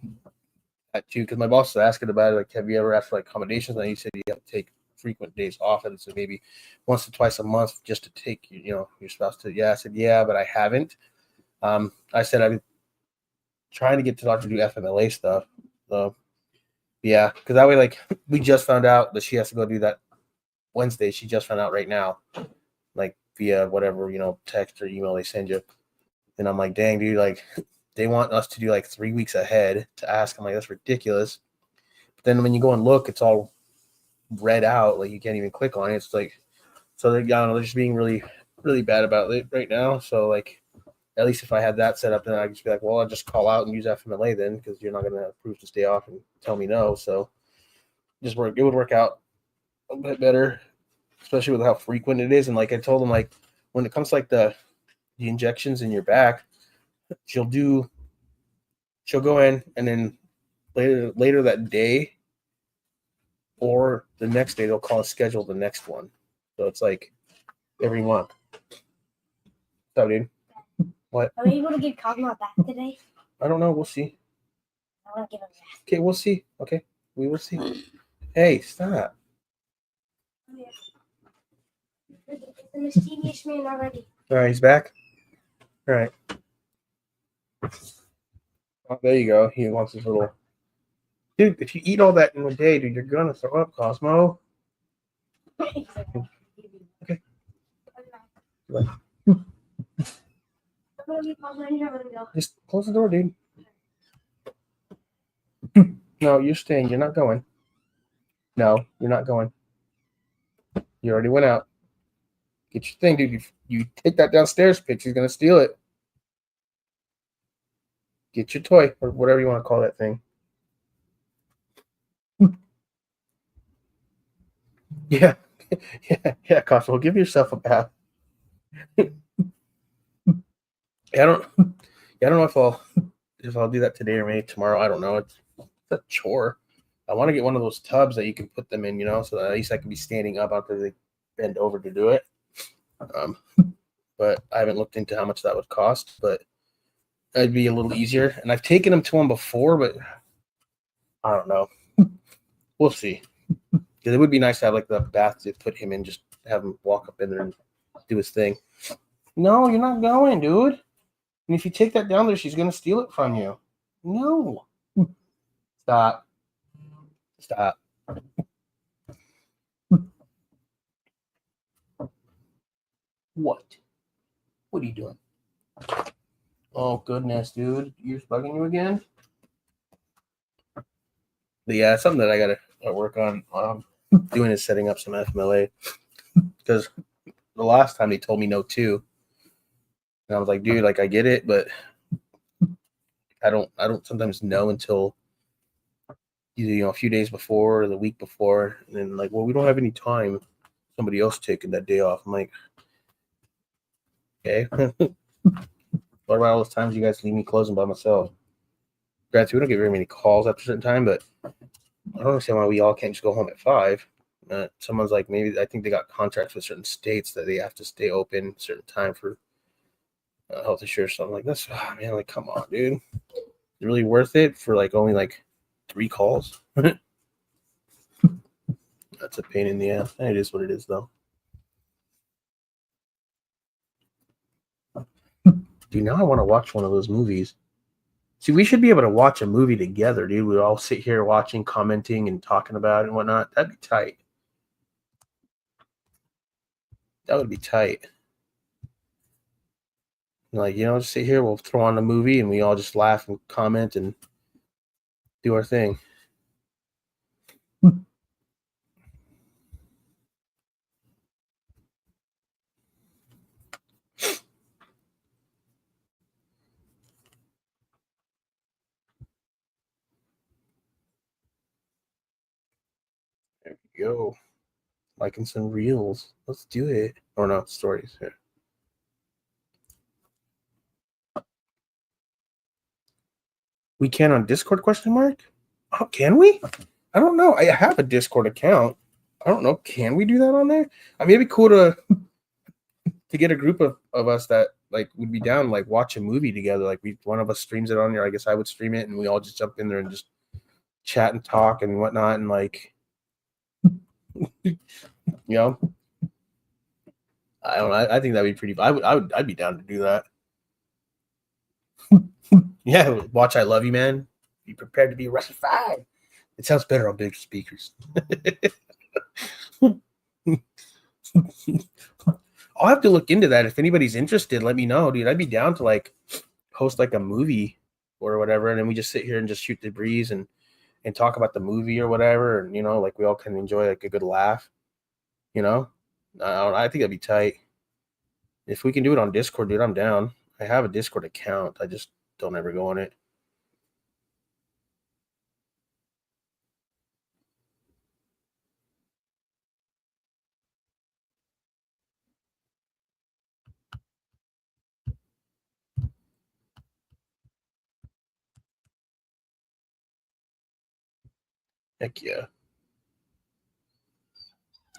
that too, because my boss was asking about it. Like, have you ever asked for like accommodations? And he said you have to take frequent days off, and so maybe once or twice a month just to take your spouse to. Yeah, I said yeah, but I haven't. I said I've been trying to get the doctor to do FMLA stuff. So yeah, because that way, like, we just found out that she has to go do that Wednesday. She just found out right now, like via whatever text or email they send you. And I'm like, dang, dude, like they want us to do like 3 weeks ahead to ask. I'm like, that's ridiculous. But then when you go and look, it's all read out. Like you can't even click on it. It's like, so they're just being really really bad about it right now. So like, at least if I had that set up, then I'd just be like, well, I'll just call out and use FMLA then, because you're not going to approve to stay off and tell me no. So just work. It would work out a bit better, especially with how frequent it is. And like I told them, like when it comes to like the injections in your back, she'll go in and then later that day or the next day they'll call and schedule the next one. So it's like every month. So dude. What? Are we able to give Cosmo a bath today? I don't know. We'll see. I want to give him a bath. Okay, we'll see. Okay, we will see. Hey, stop. It's a mischievous man already. All right, he's back. All right. Oh, there you go. He wants his little. Dude, if you eat all that in a day, dude, you're gonna throw up, Cosmo. Okay. Bye. I'm gonna leave Cosmo in here. I'm gonna go. Just close the door, dude. No, you're staying. You're not going. No, you're not going. You already went out. Get your thing, dude. You take that downstairs, Pitch. He's gonna steal it. Get your toy or whatever you want to call that thing. Yeah, yeah, Cosmo. Give yourself a bath. I don't know if I'll do that today or maybe tomorrow. I don't know. It's a chore. I want to get one of those tubs that you can put them in, so that at least I can be standing up after they bend over to do it. But I haven't looked into how much that would cost, but that'd be a little easier. And I've taken him to one before, but I don't know. We'll see. Because it would be nice to have like the bath to put him in, just have him walk up in there and do his thing. No, you're not going, dude. And if you take that down there, she's gonna steal it from you. No. Stop. What? What are you doing? Oh goodness, dude. You're bugging you again? But yeah, something that I gotta work on doing is setting up some FMLA. Because the last time he told me no too. And I was like, dude, like I get it, but I don't sometimes know until either a few days before or the week before, and then like, well, we don't have any time. Somebody else taking that day off. I'm like, okay. What about all those times you guys leave me closing by myself? Granted, we don't get very many calls after a certain time, but I don't understand why we all can't just go home at 5. Someone's like, maybe I think they got contracts with certain states that they have to stay open a certain time for health insurance. So I'm like, that's man, like, come on, dude. Is it really worth it for like only like 3 calls? That's a pain in the ass. It is what it is, though. Dude, now I want to watch one of those movies. See, we should be able to watch a movie together, dude. We'd all sit here watching, commenting, and talking about it and whatnot. That'd be tight. That would be tight. Like, just sit here, we'll throw on a movie, and we all just laugh and comment and do our thing. There we go. Liking some reels. Let's do it. Or no, stories. Yeah. We can on Discord, question mark? Oh, can we? I don't know. I have a Discord account. I don't know. Can we do that on there? I mean, it'd be cool to get a group of us that like would be down, like watch a movie together. Like one of us streams it on there. I guess I would stream it and we all just jump in there and just chat and talk and whatnot. And like, I don't know. I think that'd be pretty. I'd be down to do that. Yeah, watch I Love You, Man. Be prepared to be Russified. It sounds better on big speakers. I'll have to look into that. If anybody's interested, let me know, dude. I'd be down to like host like a movie or whatever, and then we just sit here and just shoot the breeze and talk about the movie or whatever, and like we all can enjoy like a good laugh. I think that'd be tight. If we can do it on Discord, dude, I'm down. I have a Discord account. I just don't ever go on it. Heck yeah.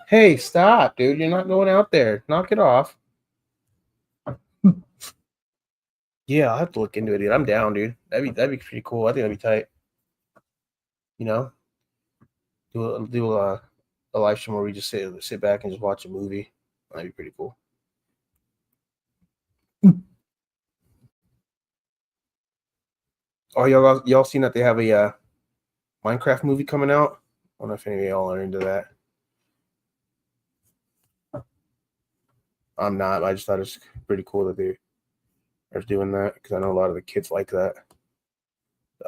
Hey, stop, dude. You're not going out there. Knock it off. Yeah, I'll have to look into it, dude. I'm down, dude. That'd be pretty cool. I think that'd be tight. You know, do a live stream where we just sit back and just watch a movie. That'd be pretty cool. Oh, y'all seen that they have a Minecraft movie coming out? I don't know if any of y'all are into that. I'm not. I just thought it's pretty cool that they're doing that because I know a lot of the kids like that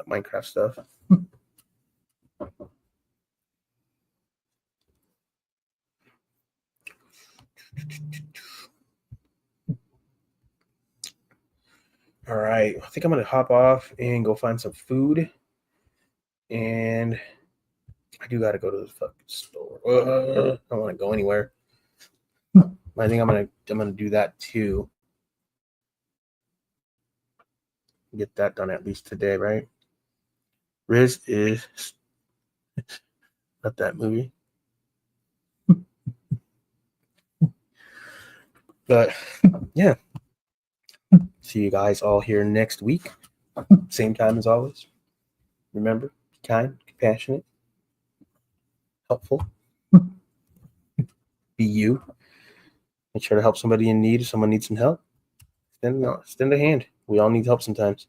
Minecraft stuff. All right, I think I'm gonna hop off and go find some food, and I do gotta go to the fucking store. I don't want to go anywhere. I think I'm gonna do that too. Get that done at least today, right? Riz is not that movie. But yeah, see you guys all here next week. Same time as always. Remember, be kind, compassionate, helpful. Be you. Make sure to help somebody in need if someone needs some help. Extend a hand. We all need help sometimes.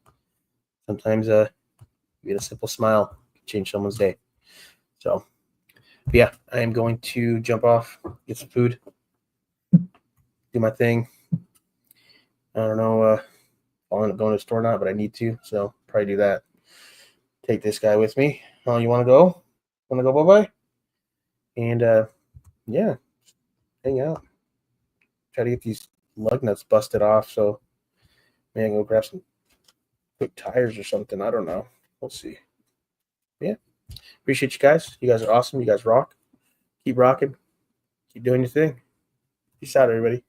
Sometimes even a simple smile can change someone's day. So yeah, I am going to jump off, get some food, do my thing. I don't know if I'll end up going to the store or not, but I need to, so probably do that. Take this guy with me. Oh, you want to go? Want to go bye-bye? And yeah, hang out. Try to get these lug nuts busted off, so maybe I can go grab some quick tires or something. I don't know. We'll see. Yeah. Appreciate you guys. You guys are awesome. You guys rock. Keep rocking. Keep doing your thing. Peace out, everybody.